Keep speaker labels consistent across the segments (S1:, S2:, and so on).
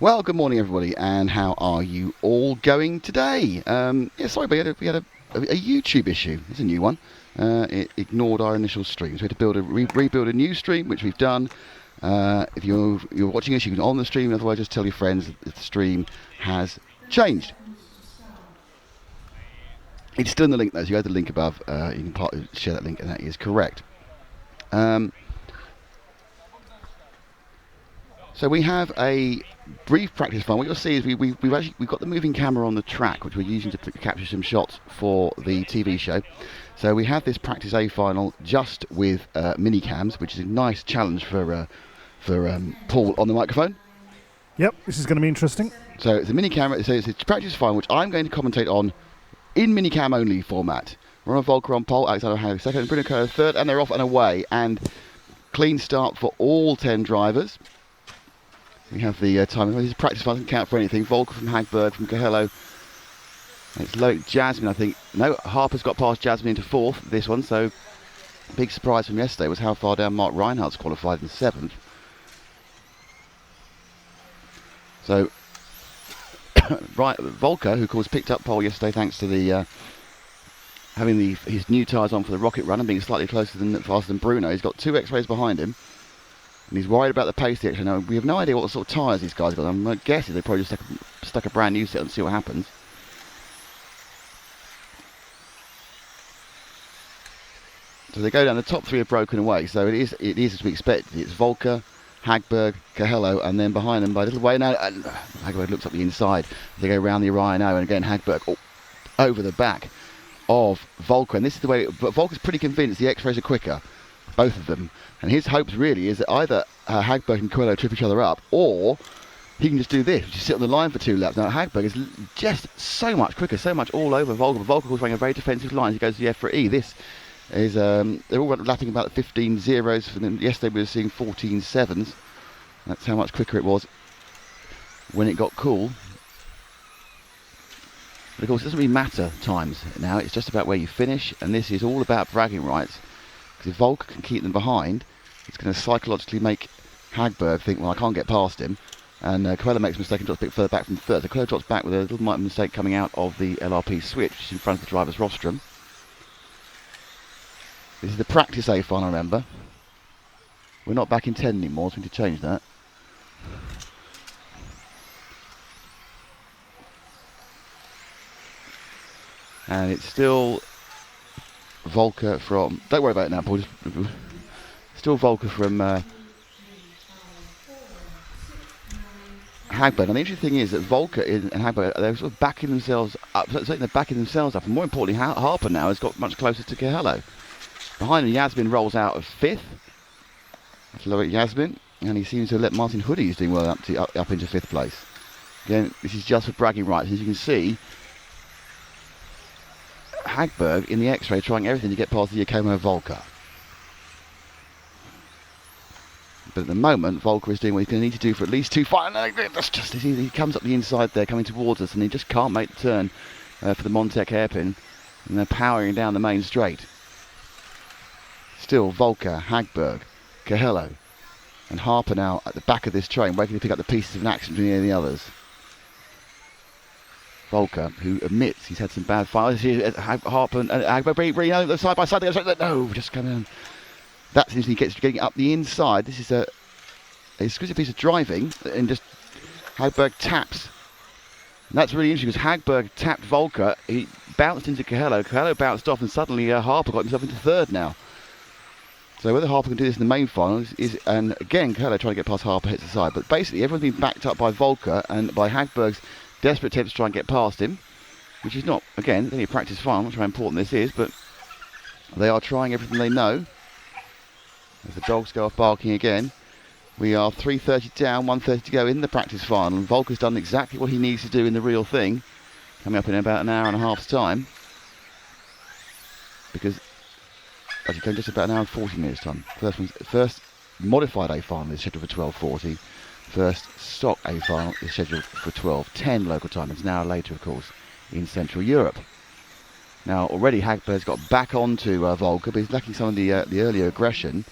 S1: Well, good morning, everybody, and how are you all going today? Sorry, but we had a YouTube issue. It's a new one. It ignored our initial stream, so we had to rebuild a new stream, which we've done. If you're watching this, you can on the stream. Otherwise, just tell your friends that the stream has changed. It's still in the link, though. So you go to the link above. You can share that link, and that is correct. So we have a brief practice file. What you'll see is we've got the moving camera on the track, which we're using to capture some shots for the TV show. So we have this practice A final just with mini cams, which is a nice challenge for Paul on the microphone.
S2: Yep, this is going to be interesting.
S1: So it's a mini camera. So it's a practice file, which I'm going to commentate on in mini cam only format. Ron Volker on pole, Alexander Howard second, Bruno Kerr third, and they're off and away. And clean start for all 10 drivers. We have the time. This is practice file, doesn't count for anything. Volker from Hagberg, from Cahello. It's Jasmine, I think. No, Harper's got past Jasmine into fourth, this one. So, big surprise from yesterday was how far down Mark Reinhardt's qualified in seventh. So, right, Volker, who of course picked up pole yesterday thanks to the having his new tyres on for the rocket run and being slightly faster than Bruno. He's got 2 X-rays behind him. And he's worried about the pace the X-ray. Now, we have no idea what sort of tyres these guys got. I'm guessing they probably just stuck a brand new set and see what happens. So they go down. The top 3 are broken away. So it is as we expected. It's Volker, Hagberg, Cahello, and then behind them by a little way. Now Hagberg looks up the inside. They go round the Orion O, and again Hagberg over the back of Volker. And this is the way. But Volker's pretty convinced the X-rays are quicker, both of them. And his hopes really is that either Hagberg and Coelho trip each other up, or he can just do this, just sit on the line for 2 laps. Now Hagberg is just so much quicker, so much all over Volker. But Volker was running a very defensive line. He goes to the EFRA E. This is they're all lapping about 15 zeros. Yesterday we were seeing 14 sevens. That's how much quicker it was when it got cool. But of course, it doesn't really matter times now. It's just about where you finish, and this is all about bragging rights. Because if Volker can keep them behind, it's going to psychologically make Hagberg think, well, I can't get past him. And Coelho makes a mistake and drops a bit further back from third. So Coelho drops back with a little mistake coming out of the LRP switch, which is in front of the driver's rostrum. This is the practice A final, remember. We're not back in 10 anymore, so we need to change that. And it's still Volker from... Don't worry about it now, Paul. Still Volker from Hagberg. And the interesting thing is that Volker and Hagberg, they're sort of backing themselves up. Certainly they're backing themselves up. And more importantly, Harper now has got much closer to Cahello. Behind him, Yasmin rolls out of 5th. That's low at Yasmin. And he seems to have let Martin Hoodie, who's doing well, up into 5th place. Again, this is just for bragging rights. As you can see, Hagberg in the X-ray trying everything to get past the Yakomo Volker. But at the moment, Volker is doing what he's going to need to do for at least 2 finals. That's just he comes up the inside there, coming towards us, and he just can't make the turn for the Montec hairpin. And they're powering down the main straight. Still Volker, Hagberg, Cahello, and Harper now at the back of this train, waiting to pick up the pieces of an accident between any of the others. Volker, who admits he's had some bad files. Harper and Hagberg, side by side. No, just come in. That's interesting. He gets getting up the inside. This is a exquisite piece of driving, and just Hagberg taps. And that's really interesting because Hagberg tapped Volker. He bounced into Cahello. Cahello bounced off, and suddenly Harper got himself into 3rd now. So whether Harper can do this in the main final is, and again, Cahello trying to get past Harper hits the side. But basically, everyone's been backed up by Volker and by Hagberg's desperate attempts to try and get past him, which is not, again, it's only a practice final. I'm not sure how important this is, but they are trying everything they know. As the dogs go off barking again, we are 3:30 down, 1:30 to go in the practice final. And Volker's done exactly what he needs to do in the real thing, coming up in about an hour and a half's time. Because actually, going just about an hour and 40 minutes time. First modified A final is scheduled for 12:40. First stock A final is scheduled for 12:10 local time. It's an hour later, of course, in Central Europe. Now, already Hagberg's got back onto Volker, but he's lacking some of the earlier aggression.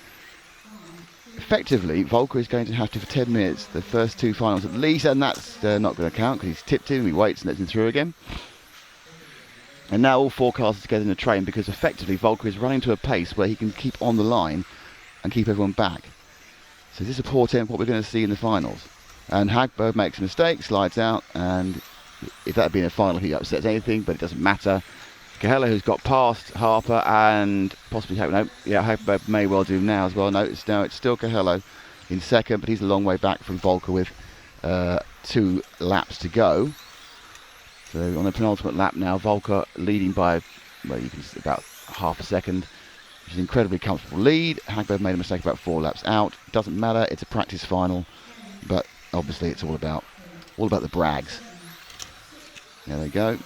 S1: effectively, Volker is going to have to, for 10 minutes, the first 2 finals at least, and that's not going to count because he's tipped in, he waits and lets him through again. And now all 4 cars are together in a train because effectively Volker is running to a pace where he can keep on the line and keep everyone back. So this is a portent of what we're going to see in the finals. And Hagberg makes a mistake, slides out, and if that had been a final, he upsets anything, but it doesn't matter. Cahello, who's got past Harper and possibly Hagberg may well do now as well. Notice now it's still Cahello in second, but he's a long way back from Volker with 2 laps to go. So on the penultimate lap now, Volker leading by, well, you can see about half a second, which is an incredibly comfortable lead. Hagberg made a mistake about 4 laps out. Doesn't matter, it's a practice final, but obviously it's all about the brags. There they go.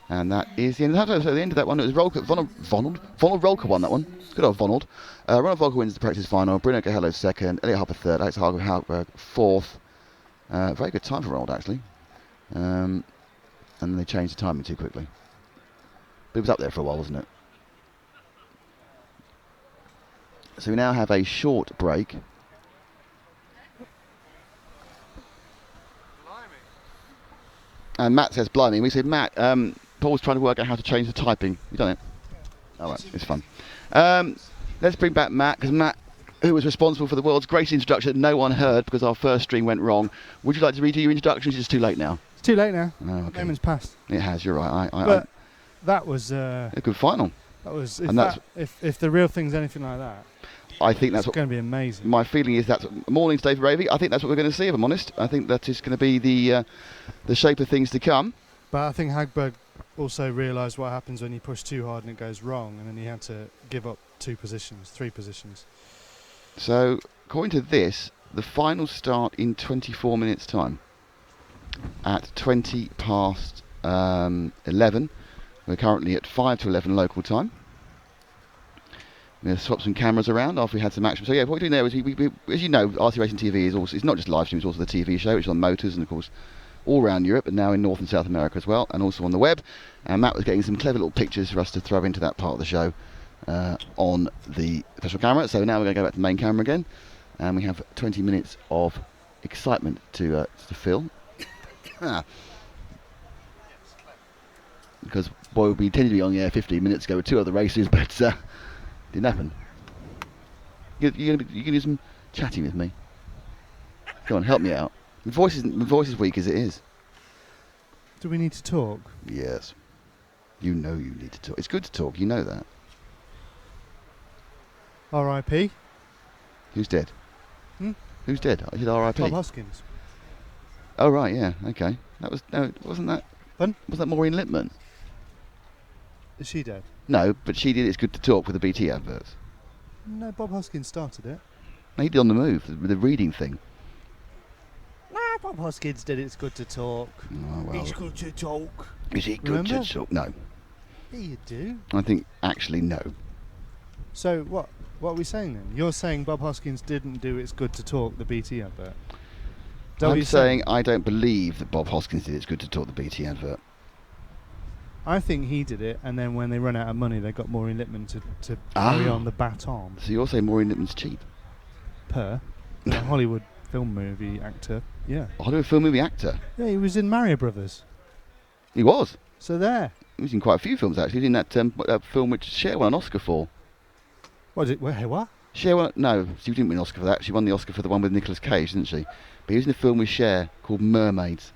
S1: And that is the end of that. So at the end of that one, it was Ronald Rolke won that one. Good old Vonald. Ronald Volker wins the practice final. Bruno Cahello second. Elliot Harper third. Alex Hagberg fourth. Very good time for Ronald, actually. And then they changed the timing too quickly. But it was up there for a while, wasn't it? So we now have a short break. And Matt says, blimey. We said, Matt, Paul's trying to work out how to change the typing. You done it? All right, it's fun. Let's bring back Matt, because Matt, who was responsible for the world's greatest introduction that no one heard because our first stream went wrong. Would you like to redo your introduction? It's just too late now.
S2: It's too late now.
S1: Oh, okay.
S2: Moment's passed.
S1: It has, you're right.
S2: But that was
S1: a good final.
S2: That was if the real thing's anything like that.
S1: I think that's
S2: going to be amazing.
S1: My feeling is that's morning, Dave Ravy. I think that's what we're going to see, if I'm honest. I think that is going to be the shape of things to come.
S2: But I think Hagberg also realised what happens when you push too hard and it goes wrong, and then he had to give up 3 positions.
S1: So, according to this, the finals start in 24 minutes' time. At 20 past 11. We're currently at 5 to 11 local time. We're going to swap some cameras around after we had some action. So yeah, what we're doing there is, we as you know, RC Racing TV is also, it's not just live stream, it's also the TV show, which is on motors and of course all around Europe, and now in North and South America as well, and also on the web. And Matt was getting some clever little pictures for us to throw into that part of the show on the special camera. So now we're going to go back to the main camera again, and we have 20 minutes of excitement to fill. Because boy, we intended to be on the air 15 minutes ago with 2 other races, but didn't happen. You're going to do some chatting with me. Come on, help me out. My voice is weak as it is.
S2: Do we need to talk?
S1: Yes. You know you need to talk. It's good to talk, you know that.
S2: R.I.P.
S1: Who's dead? Who's dead? I said R.I.P.
S2: Bob Hoskins.
S1: Oh right, yeah, okay. Wasn't that
S2: Fun?
S1: Was that Maureen Lipman?
S2: Is she dead?
S1: No, but she did It's Good to Talk with the BT adverts.
S2: No, Bob Hoskins started it.
S1: No, he did On the Move, the reading thing.
S2: Bob Hoskins did It's Good to Talk.
S1: Oh, well.
S2: It's good to talk.
S1: Is it good to talk? No.
S2: Yeah, you do.
S1: I think, actually, no.
S2: So, what are we saying then? You're saying Bob Hoskins didn't do It's Good to Talk, the BT advert?
S1: I'm saying I don't believe that Bob Hoskins did It's Good to Talk, the BT advert.
S2: I think he did it, and then when they run out of money, they got Maureen Lipman to carry on the baton.
S1: So you're saying Maureen Lipman's cheap?
S2: A Hollywood film movie actor, yeah.
S1: A Hollywood film movie actor?
S2: Yeah, he was in Mario Brothers.
S1: He was?
S2: So there.
S1: He was in quite a few films, actually. He was in that film which Cher won an Oscar for.
S2: What is it? What?
S1: Cher won... No, she didn't win an Oscar for that. She won the Oscar for the one with Nicolas Cage, didn't she? But he was in a film with Cher called Mermaids.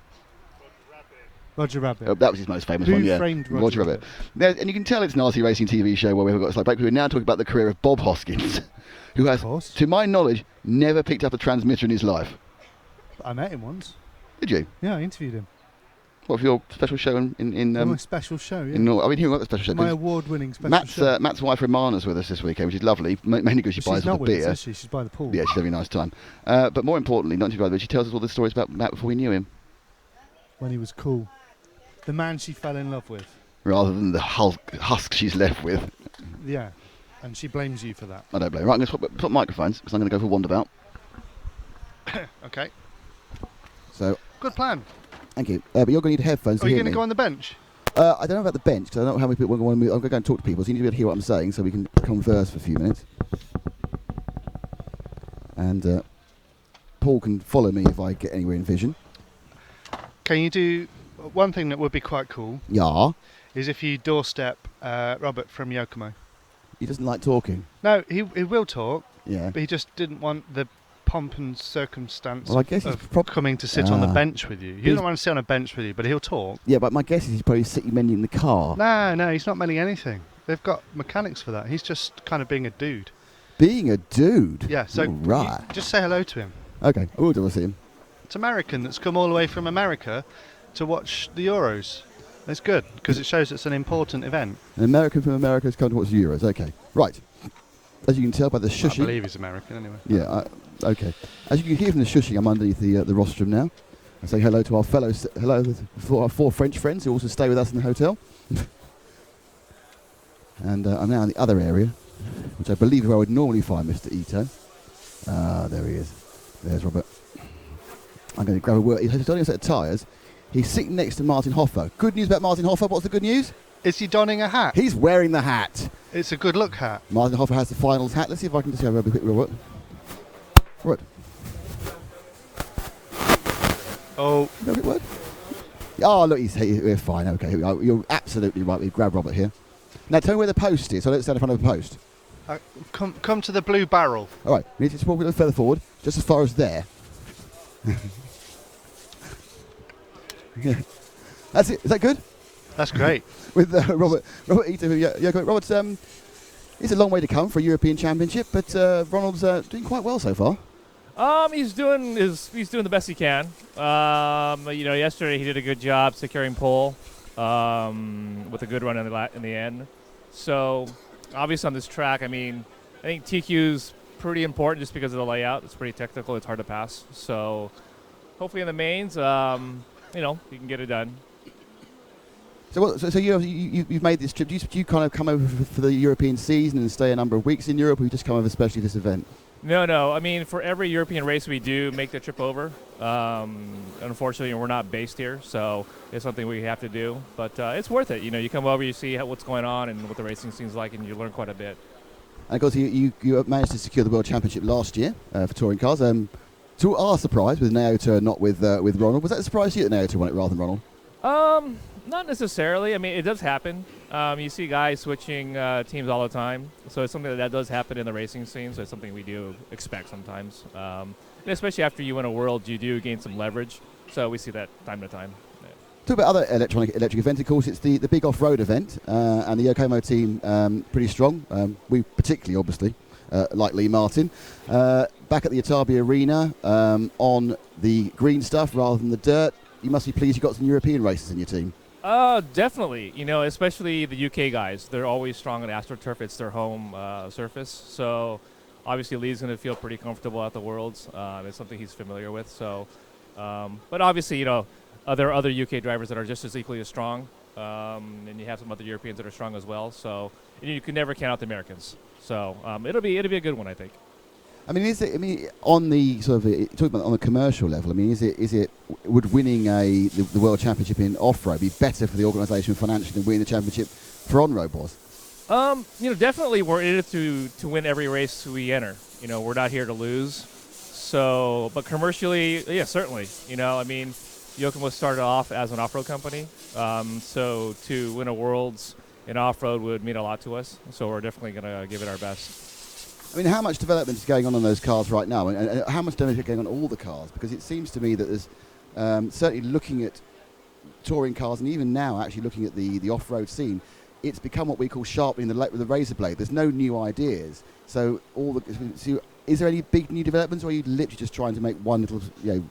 S2: Roger Rabbit.
S1: Oh, that was his most famous
S2: Who
S1: one, yeah.
S2: framed Roger Rabbit?
S1: Now, and you can tell it's an RC Racing TV show where we've got a slight break. We're now talking about the career of Bob Hoskins, who has, to my knowledge, never picked up a transmitter in his life.
S2: I met him once.
S1: Did you?
S2: Yeah, I interviewed him.
S1: What, for your special show in
S2: my special show, yeah.
S1: I mean, who got the special show?
S2: My award-winning special show.
S1: Matt's wife Romana's with us this weekend, which is lovely, mainly because she buys all the beer.
S2: She's not with us, is she? She's by the pool.
S1: Yeah, she's having a nice time. But more importantly, not too bad, but she tells us all the stories about Matt before we knew him.
S2: When he was cool. The man she fell in love with.
S1: Rather than the husk she's left with.
S2: Yeah. and she blames you for that.
S1: I don't blame her. Right, I'm going to put microphones because I'm going to go for a wandabout.
S2: Okay.
S1: So,
S2: Good plan.
S1: thank you. But you're going to need headphones to
S2: Are you
S1: hear
S2: going to
S1: me.
S2: go on the bench?
S1: I don't know about the bench because I don't know how many people want to move. I'm going to go and talk to people, so you need to be able to hear what I'm saying so we can converse for a few minutes. And Paul can follow me if I get anywhere in vision.
S2: Can you do one thing that would be quite cool?
S1: Yeah.
S2: Is if you doorstep Robert from Yokomo.
S1: He doesn't like talking.
S2: No, he will talk,
S1: Yeah.
S2: but he just didn't want the pomp and circumstance
S1: Well, I guess he's
S2: of coming to sit on the bench with you. He
S1: He's-
S2: doesn't want to sit on a bench with you, but he'll talk.
S1: Yeah, but my guess is he's probably sitting mending in the car.
S2: No, he's not mending anything. They've got mechanics for that. He's just kind of being a dude.
S1: Being a dude.
S2: Yeah, so
S1: right.
S2: you just say hello to him.
S1: Okay, I will do. I see him.
S2: It's American that's come all the way from America to watch the Euros. It's good because it shows it's an important event.
S1: An American from America has come to watch the Euros. Okay, right. As you can tell by the
S2: I
S1: shushing.
S2: believe he's American anyway.
S1: Yeah. Okay. As you can hear from the shushing, I'm underneath the rostrum now. I say hello to our for our 4 French friends who also stay with us in the hotel. And I'm now in the other area, which I believe is where I would normally find Mr. Ito. There he is. There's Robert. I'm going to grab a word. He's donning a set of tyres. He's sitting next to Martin Hoffer. Good news about Martin Hoffer. What's the good news?
S2: Is he donning a hat?
S1: He's wearing the hat.
S2: It's a good look hat.
S1: Martin Hoffer has the finals hat. Let's see if I can just have a quick Robert. Right.
S2: Oh,
S1: No quick word. Oh, look, we're fine. Okay, here we are. You're absolutely right. We grab Robert here. Now, tell me where the post is, so I don't stand in front of the post.
S2: come to the blue barrel.
S1: All right, we need to just walk a little further forward, just as far as there. Yeah. That's it. Is that good?
S2: That's great.
S1: With Robert Ito. Robert's it's a long way to come for a European Championship, but Ronald's doing quite well so far.
S3: He's doing the best he can. Yesterday he did a good job securing pole with a good run in the end. So obviously on this track, I think TQ's pretty important just because of the layout. It's pretty technical. It's hard to pass. So hopefully in the mains, you can get it done.
S1: So you've made this trip. Do you kind of come over for the European season and stay a number of weeks in Europe, or you just come over especially this event?
S3: No. For every European race we do make the trip over. Unfortunately, we're not based here, so it's something we have to do. But it's worth it. You come over, you see what's going on and what the racing scene's like, and you learn quite a bit.
S1: And of course, you managed to secure the World Championship last year for touring cars. To our surprise, with Naoto, not with Ronald. Was that a surprise to you that Naoto won it rather than Ronald?
S3: Not necessarily. It does happen. You see guys switching teams all the time, so it's something that does happen in the racing scene. So it's something we do expect sometimes, and especially after you win a world, you do gain some leverage. So we see that time to time. Yeah.
S1: Talk about other electric events. Of course, it's the big off-road event, and the Yokomo team pretty strong. We particularly, obviously, like Lee Martin, back at the Atabi Arena on the green stuff rather than the dirt. You must be pleased you got some European races in your team.
S3: Definitely. Especially the UK guys. They're always strong on AstroTurf. It's their home surface. So obviously Lee's going to feel pretty comfortable at the Worlds. It's something he's familiar with. So, but obviously, there are other UK drivers that are just as equally as strong. And you have some other Europeans that are strong as well. So you can never count out the Americans. So it'll be a good one, I think.
S1: On the sort of talking about on the commercial level, would winning the World Championship in off-road be better for the organisation financially than winning the championship for on-road was?
S3: Definitely we're in it to win every race we enter. We're not here to lose. So, but commercially, yeah, certainly. Yokomo started off as an off-road company, so to win a Worlds in off-road would mean a lot to us. So we're definitely going to give it our best.
S1: How much development is going on those cars right now, and how much development is going on all the cars? Because it seems to me that there's certainly looking at touring cars, and even now actually looking at the off-road scene, it's become what we call sharpening the razor blade. There's no new ideas. So is there any big new developments, or are you literally just trying to make one little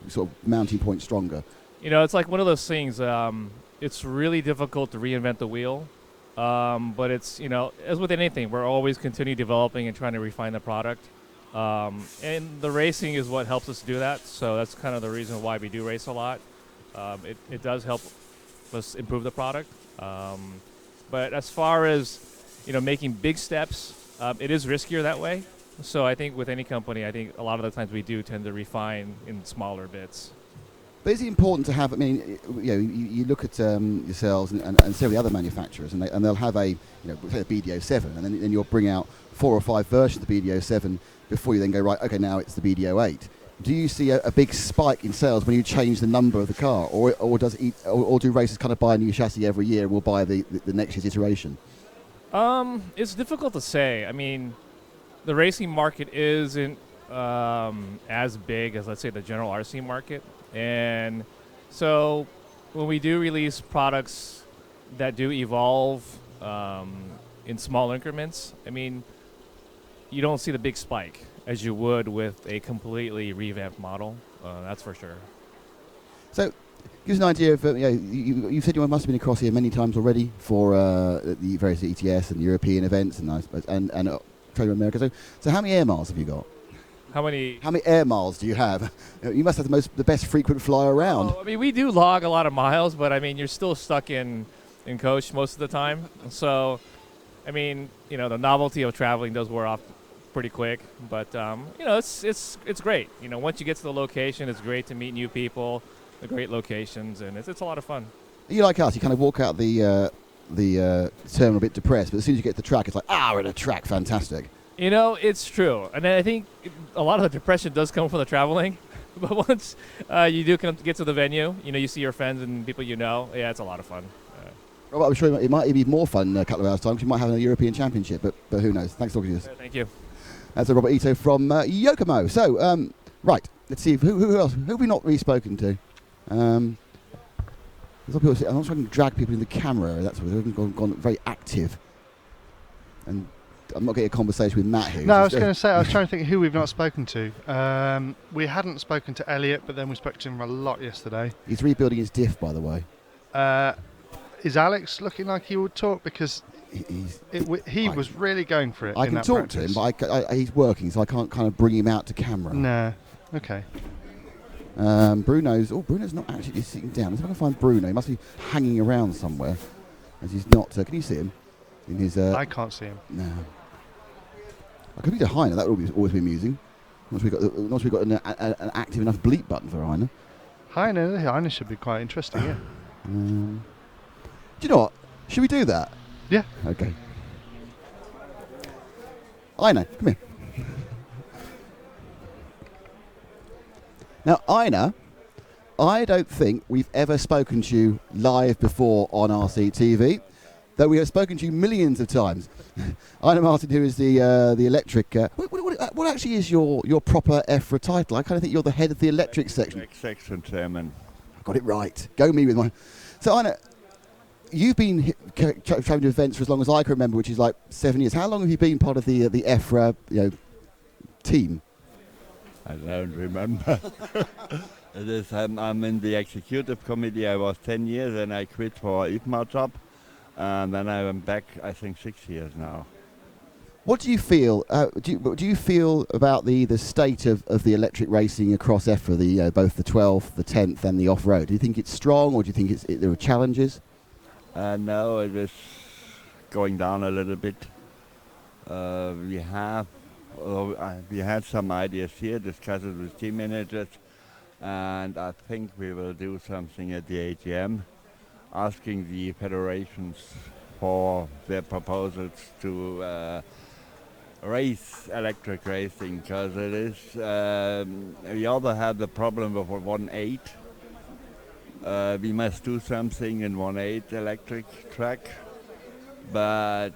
S1: sort of mounting point stronger?
S3: It's like one of those things. It's really difficult to reinvent the wheel. But it's, as with anything, we're always continuing developing and trying to refine the product. And the racing is what helps us do that. So that's kind of the reason why we do race a lot. It does help us improve the product. But as far as, making big steps, It is riskier that way. So I think with any company, I think a lot of the times we do tend to refine in smaller bits.
S1: But is it important to have? I mean, you look at yourselves and several other manufacturers, and they'll have say a BDO7, and then you'll bring out 4 or 5 versions of the BDO7 before you then go right. Okay, now it's the BDO8. Do you see a big spike in sales when you change the number of the car, or do racers kind of buy a new chassis every year and will buy the next year's iteration?
S3: It's difficult to say. I mean, the racing market isn't as big as, let's say, the general RC market. And so when we do release products that do evolve in small increments, I mean, you don't see the big spike as you would with a completely revamped model. That's for sure. So
S1: give us an idea of, you said you must have been across here many times already for the various ETS and European events and Trade America. So how many air miles have you got?
S3: How many
S1: air miles do you have? You must have the best frequent flyer around.
S3: I mean, we do log a lot of miles, but I mean, you're still stuck in coach most of the time. So, I mean, the novelty of traveling does wear off pretty quick. But it's great. Once you get to the location, it's great to meet new people, the great locations, and it's a lot of fun.
S1: You like us? You kind of walk out the terminal a bit depressed, but as soon as you get to the track, it's like, we're at a track, fantastic.
S3: It's true. And I think a lot of the depression does come from the traveling. But once you do get to the venue, you see your friends and people yeah, it's a lot of fun.
S1: Well, I'm sure it might be more fun in a couple of hours' time because you might have a European Championship, but who knows? Thanks for talking to us.
S3: Thank you.
S1: That's Robert Ito from Yokomo. So, right, let's see, who else? Who have we not really spoken to? I'm not trying to drag people in the camera. That's what they've gone very active. And I'm not getting a conversation with Matt here.
S2: No, I was going to say, I was trying to think who we've not spoken to. We hadn't spoken to Elliot, but then we spoke to him a lot yesterday.
S1: He's rebuilding his diff, by the way.
S2: Is Alex looking like he would talk? Because he was really going for it.
S1: I can talk to him, but he's working, so I can't kind of bring him out to camera.
S2: No. Okay.
S1: Bruno's not actually sitting down. Let's see if I can find Bruno. He must be hanging around somewhere, as he's not. Can you see him? In his.
S2: I can't see him.
S1: No. I could be to Heiner. That would always be amusing. Once we got an active enough bleep button for Heiner.
S2: Heiner should be quite interesting. Yeah.
S1: Do you know what? Should we do that?
S2: Yeah.
S1: Okay. Heiner, come here. Now, Heiner, I don't think we've ever spoken to you live before on RCTV, though we have spoken to you millions of times. Heiner Martin, who is the electric... what actually is your proper EFRA title? I kind of think you're the head of the electric section.
S4: Section chairman.
S1: I got it right. Go me with mine. So, Heiner, you've been traveling to events for as long as I can remember, which is like 7 years. How long have you been part of the EFRA team?
S4: I don't remember. I'm in the executive committee. I was 10 years and I quit for EFRA job. And then I went back, I think, 6 years now.
S1: What do you feel? Do you feel about the state of the electric racing across EFRA, both the 12th, the 10th, and the off-road? Do you think it's strong, or do you think there are challenges?
S4: No, it is going down a little bit. We had some ideas here, discussed it with team managers, and I think we will do something at the AGM, asking the federations for their proposals to race electric racing, because it is, we also have the problem of 1.8. We must do something in 1.8 electric track. But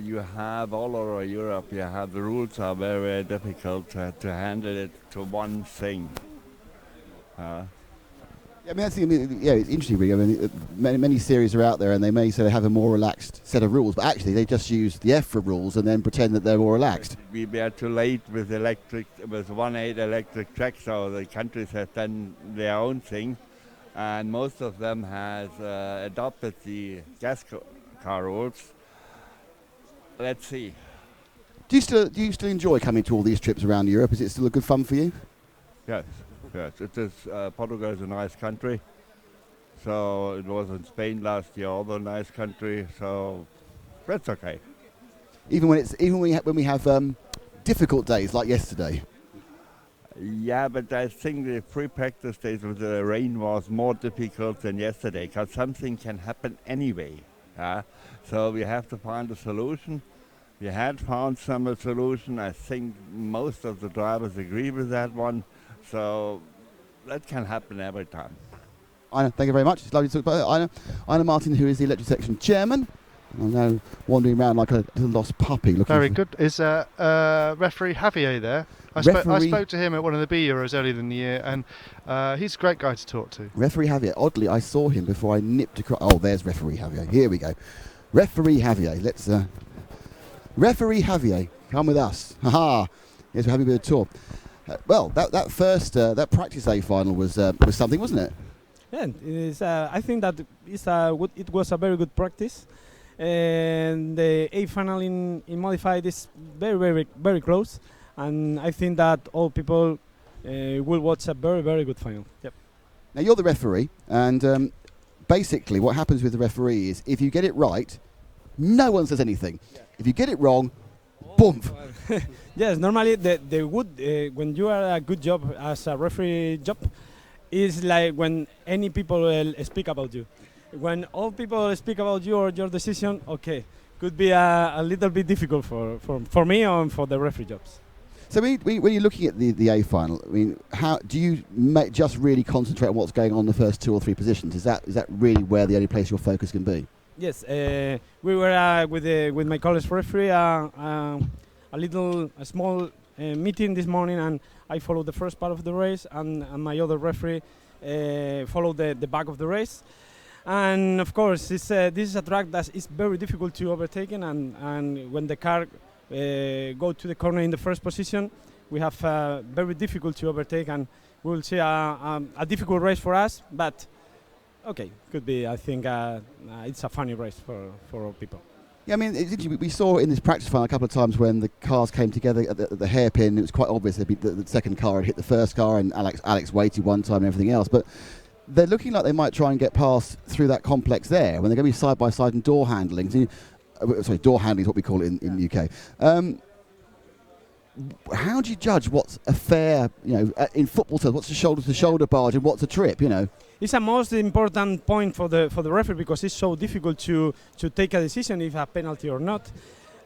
S4: you have all over Europe, the rules are very, very difficult to handle it to one thing.
S1: I mean, it's interesting. Really. I mean, many series are out there, and they may say they have a more relaxed set of rules, but actually they just use the EFRA rules and then pretend that they're more relaxed.
S4: We were too late with 1.8 electric tracks, so the countries have done their own thing, and most of them has adopted the gas car rules. Let's see.
S1: Do you still enjoy coming to all these trips around Europe? Is it still a good fun for you?
S4: Yes. It is. Portugal is a nice country. So it was in Spain last year, also a nice country. So that's okay.
S1: even when we have difficult days like yesterday.
S4: Yeah, but I think the pre-practice days with the rain was more difficult than yesterday, because something can happen anyway. So we have to find a solution. We had found some solution. I think most of the drivers agree with that one. So that can happen every time.
S1: Ina, thank you very much. It's lovely to talk about Ina Martin, who is the electric section chairman. I'm now wandering around like a little lost puppy.
S2: Very good. Is referee Javier there? I spoke to him at one of the B Euros earlier in the year, and he's a great guy to talk to.
S1: Referee Javier. Oddly, I saw him before I nipped across. Oh, there's referee Javier. Here we go. Referee Javier. Let's. Referee Javier, come with us. Haha. Yes, we're having a bit of tour. Well, that first that practice day final was something, wasn't it?
S5: Yeah, I think that it was a very good practice, and the A final in modified is very, very, very close, and I think that all people will watch a very, very good final. Yep.
S1: Now you're the referee, and basically what happens with the referee is if you get it right, no one says anything. Yeah. If you get it wrong, boom.
S5: Yes, normally the good when you are a good job as a referee job is like when any people speak about you. When all people speak about you or your decision, okay, could be a little bit difficult for me and for the referee jobs.
S1: So when you're looking at the A final, I mean, how do you just really concentrate on what's going on in the first 2 or 3 positions? Is that really where the only place your focus can be?
S5: Yes, we were with my college referee a small meeting this morning, and I followed the first part of the race, and my other referee followed the back of the race. And of course, this is a track that is very difficult to overtake, and when the car go to the corner in the first position, we have very difficult to overtake, and we will see a difficult race for us, but okay, could be. I think it's a funny race for all people.
S1: Yeah, I mean, we saw in this practice final a couple of times when the cars came together at the hairpin. It was quite obvious that the second car had hit the first car, and Alex waited one time and everything else. But they're looking like they might try and get past through that complex there when they're going to be side by side in door handling. Sorry, door handling is what we call it in the UK. How do you judge what's a fair, in football terms, what's a shoulder-to-shoulder barge and what's a trip,
S5: It's a most important point for the referee because it's so difficult to take a decision if a penalty or not.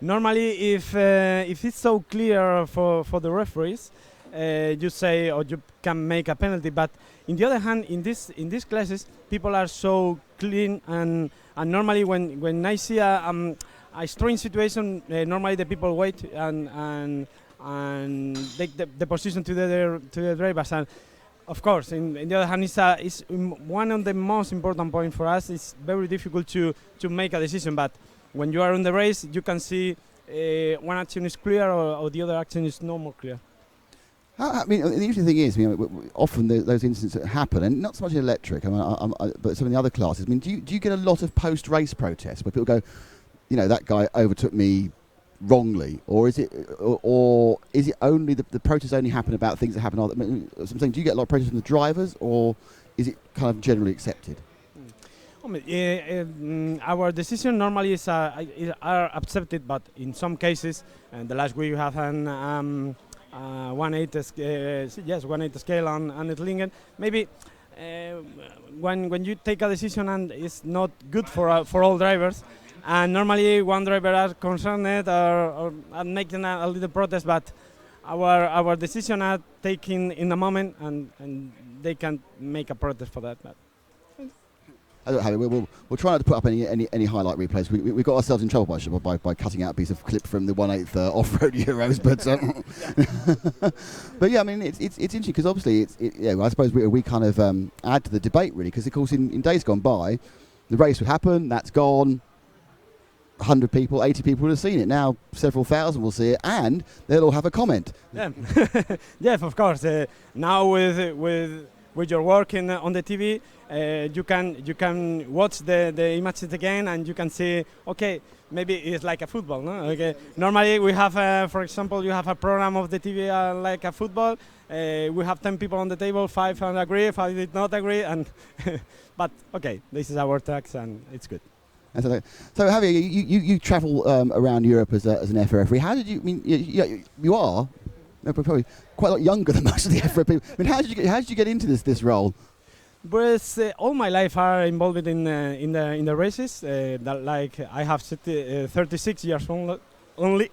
S5: Normally, if it's so clear for the referees, you say or you can make a penalty. But in the other hand, in these classes, people are so clean and normally when I see a strange situation, normally the people wait and take the position to the drivers. And of course, in the other hand, it's one of the most important points for us. It's very difficult to make a decision, but when you are in the race, you can see one action is clear or the other action is no more clear.
S1: I mean, the interesting thing is, often those incidents that happen, and not so much in electric, but some of the other classes. I mean, do you get a lot of post-race protests where people go, that guy overtook me wrongly, or is it only the protests only happen about things that happen? So I'm saying, do you get a lot of protests from the drivers, or is it kind of generally accepted?
S5: Our decision normally are accepted, but in some cases, and the last week we have an 1/8 scale on Etlingen. Maybe when you take a decision and it's not good for all drivers. And normally one driver are concerned or making a little protest, but our decision are taken in the moment, and they can make a protest for that. But
S1: I don't have it. We'll try not to put up any highlight replays. We got ourselves in trouble by cutting out a piece of clip from the 1/8 off-road Euros, but yeah, I mean it's interesting because obviously I suppose we kind of add to the debate really, because of course in days gone by, the race would happen, that's gone. 100 people, 80 people would have seen it. Now several thousand will see it, and they'll all have a comment.
S5: Yeah, yeah, of course. Now with your work on the TV, you can watch the images again, and you can see. Okay, maybe it's like a football, no? Okay. Normally we have, for example, you have a program of the TV like a football. We have 10 people on the table, 5 agree, 5 did not agree, and but okay, this is our tax, and it's good.
S1: And so Javier, you travel around Europe as an EFRA referee. How did you? I mean, you are probably quite a lot younger than most of the EFRA people. I mean, how did you get into this role?
S5: But all my life are involved in the races. Like I have 36 years only.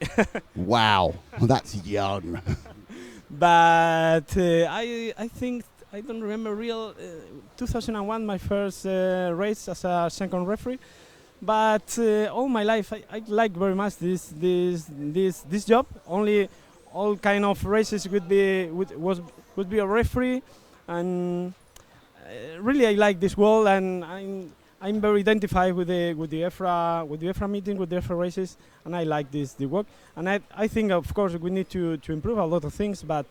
S1: Wow, well, that's young.
S5: But I think I don't remember 2001 my first race as a second referee. But all my life I like very much this job. Only all kind of races would be a referee, and really I like this world, and I'm very identified with the EFRA meeting, with the EFRA races, and I like the work. And I think of course we need to improve a lot of things, but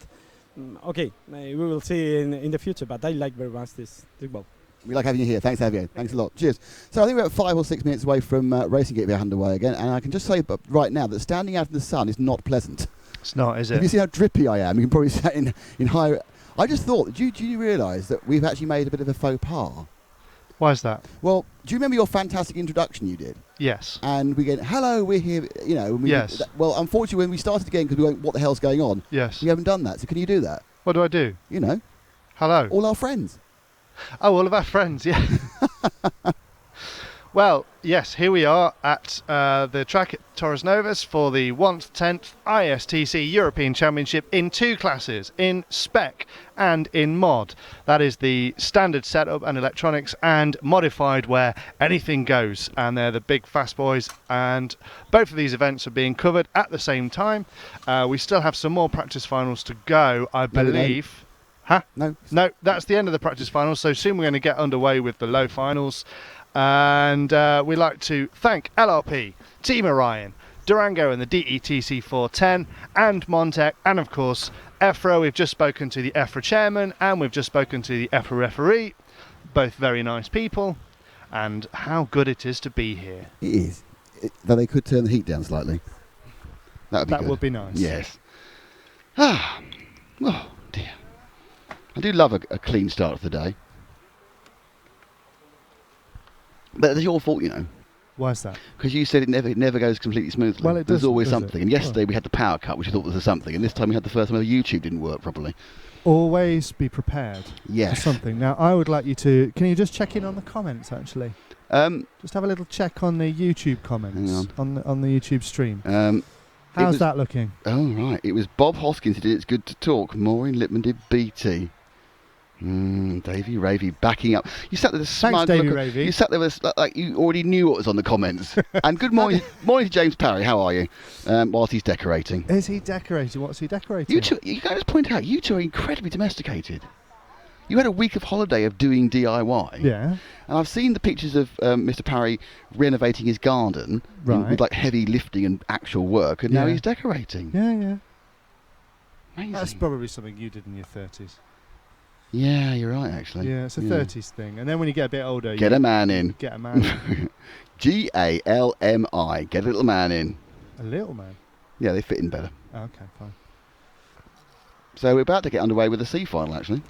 S5: okay, we will see in the future. But I like very much this work.
S1: We like having you here. Thanks, Javier. Thanks a lot. Cheers. So I think we're about 5 or 6 minutes away from racing getting underway again, and I can just say right now that standing out in the sun is not pleasant.
S2: It's not, is it?
S1: Have you seen how drippy I am? You can probably say in high. I just thought, do you realise that we've actually made a bit of a faux pas?
S2: Why is that?
S1: Well, do you remember your fantastic introduction you did?
S2: Yes.
S1: And we go, hello, we're here,
S2: Yes.
S1: Well, unfortunately, when we started again, because we went, what the hell's going on?
S2: Yes.
S1: We haven't done that. So can you do that?
S2: What do I do? Hello.
S1: All our friends.
S2: Oh, all of our friends, yeah. Well, yes, here we are at the track at Torres Novas for the 10th ISTC European Championship in 2 classes, in Spec and in Mod. That is the standard setup and electronics, and modified where anything goes. And they're the big fast boys, and both of these events are being covered at the same time. We still have some more practice finals to go, I believe. Huh?
S1: No,
S2: that's the end of the practice finals, so soon we're going to get underway with the low finals. And we'd like to thank LRP, Team Orion, Durango and the DETC 410, and Montec, and of course EFRA. We've just spoken to the EFRA chairman, and we've just spoken to the EFRA referee. Both very nice people, and how good it is to be here.
S1: it is. Though they could turn the heat down slightly. That would be nice. Yes. Oh dear. I do love a clean start of the day. But it's your fault,
S2: Why is that?
S1: Because you said it never goes completely smoothly.
S2: Well, it
S1: There's
S2: doesn't,
S1: always
S2: does
S1: something.
S2: it?
S1: And yesterday we had the power cut, which I thought was a something. And this time we had the first time where YouTube didn't work properly.
S6: Always be prepared
S1: Yes.
S6: for something. Now, I would like you to... Can you just check in on the comments, actually? Just have a little check on the YouTube comments.
S1: Hang
S6: On the YouTube stream.
S1: How's
S6: that looking?
S1: Oh, right. It was Bob Hoskins who did It's Good to Talk. Maureen Lippman did BT. Davey Ravy backing up. You sat there with a smug
S6: Davey
S1: look.
S6: Ravy.
S1: You sat there with like you already knew what was on the comments. And good morning, morning to James Parry. How are you? Whilst he's decorating.
S6: Is he decorating? What's he decorating?
S1: You guys point out, you two are incredibly domesticated. You had a week of holiday of doing DIY.
S6: Yeah.
S1: And I've seen the pictures of Mr. Parry renovating his garden with like heavy lifting and actual work, and now he's decorating.
S6: Yeah.
S1: Amazing.
S6: That's probably something you did in your 30s.
S1: Yeah, you're right, actually.
S6: Yeah, it's a 30s thing. And then when you get a bit older...
S1: Get a man in.
S6: Get a man in.
S1: GALMI. Get a little man in.
S6: A little man?
S1: Yeah, they fit in better.
S6: Oh, okay, fine.
S1: So we're about to get underway with the C final, actually.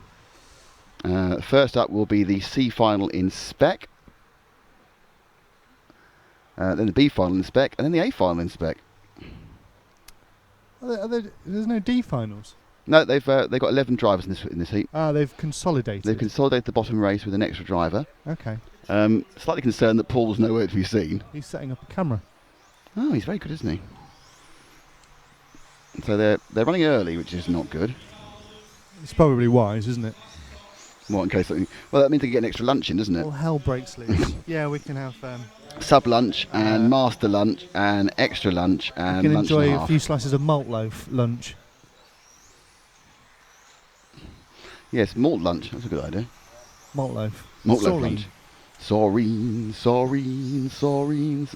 S1: First up will be the C final in Spec. Then the B final in Spec. And then the A final in Spec.
S6: There's no D finals?
S1: No, they've got 11 drivers in this heat.
S6: Ah, they've consolidated.
S1: They've consolidated the bottom race with an extra driver.
S6: Okay.
S1: Slightly concerned that Paul's nowhere to be seen.
S6: He's setting up a camera.
S1: Oh, he's very good, isn't he? So they're running early, which is not good.
S6: It's probably wise, isn't it?
S1: What, in case something... Well, that means they get an extra lunch in, doesn't it?
S6: All hell breaks loose. Yeah, we can have...
S1: Sub lunch and master lunch and extra lunch and
S6: we can
S1: lunch and
S6: enjoy
S1: a
S6: a
S1: half.
S6: few slices of malt loaf lunch.
S1: Yes, malt lunch. That's a good idea.
S6: Malt loaf.
S1: Malt loaf
S6: Saurine.
S1: lunch. Sorry,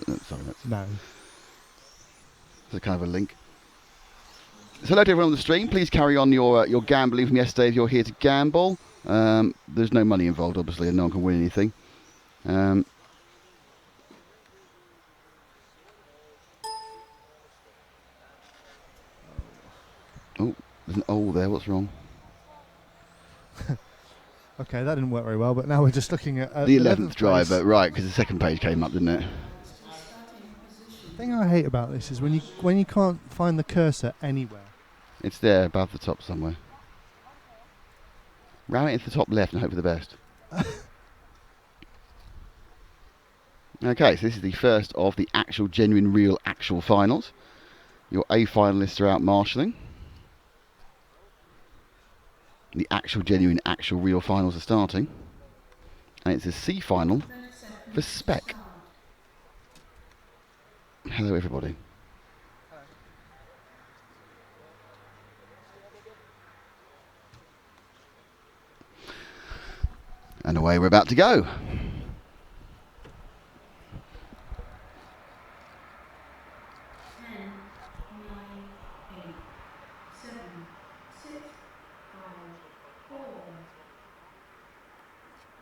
S1: that's
S6: No.
S1: a kind of a link. So hello to everyone on the stream. Please carry on your gambling from yesterday if you're here to gamble. There's no money involved, obviously, and no one can win anything. Oh, there's an O there. What's wrong?
S6: Okay, that didn't work very well, but now we're just looking at...
S1: The 11th driver, right, because the second page came up, didn't it?
S6: thing I hate about this is when you can't find the cursor anywhere.
S1: It's there above the top somewhere. Ram it into the top left and hope for the best. Okay, so this is the first of the actual, genuine, real, actual finals. Your A finalists are out marshalling. The actual, genuine, actual, real finals are starting. And it's a C final for Spec. Hello, everybody. And away we're about to go.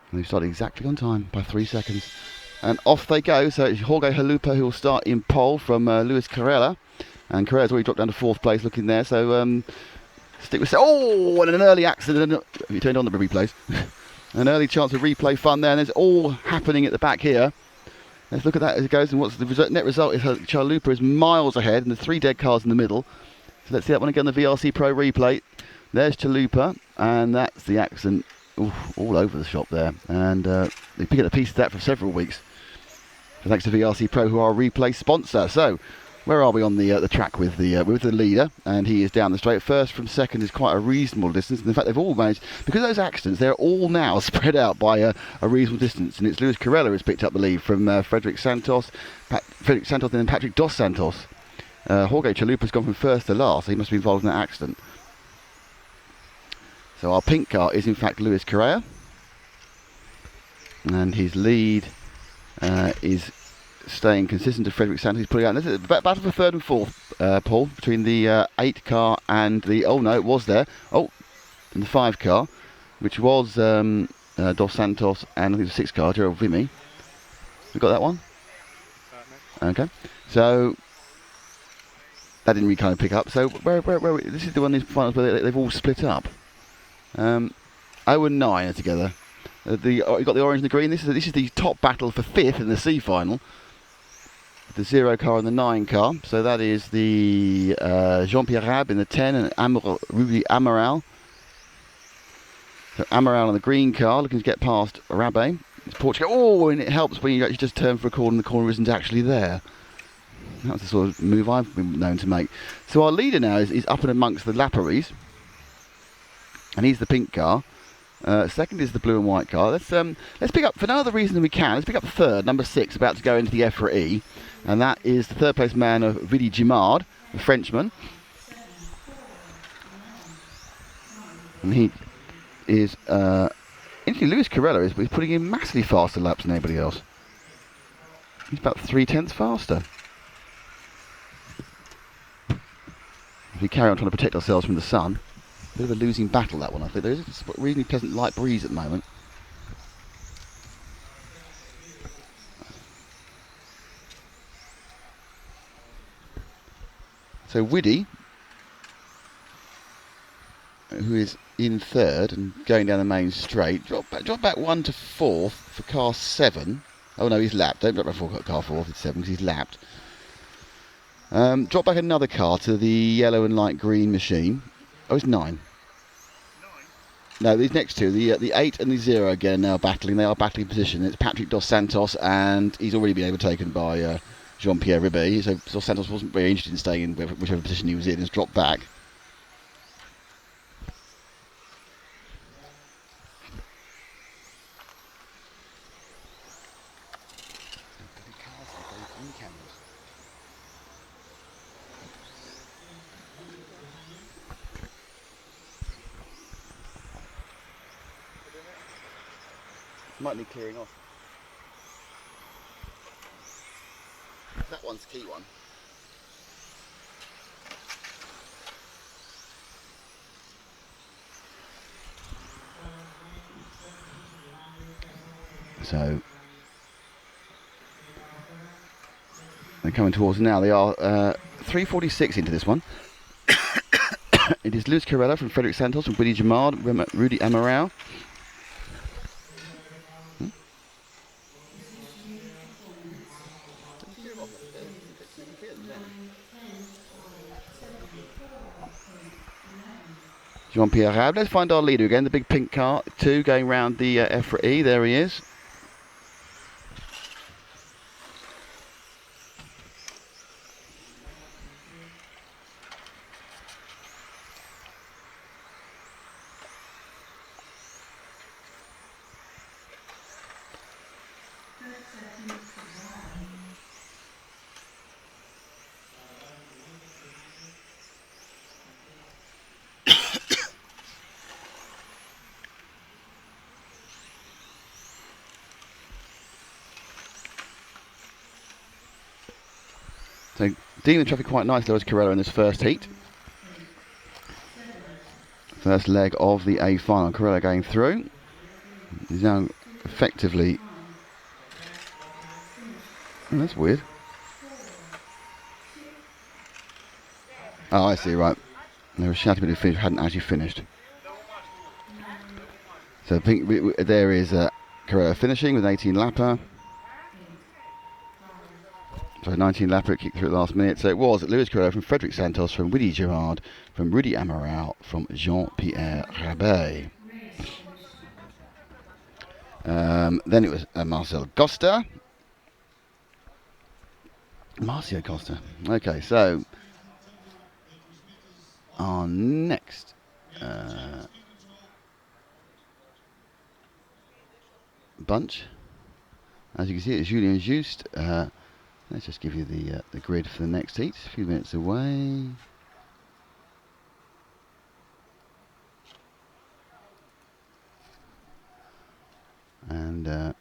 S1: And they've started exactly on time by 3 seconds. And off they go. So it's Jorge Halupa who will start in pole from Luis Carrera. And Carrera's already dropped down to 4th place looking there. So stick with... Oh, and an early accident. Have you turned on the replays? An early chance of replay fun there. And there's all happening at the back here. Let's look at that as it goes. And what's the net result is Chalupa is miles ahead. And there's 3 dead cars in the middle. So let's see that one again on the VRC Pro replay. There's Chalupa. And that's the accident. Ooh, all over the shop there, and they pick up a piece of that for several weeks. So thanks to VRC Pro, who are a replay sponsor. So, where are we on the track with the leader? And he is down the straight. First from second is quite a reasonable distance. And in fact, they've all managed, because of those accidents, they're all now spread out by a reasonable distance. And it's Luis Carrera who's picked up the lead from Frederic Santos and then Patrick Dos Santos. Jorge Chalupa's gone from first to last. So he must be involved in that accident. So our pink car is in fact Luis Carrera, and his lead is staying consistent to Frederic Santos. He's pulling out. This is a battle for 3rd and 4th, Paul, between the 8 car and the... Oh no, it was there. Oh, and the 5 car, which was Dos Santos and I think the 6 car, Gerald Vimy. We got that one? Okay. So that didn't really kind of pick up. So where this is the one in these finals where they've all split up. 0 and 9 are together. You got the orange and the green. This is the top battle for 5th in the C final. The 0 car and the 9 car. So that is the Jean-Pierre Rab in the 10 and Rudy Amaral. So Amaral on the green car, looking to get past Rabe. It's Portugal. Oh, and it helps when you actually just turn for a corner and the corner isn't actually there. That's the sort of move I've been known to make. So our leader now is up and amongst the Lapparies. And he's the pink car. Second is the blue and white car. Let's pick up, for no other reason than we can, let's pick up third, number 6, about to go into the EFRA E. And that is the 3rd place man of Vidi Gimard, the Frenchman. And he is, interestingly, Luis Carrera is putting in massively faster laps than anybody else. He's about 3/10 faster. If we carry on trying to protect ourselves from the sun. Bit of a losing battle, that one, I think. There is a reasonably pleasant light breeze at the moment. So Widdy, who is in 3rd and going down the main straight, drop back 1 to 4th for car 7. Oh no, he's lapped. Don't drop back for car 4th, it's 7 because he's lapped. Drop back another car to the yellow and light green machine. Oh, it's 9. No, these next two, the 8 and the 0 again are now battling. They are battling position. It's Patrick Dos Santos, and he's already been overtaken by Jean-Pierre Ribet. So Dos Santos wasn't very interested in staying in whichever position he was in. Has dropped back. Might need clearing off. That one's the key one. So they're coming towards now. They are 3:46 into this one. It is Luis Carrera from Frederic Santos from Willie Jamard, Rudy Amaral. Jean-Pierre Rab. Let's find our leader again, the big pink car, 2 going round the EFRA E. There he is. So dealing with traffic quite nicely was Carrello in this first heat. First leg of the A final. Carrello going through. He's now effectively... Oh, that's weird. Oh, I see, right. They were shouting but he hadn't actually finished. So I think there is Carrello finishing with 18 lapper. So 19 lapper, it kicked through at the last minute. So it was Luis Carrello from Frederic Santos, from Willy Girard, from Rudy Amaral, from Jean-Pierre Rabet. Then it was Marcel Costa. Marcio Costa. Okay, so our next bunch, as you can see, it's Julien Juste. Let's just give you the grid for the next heat. A few minutes away. And so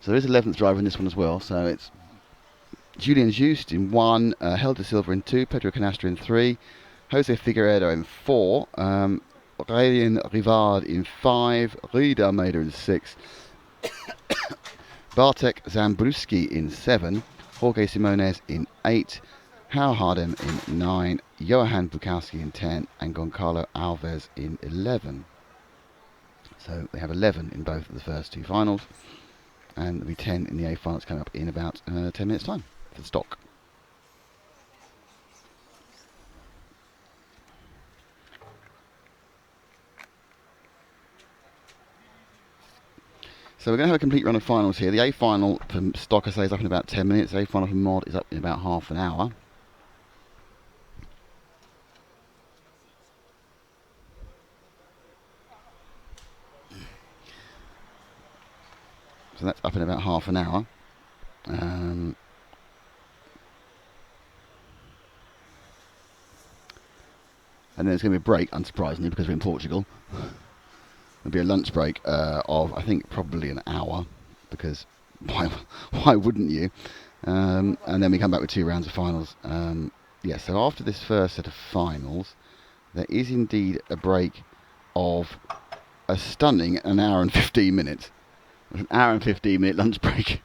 S1: there is 11th driver in this one as well. So it's Julien Juste in 1, Helder Silva in 2, Pedro Canastra in 3, Jose Figueiredo in 4, Aurélien Rivard in 5, Rui de Almeida in 6, Bartek Zambruski in 7, Jorge Simones in 8, Hal Hardem in 9, Johan Bukowski in 10, and Goncalo Alves in 11. So they have 11 in both of the first 2 finals, and there'll be 10 in the A finals coming up in about 10 minutes' time for the stock. So we're going to have a complete run of finals here. The A final from stock, I say, is up in about 10 minutes. The A final from mod is up in about half an hour. So that's up in about half an hour. And then there's going to be a break, unsurprisingly, because we're in Portugal. There'll be a lunch break of, I think, probably an hour, because why wouldn't you? And then we come back with 2 rounds of finals. Yeah, so after this first set of finals, there is indeed a break of a stunning 1 hour and 15 minutes. An hour and 15-minute lunch break.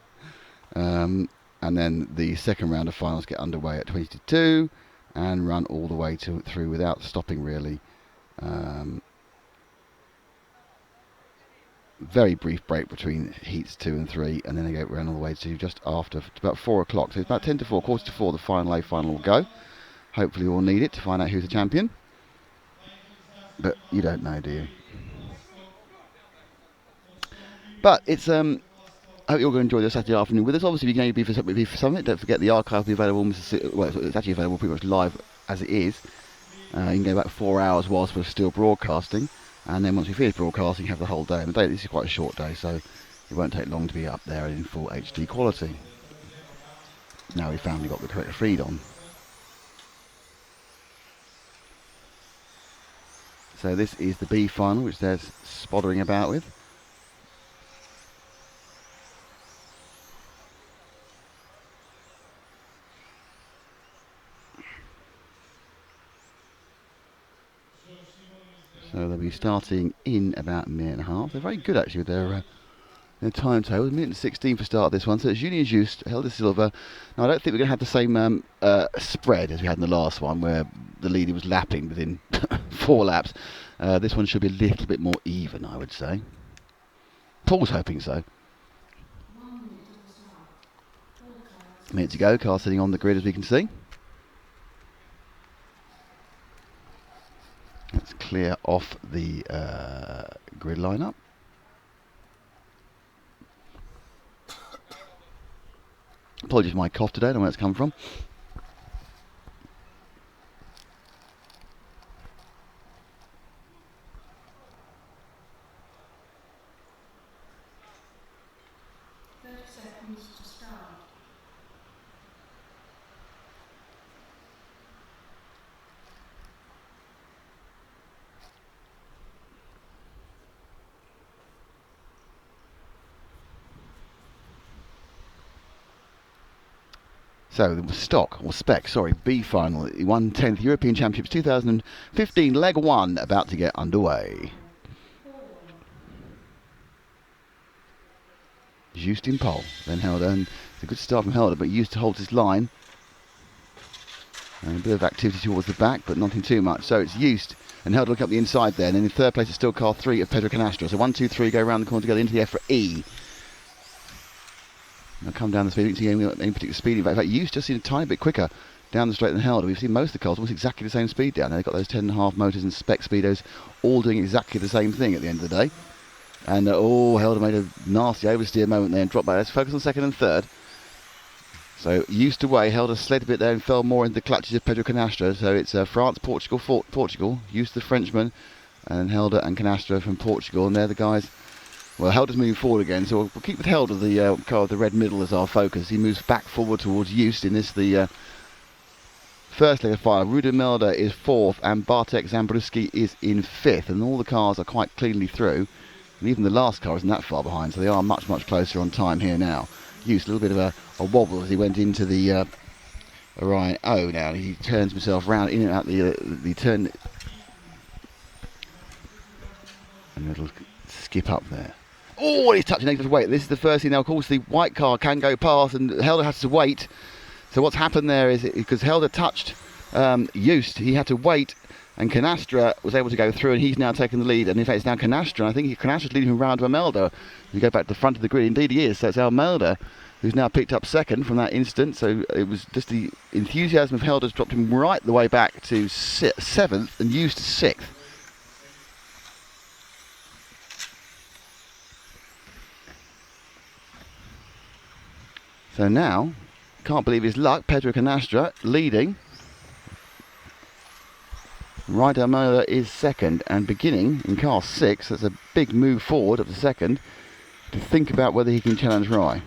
S1: And then the second round of finals get underway at 20 to 2 and run all the way through without stopping, really. Very brief break between heats 2 and 3, and then they go around all the way to just after, about 4 o'clock. So it's about 10 to 4, quarter to 4, the final A final will go. Hopefully we'll need it to find out who's the champion. But you don't know, do you? But it's, I hope you're going to enjoy the Saturday afternoon with us. Obviously, if you're going to be for something, don't forget the archive will be available. Well, it's actually available pretty much live as it is. You can go back 4 hours whilst we're still broadcasting. And then once we finish broadcasting, have the whole day. And the day, this is quite a short day, so it won't take long to be up there in full HD quality. Now we've finally got the correct feed on. So this is the B final, which they're spottering about with. So they'll be starting in about a minute and a half. They're very good, actually, with their timetable. 1 minute and 16 for start of this one. So it's Julien Juste, Helder Silva. Now, I don't think we're going to have the same spread as we had in the last one, where the leader was lapping within 4 laps. This one should be a little bit more even, I would say. Paul's hoping so. A minute to go, car sitting on the grid as we can see. Let's clear off the grid lineup. Apologies for my cough today, I don't know where it's come from. So the Spec, B final, the 1/10th European Championships 2015, leg 1, about to get underway. Just in pole, then Helder, and it's a good start from Helder, but used to hold his line. And a bit of activity towards the back, but nothing too much. So it's Used, and Helder look up the inside there, and then in third place is still car 3 of Pedro Canastro. So 1, 2, 3 go around the corner together into the EFRA E. They'll come down the speed, we don't see any particular speed. In fact, Used just seen a tiny bit quicker down the straight than Helder. We've seen most of the cars almost exactly the same speed down there. They've got those 10.5 motors and Spec Speedos all doing exactly the same thing at the end of the day. And Helder made a nasty oversteer moment there and dropped back. Let's focus on second and third. So Used away, Helder slid a bit there and fell more into the clutches of Pedro Canastro. So it's France, Portugal, Used the Frenchman, and Helder and Canastro from Portugal. And they're the guys. Well, Helder's moving forward again, so we'll keep with Helder, the car with the red middle, as our focus. He moves back forward towards Used in this, the first leg of final. Rudemelde is 4th, and Bartek Zambruski is in 5th, and all the cars are quite cleanly through. And even the last car isn't that far behind, so they are much, much closer on time here now. Used a little bit of a wobble as he went into the Orion O now. He turns himself round in and out the turn. And a little skip up there. Oh, he's touching negative weight. This is the first thing now. Of course, the white car can go past, and Helder has to wait. So what's happened there is because Helder touched Used, he had to wait, and Canastra was able to go through, and he's now taken the lead. And in fact, it's now Canastra, and I think Canastra's leading him round to Almelda. If you go back to the front of the grid, indeed he is. So it's Almelda who's now picked up second from that instant. So it was just the enthusiasm of Helder's dropped him right the way back to 7th, and Used to 6th. So now, can't believe his luck, Pedro Canastra leading. Right Almeida is second, and beginning in car 6, that's a big move forward of the second, to think about whether he can challenge Rai.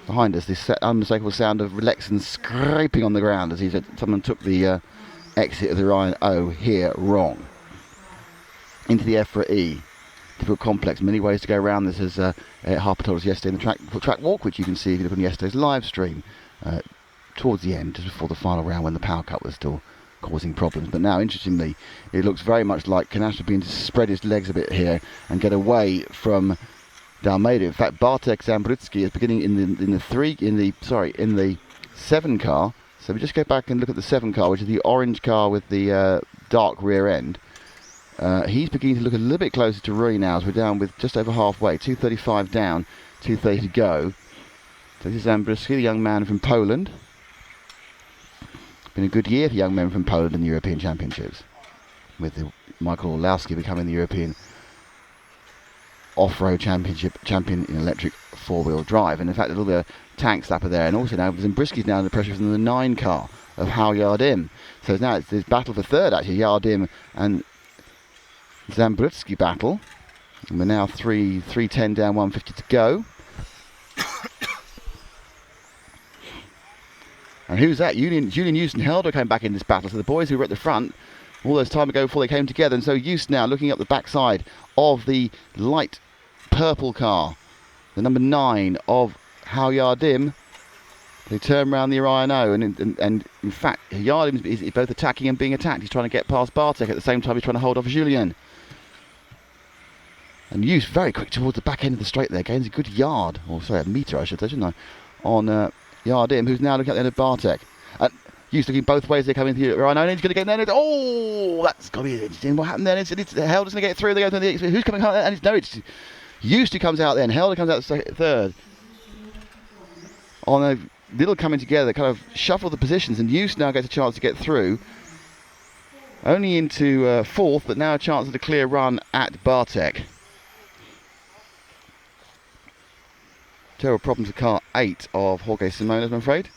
S1: Behind us, this unmistakable sound of Lexon scraping on the ground as someone took the exit of the Ryan O here wrong. Into the EFRA E. Difficult complex, many ways to go around this, as Harper told us yesterday in the track walk, which you can see if you look on yesterday's live stream, towards the end, just before the final round when the power cut was still causing problems. But now, interestingly, it looks very much like Canastra being to spread his legs a bit here and get away from Dalmeida. In fact, Bartek Zambruski is beginning in the 7 car. So we just go back and look at the 7 car, which is the orange car with the dark rear end. He's beginning to look a little bit closer to Rui now, as we're down with just over halfway, 2:35 down, 2:30 to go. So this is Zambruski, the young man from Poland. Been a good year for young men from Poland in the European Championships, with Michael Orlowski becoming the European off-road championship champion in electric 4-wheel drive. And in fact, a little bit of tank slapper there. And also now Zambruski's now under pressure from the 9 car of Hao Yardim. So now it's this battle for third, actually, Yardim and Zambruski battle. And we're now 3:10 down, 1:50 to go. And who's that? Julian Used and Helder came back in this battle. So the boys who were at the front all those time ago before they came together. And so Used now looking up the backside of the light purple car, the number 9 of Hao Yardim. They turn around the Orion O, and in fact, Yardim is both attacking and being attacked. He's trying to get past Bartek at the same time he's trying to hold off Julian. And Used very quick towards the back end of the straight there, gains a good yard, or sorry, a metre I should say, shouldn't I, on Yardim, who's now looking at the end of Bartek. Used looking both ways, they come into the Orion O, and he's going to get there. Oh, that's got to be interesting. What happened then? It's Helder's going to get through. They go to the who's coming out, and it's Used who comes out then. Helder comes out third. On a little coming together, kind of shuffle the positions, and Use now gets a chance to get through. Only into fourth, but now a chance at a clear run at Bartek. Terrible problems with car 8 of Jorge Simones, I'm afraid.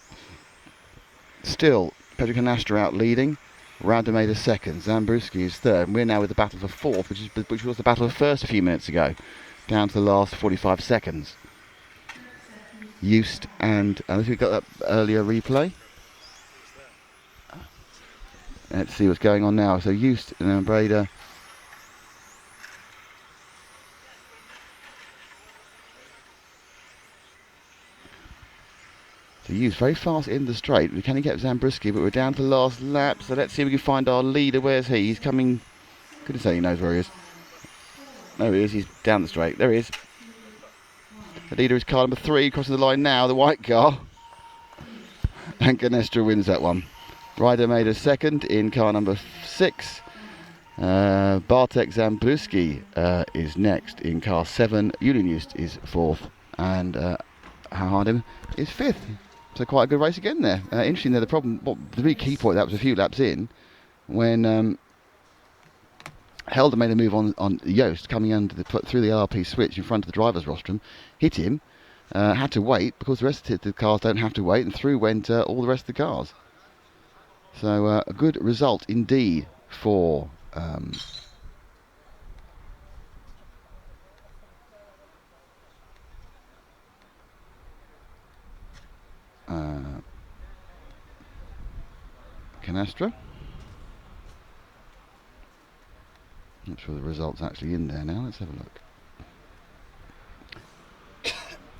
S1: Still, Pedro Canastra out leading. Rademacher second. Zambruski is third. And we're now with the battle for fourth, which was the battle for first a few minutes ago. Down to the last 45 seconds. Just and unless we got that earlier replay. Let's see what's going on now. So Just and Breda. So Just very fast in the straight. We can get Zambruski, but we're down to the last lap. So let's see if we can find our leader. Where's he? He's coming. Couldn't say he knows where he is. There he is. He's down the straight. There he is. The leader is car number 3, crossing the line now, the white car. And Canestra wins that one. Ryder made a second in car number 6. Bartek Zambruski is next in car 7. Julian Just is 4th. And Hardim is 5th. So quite a good race again there. Interesting there, the really key point, that was a few laps in, when Helder made a move on Joost coming through the RP switch in front of the driver's rostrum, hit him, had to wait because the rest of the cars don't have to wait, and through went all the rest of the cars. So a good result indeed for Canastra. Not sure the result's actually in there now. Let's have a look.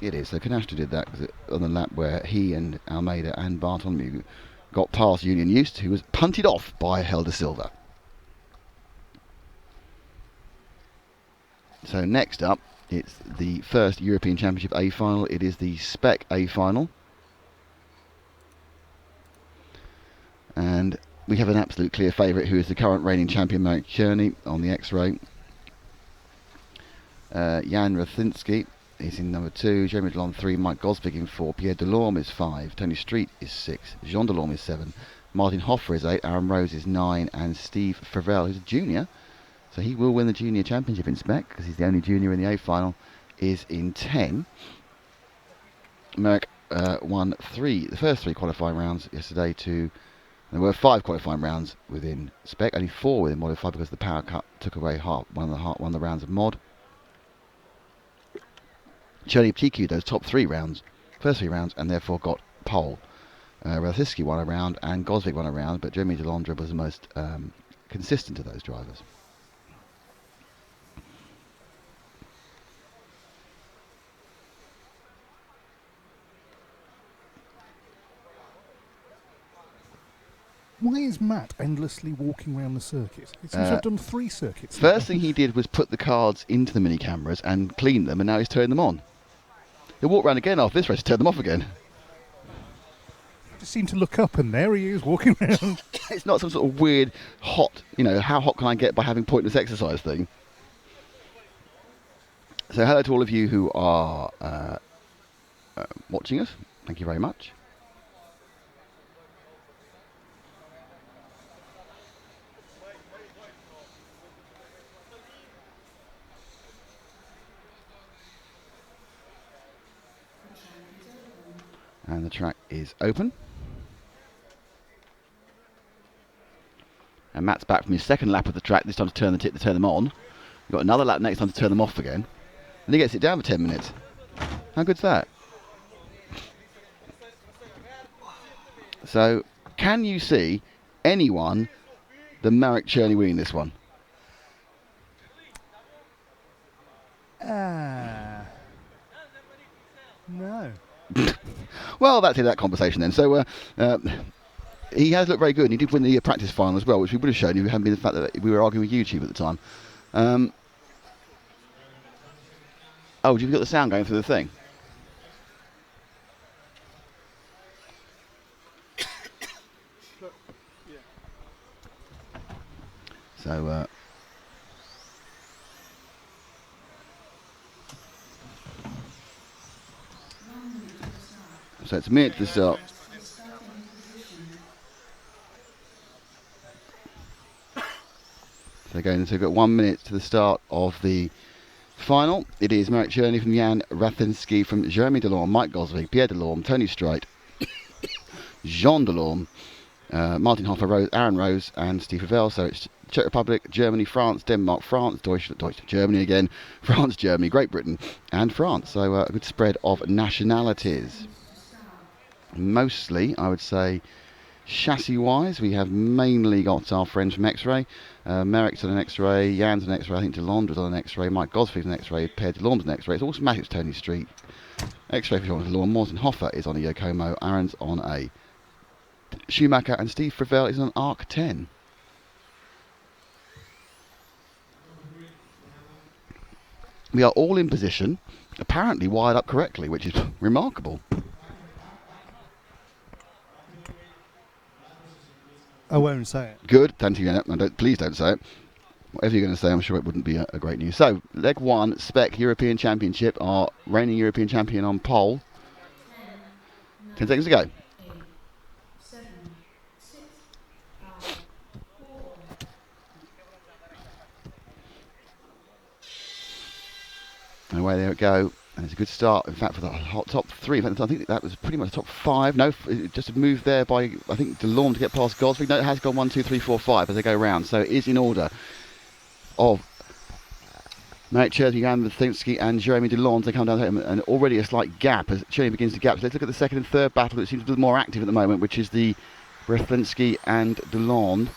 S1: It is. So Canastra did that on the lap where he and Almeida and Bartholomew got past Julian Just, who was punted off by Helder Silva. So next up, it's the first European Championship A final. It is the Spec A final. And we have an absolute clear favourite, who is the current reigning champion, Marek Czerny, on the X-Ray. Jan Rothinski is in number 2, Jeremy Delorme 3, Mike Gosvig in 4, Pierre Delorme is 5, Tony Street is 6, Jean Delorme is 7, Martin Hoffer is 8, Aaron Rose is 9, and Steve Favell, who's a junior, so he will win the junior championship in Spec, because he's the only junior in the A final, is in 10. Merck won the first 3 qualifying rounds yesterday there were 5 qualifying rounds within Spec, only 4 within Modified because the power cut took away one of the rounds of Mod. Czerny TQ'd those first 3 rounds, and therefore got pole. Rothiski won a round and Gosvig won a round, but Jeremy Delondra was the most consistent of those drivers.
S6: Why is Matt endlessly walking around the circuit? It seems to have done 3 circuits.
S1: First thing he did was put the cards into the mini cameras and clean them, and now he's turning them on. He'll walk around again after this race to turn them off again.
S6: I just seem to look up, and there he is walking around.
S1: It's not some sort of weird hot, how hot can I get by having pointless exercise thing. So hello to all of you who are watching us. Thank you very much. And the track is open. And Matt's back from his second lap of the track, this time to turn them on. We've got another lap next time to turn them off again. And he gets it down for 10 minutes. How good's that? So, can you see anyone than Marek Czerny winning this one?
S6: No.
S1: Well, that's it, that conversation then. So, he has looked very good, and he did win the practice final as well, which we would have shown you if it hadn't been the fact that we were arguing with YouTube at the time. Oh, you've got the sound going through the thing? So So it's a minute to the start. So again, so we've got 1 minute to the start of the final. It is Marek Czerny from Jan Rafalski from Jeremy Delorme, Mike Gosvig, Pierre Delorme, Tony Streit, Jean Delorme, Martin Hoffer, Aaron Rose, and Steve Ravel. So it's Czech Republic, Germany, France, Denmark, France, Deutschland, Germany again, France, Germany, Great Britain, and France. So a good spread of nationalities. Mostly, I would say, chassis-wise, we have mainly got our friends from X-Ray. Merrick's on an X-Ray, Jan's on an X-Ray, I think DeLondre's on an X-Ray, Mike Gosford's on an X-Ray, Per DeLorme's on an X-Ray. It's all Smash's Tony Street. X-Ray for Jean DeLorme, Morten Hoffer is on a Yokomo, Aaron's on a Schumacher, and Steve Fravel is on an Arc 10. We are all in position, apparently wired up correctly, which is remarkable.
S6: I won't say it.
S1: Good, thank you. Please don't say it. Whatever you're going to say, I'm sure it wouldn't be a great news. So, leg 1, Spec European Championship, our reigning European champion on pole. 10 seconds to go. And away there it go. And it's a good start, in fact, for the hot top 3. In fact, I think that was pretty much top 5. No, just a move there by, I think, DeLorme to get past Gosvig. No, it has gone 1, 2, 3, 4, 5 as they go round. So it is in order of Marek Czerny, Jan Rafalski, and Jeremy DeLorme. They come down to him, and already a slight gap as Czerny begins to gap. So let's look at the second and third battle that seems a little more active at the moment, which is the Rafalski and DeLorme.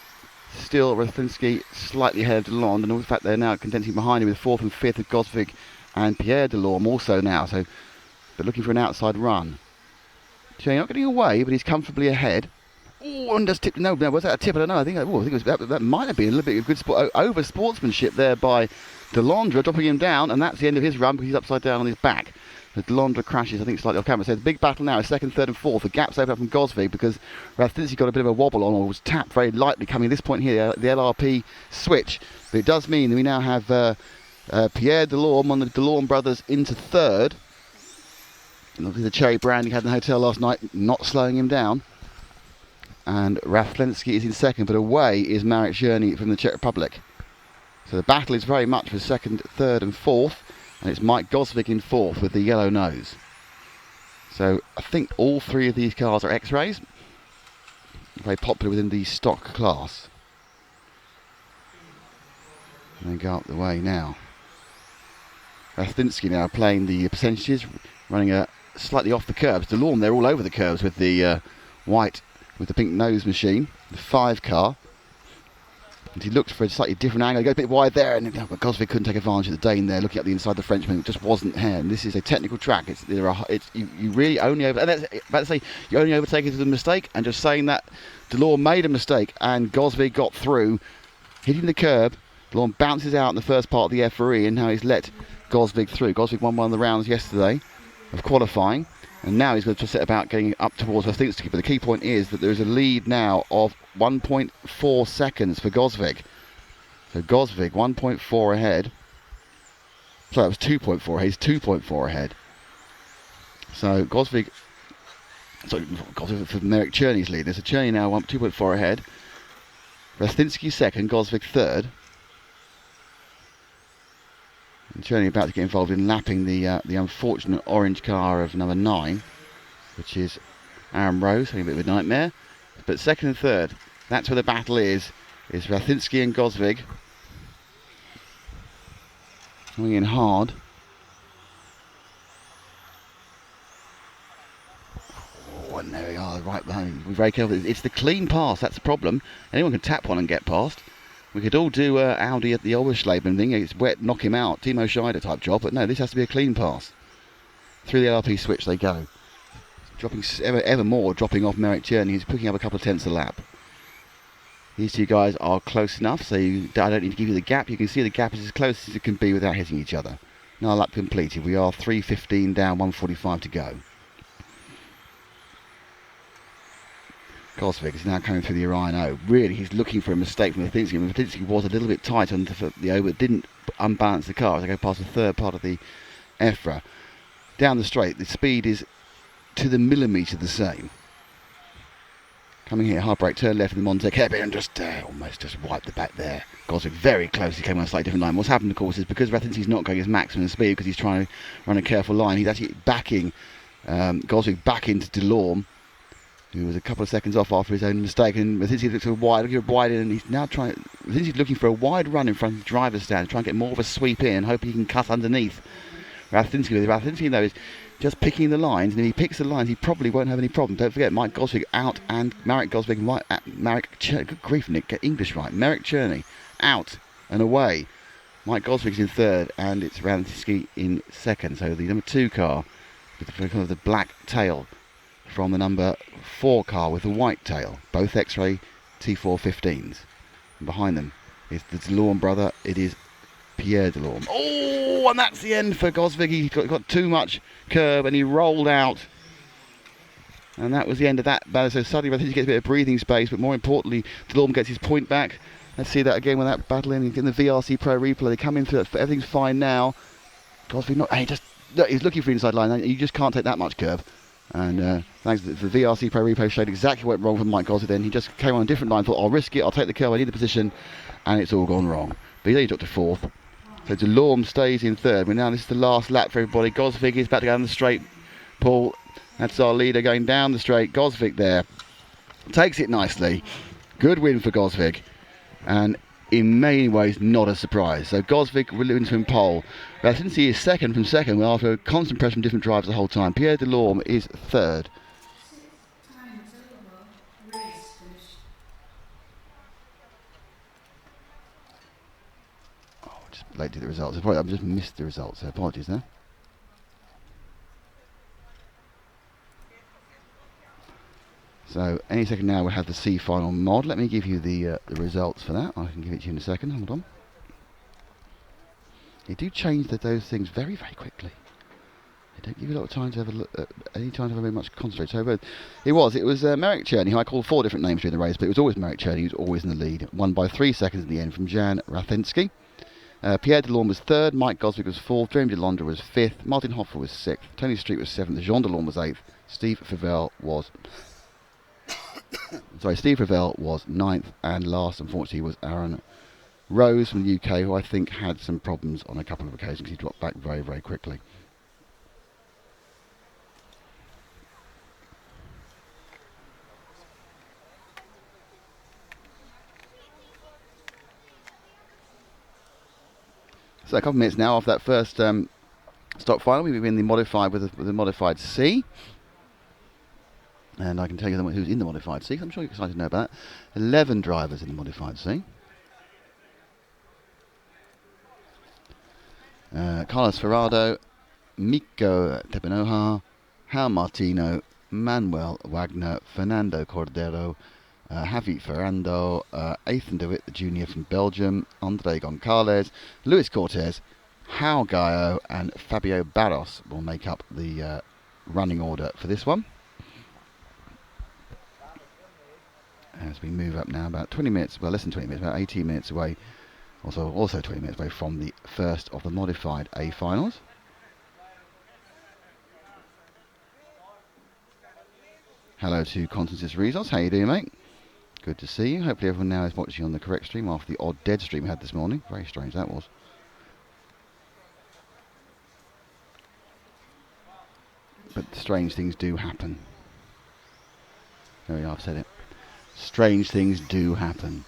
S1: Still, Rafalski slightly ahead of DeLorme, and in fact, they're now contending behind him with 4th and 5th of Gosvig and Pierre Delorme also now, so they're looking for an outside run. Czerny not getting away, but he's comfortably ahead. Oh, and just tipped. No, was that a tip? I don't know. I think it was, that might have been a little bit of good over sportsmanship there by Delondre, dropping him down, and that's the end of his run because he's upside down on his back. As Delondre crashes, I think, slightly off camera. So the big battle now is 2nd, 3rd, and 4th. The gap's open up from Gosvig because Rafalski got a bit of a wobble on, or was tapped very lightly coming at this point here, the LRP switch. But it does mean that we now have Pierre Delorme on the Delorme brothers into 3rd. And obviously the cherry brand he had in the hotel last night, not slowing him down. And Rafalski is in 2nd, but away is Marek Czerny from the Czech Republic. So the battle is very much for 2nd, 3rd, and 4th, and it's Mike Gosvig in 4th with the yellow nose. So I think all 3 of these cars are X-Rays. Very popular within the stock class. And they go up the way now. Rafalski now playing the percentages, running slightly off the curbs. Delorme, they're all over the curbs with the white, with the pink nose machine, the 5 car. And he looked for a slightly different angle. He goes a bit wide there, and Gosvig couldn't take advantage of the Dane there, looking up the inside the Frenchman. It just wasn't here. And this is a technical track. You really only over. And that's about to say you only overtake it with a mistake. And just saying that, Delorme made a mistake, and Gosvig got through, hitting the curb. Delorme bounces out in the first part of the EFRA, and now he's let Gosvig through. Gosvig won one of the rounds yesterday of qualifying, and now he's going to set about getting up towards Rafalski. But the key point is that there is a lead now of 1.4 seconds for Gosvig. So Gosvig 1.4 ahead. Sorry, that was 2.4 ahead. He's 2.4 ahead. So Gosvig for Marek Czerny's lead. There's a Czerny now 2.4 ahead. Rafalski 2nd, Gosvig 3rd. And Czerny about to get involved in lapping the unfortunate orange car of number 9, which is Aaron Rose, having a bit of a nightmare. But 2nd and 3rd, that's where the battle is Rafalski and Gosvig. Coming in hard. Oh, and there we are, right behind. We're very careful. It's the clean pass, that's the problem. Anyone can tap one and get past. We could all do Audi at the Oberschleben thing. It's wet, knock him out, Timo Scheider type job. But no, this has to be a clean pass. Through the LRP switch they go. Dropping ever more, dropping off Marek Czerny. He's picking up a couple of tenths a lap. These two guys are close enough, so I don't need to give you the gap. You can see the gap is as close as it can be without hitting each other. Now lap completed. We are 3:15 down, 1:45 to go. Gosvig is now coming through the Orion O. Really, he's looking for a mistake from Rafalski. Rafalski was a little bit tight on the O, but didn't unbalance the car as I go past the 3rd part of the EFRA. Down the straight, the speed is to the millimetre the same. Coming here, hard brake, turn left in the Montec hairpin and just almost just wiped the back there. Goswick very close, he came on a slightly different line. What's happened, of course, is because Rathinski's not going his maximum speed because he's trying to run a careful line, he's actually backing Goswick back into Delorme, who was a couple of seconds off after his own mistake. And Rathinski looks wide in, and he's now Rathinski's looking for a wide run in front of the driver's stand, trying to get more of a sweep in, hoping he can cut underneath Rathinski, though, is just picking the lines, and if he picks the lines, he probably won't have any problem. Don't forget, Mike Goswick out and Marek Goswick right at good grief, Nick, get English right. Marek Cherney out and away. Mike Goswick's in third, and it's Rathinski in second. So the number 2 car with the black tail from the number 4 car with the white tail, both X-Ray T415s. And behind them is the Delorme brother. It is Pierre Delorme. Oh, and that's the end for Goswick. He got too much curb and he rolled out. And that was the end of that battle. So suddenly I think he gets a bit of breathing space, but more importantly, Delorme gets his point back. Let's see that again with that battle in the VRC Pro replay. They come in through that, everything's fine now. Goswick he's looking for the inside line. You just can't take that much curb. And thanks to the VRC Pro replay showed exactly what went wrong for Mike Goswick then. He just came on a different line, thought I'll risk it, I'll take the curb, I need the position, and it's all gone wrong. But he dropped to 4th. So Delorme stays in 3rd. But now this is the last lap for everybody. Goswick is back to go down the straight. Paul, that's our leader going down the straight. Goswick there. Takes it nicely. Good win for Goswick. And in many ways, not a surprise. So Goswick wins from pole. Rathinski is second from second after a constant pressure from different drivers the whole time. Pierre Delorme is 3rd. Late to the results. I've just missed the results, so apologies there. So any second now we'll have the C final mod. Let me give you the results for that. I can give it to you in a second. Hold on. They do change those things very, very quickly. They don't give you a lot of time to have a look, any time to have very much concentrate. So but it was Marek Cherney, who I called 4 different names during the race, but it was always Marek Cherney who was always in the lead. Won by 3 seconds in the end from Jan Rathinski. Pierre Delorme was 3rd, Mike Goswick was 4th, Jeremy Delondra was 5th, Martin Hoffer was 6th, Tony Street was 7th, Jean Delorme was 8th, Steve Favell was 9th, and last, unfortunately, was Aaron Rose from the UK, who I think had some problems on a couple of occasions. He dropped back very, very quickly. So a couple of minutes now after that first stock final, we've been in the modified with the modified C. And I can tell you who's in the modified C, 'cause I'm sure you're excited to know about that. 11 drivers in the modified C. Carlos Ferrado, Miko Tepenoja, Hal Martino, Manuel Wagner, Fernando Cordero, Javi Ferrando, Ethan DeWitt, the junior from Belgium, Andre Goncalves, Luis Cortez, Hal Gaio, and Fabio Barros will make up the running order for this one. As we move up now, about 20 minutes, well less than 20 minutes, about 18 minutes away, also 20 minutes away from the first of the modified A finals. Hello to Constantis Rizos, how you doing, mate? Good to see you. Hopefully everyone now is watching on the correct stream after the odd dead stream we had this morning. Very strange that was. But strange things do happen. There we are, I've said it. Strange things do happen.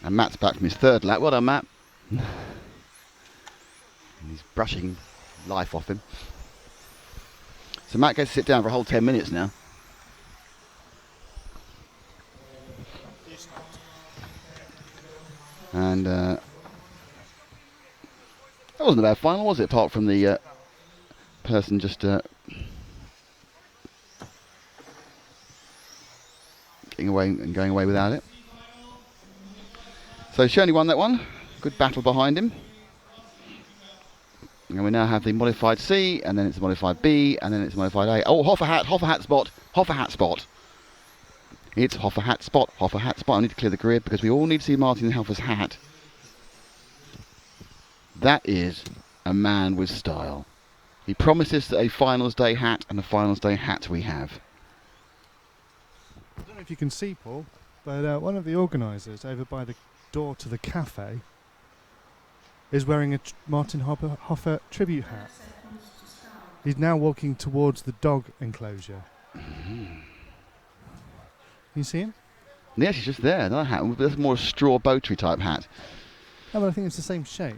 S1: And Matt's back from his 3rd lap. Well done, Matt. And he's brushing life off him. So Matt gets to sit down for a whole 10 minutes now. And that wasn't a bad final, was it? Apart from the person just getting away and going away without it. So Cherney won that one. Good battle behind him. And we now have the modified C, and then it's the modified B, and then it's the modified A. Oh, Hoffer hat spot. It's Hoffer hat spot. I need to clear the grid because we all need to see Martin Hoffer's hat. That is a man with style. He promises a finals day hat, and a finals day hat we have.
S6: I don't know if you can see, Paul, but one of the organisers over by the door to the cafe is wearing a Martin Hoffer tribute hat. He's now walking towards the dog enclosure. Can you see him?
S1: Yes, he's just there. Another hat. That's more a straw boatery type hat.
S6: No, but I think it's the same shape.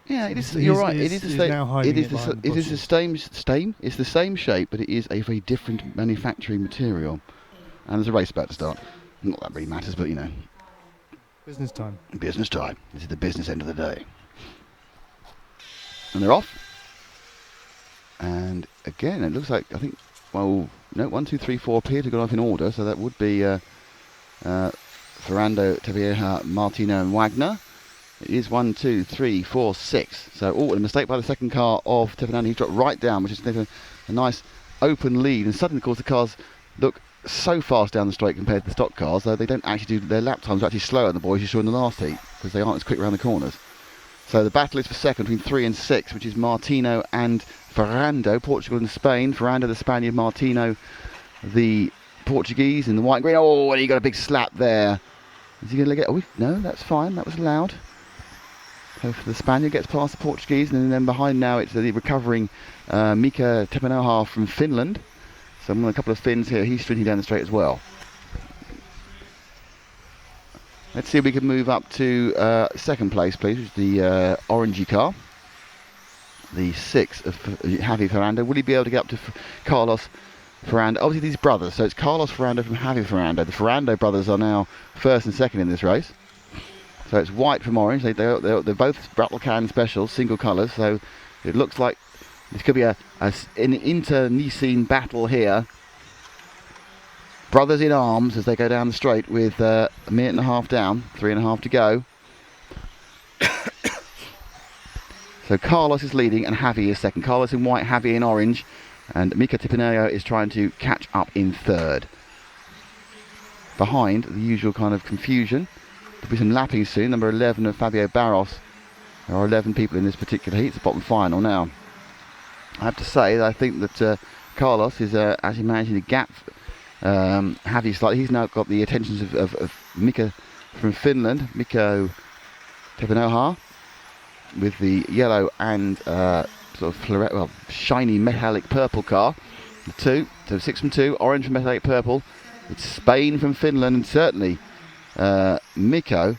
S1: Yeah, it is. You're right. It is the same. It is the same. It's the same shape, but it is a very different manufacturing material. And there's a race about to start. Not that really matters, but you know.
S6: Business time.
S1: Business time. This is the business end of the day. And they're off. And again, it looks like, I think, well, no, 1, 2, 3, 4 appear to have gone off in order. So that would be Ferrando, Tavieja, Martino and Wagner. It is 1, 2, 3, 4, 6. So, a mistake by the second car of Tefenani. He's dropped right down, which is a nice open lead. And suddenly, of course, the cars look so fast down the straight compared to the stock cars, though they don't actually do, their lap times are actually slower than the boys you saw in the last heat, because they aren't as quick around the corners. So the battle is for second between 3 and 6, which is Martino and Ferrando, Portugal and Spain. Ferrando the Spaniard, Martino the Portuguese in the white and green. Oh, and he got a big slap there. Is he going to get? Oh, no, that's fine. That was allowed. So the Spaniard gets past the Portuguese, and then behind now it's the recovering Mika Tepanoha from Finland. So a couple of Finns here. He's sprinting down the straight as well. Let's see if we can move up to second place, please, which is the orangey car. The 6 of Javi Ferrando. Will he be able to get up to Carlos Ferrando? Obviously, these brothers. So it's Carlos Ferrando from Javi Ferrando. The Ferrando brothers are now first and second in this race. So it's white from orange. They're both Brattle Can specials, single colours. So it looks like this could be an internecine battle here. Brothers in arms as they go down the straight with a minute and a half down, 3.5 to go. So Carlos is leading and Javi is second. Carlos in white, Javi in orange. And Mika Tipineo is trying to catch up in third. Behind, the usual kind of confusion. There'll be some lapping soon. Number 11 of Fabio Barros. There are 11 people in this particular heat. It's the bottom final now. I have to say that I think that Carlos is actually managing to gap Javi slightly. He's now got the attentions of Mika from Finland, Mikko Tepanoha, with the yellow and sort of shiny metallic purple car. The 2, so 6 from 2, orange from metallic purple. It's Spain from Finland, and certainly Mikko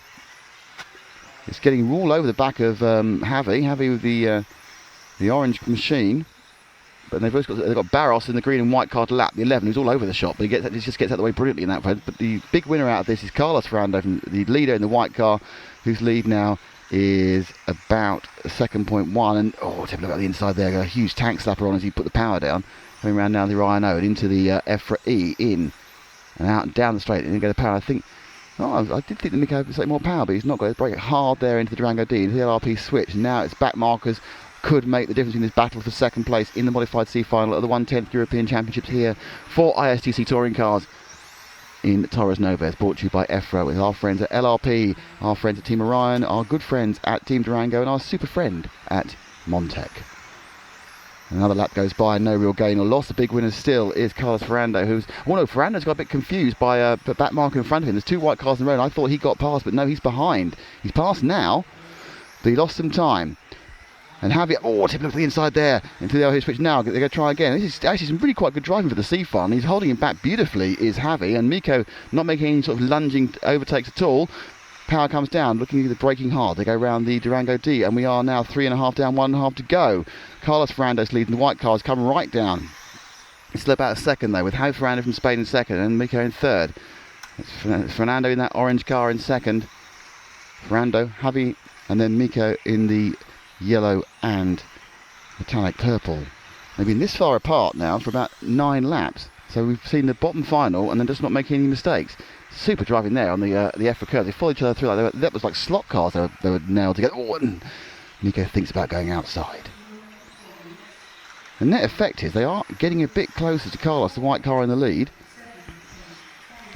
S1: is getting all over the back of Javi with the orange machine. But they've got Barros in the green and white car to lap, the 11, who's all over the shop, but he just gets out of the way brilliantly in that way. But the big winner out of this is Carlos Ferrando, the leader in the white car, whose lead now is about 2.1. And take a look at the inside there, got a huge tank slapper on as he put the power down, coming around now the Rhino and into the EFRA E, in and out and down the straight, and then go the power. I think, I did think the Mikko had slightly more power, but he's not got it. Break it hard there into the Durango D, into the LRP switch. Now it's back markers. Could make the difference in this battle for second place in the Modified C final at the 1/10th European Championships here for ISTC touring cars in Torres Novas, brought to you by EFRA, with our friends at LRP, our friends at Team Orion, our good friends at Team Durango, and our super friend at Montec. Another lap goes by, no real gain or loss. The big winner still is Carlos Ferrando, Ferrando's got a bit confused by a back marker in front of him. There's 2 white cars in a row, and I thought he got past, but no, he's behind. He's passed now, but he lost some time. And Javi, tip look to the inside there, into the LRP switch now. They're going to try again. This is actually some really quite good driving for the C final. He's holding him back beautifully, is Javi, and Mikko not making any sort of lunging overtakes at all. Power comes down, looking at the braking hard. They go round the Durango D, and we are now 3.5 down, 1.5 to go. Carlos Ferrando's leading. The white cars come right down. It's still about a second though, with Javi Ferrando from Spain in second, and Mikko in third. It's Fernando in that orange car in second. Ferrando, Javi, and then Mikko in the yellow and metallic purple. They've been this far apart now for about 9 laps, so we've seen the bottom final and then just not making any mistakes. Super driving there on the EFRA curve. They followed each other through that was like slot cars. They were nailed together. And Nico thinks about going outside. The net effect is they are getting a bit closer to Carlos, the white car in the lead.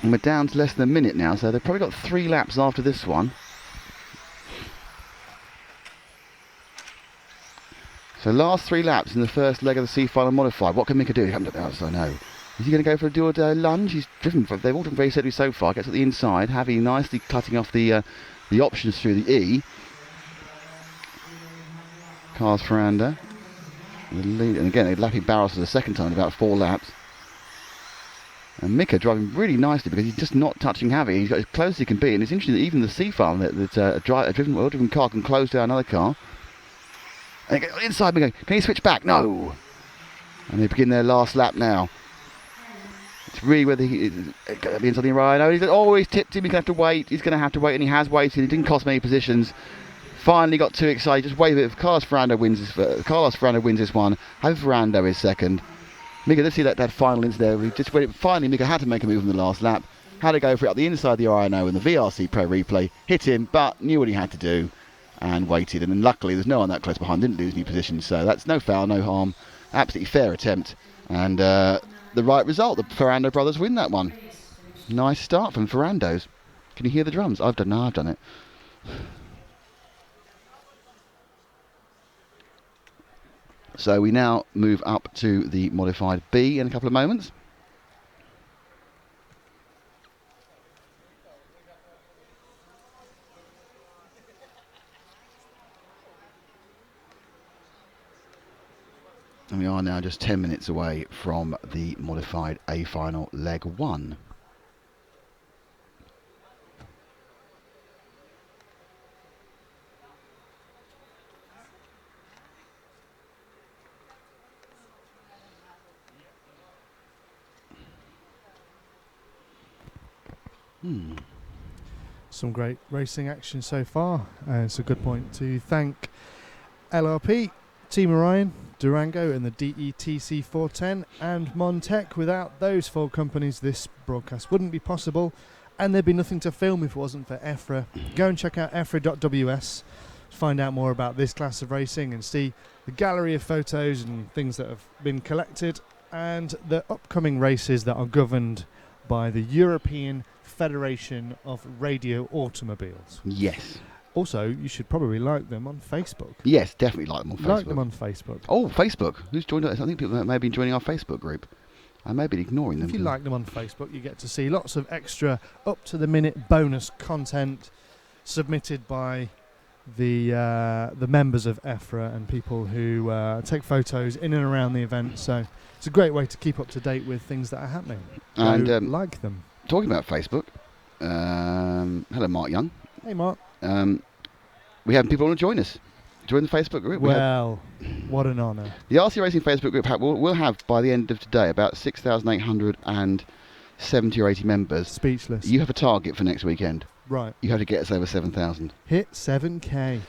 S1: And we're down to less than a minute now, so they've probably got 3 laps after this one. So last 3 laps in the first leg of the C final modified. What can Mika do? He hasn't done the outside, no. Is he going to go for a do-or-die lunge? He's driven. They've all driven very steadily so far. Gets at the inside, Javi nicely cutting off the options through the E. Carlos Ferranda. The lead, and again, they're lapping Barros for the second time in about 4 laps. And Mika driving really nicely because he's just not touching Javi. He's got as close as he can be, and it's interesting that even the C final that a well-driven car can close down another car. And they go inside, Mika. Can he switch back? No. And they begin their last lap now. It's really whether he at the inside the Rhino. He's always tipped him. He's going to have to wait. He's going to have to wait, and he has waited. It didn't cost many positions. Finally got too excited. Just wait a bit. If Carlos Ferrando wins this one. Javi Ferrando is second. Mika, let's see that final incident there. Just when finally Mika had to make a move in the last lap. Had to go for it up the inside of the Rhino in the VRC Pro replay. Hit him, but knew what he had to do and waited. And then luckily there's no one that close behind. Didn't lose any positions. So that's no foul, no harm. Absolutely fair attempt. And the right result. The Ferrando brothers win that one. Nice start from Ferrando's. Can you hear the drums? I've done it. So we now move up to the modified B in a couple of moments. And we are now just 10 minutes away from the modified A final leg 1.
S6: Some great racing action so far. It's a good point to thank LRP, Team Orion, Durango and the DETC 410 and Montec. Without those 4 companies, this broadcast wouldn't be possible, and there'd be nothing to film if it wasn't for EFRA. Go and check out EFRA.ws to find out more about this class of racing and see the gallery of photos and things that have been collected and the upcoming races that are governed by the European Federation of Radio Automobiles.
S1: Yes.
S6: Also, you should probably like them on Facebook.
S1: Yes, definitely like them on Facebook.
S6: Like them on Facebook.
S1: Oh, Facebook. Who's joined us? I think people may have been joining our Facebook group. I may be ignoring them.
S6: If you like them on Facebook, you get to see lots of extra up-to-the-minute bonus content submitted by the members of EFRA and people who take photos in and around the event. So it's a great way to keep up to date with things that are happening.
S1: And
S6: like them.
S1: Talking about Facebook, hello Mark Young.
S6: Hey Mark.
S1: We have people want to join us. Join the Facebook group.
S6: Well, what an honour.
S1: The RC Racing Facebook group will have, by the end of today, about 6,870 or 80 members.
S6: Speechless.
S1: You have a target for next weekend.
S6: Right.
S1: You have to get us over 7,000.
S6: Hit 7K.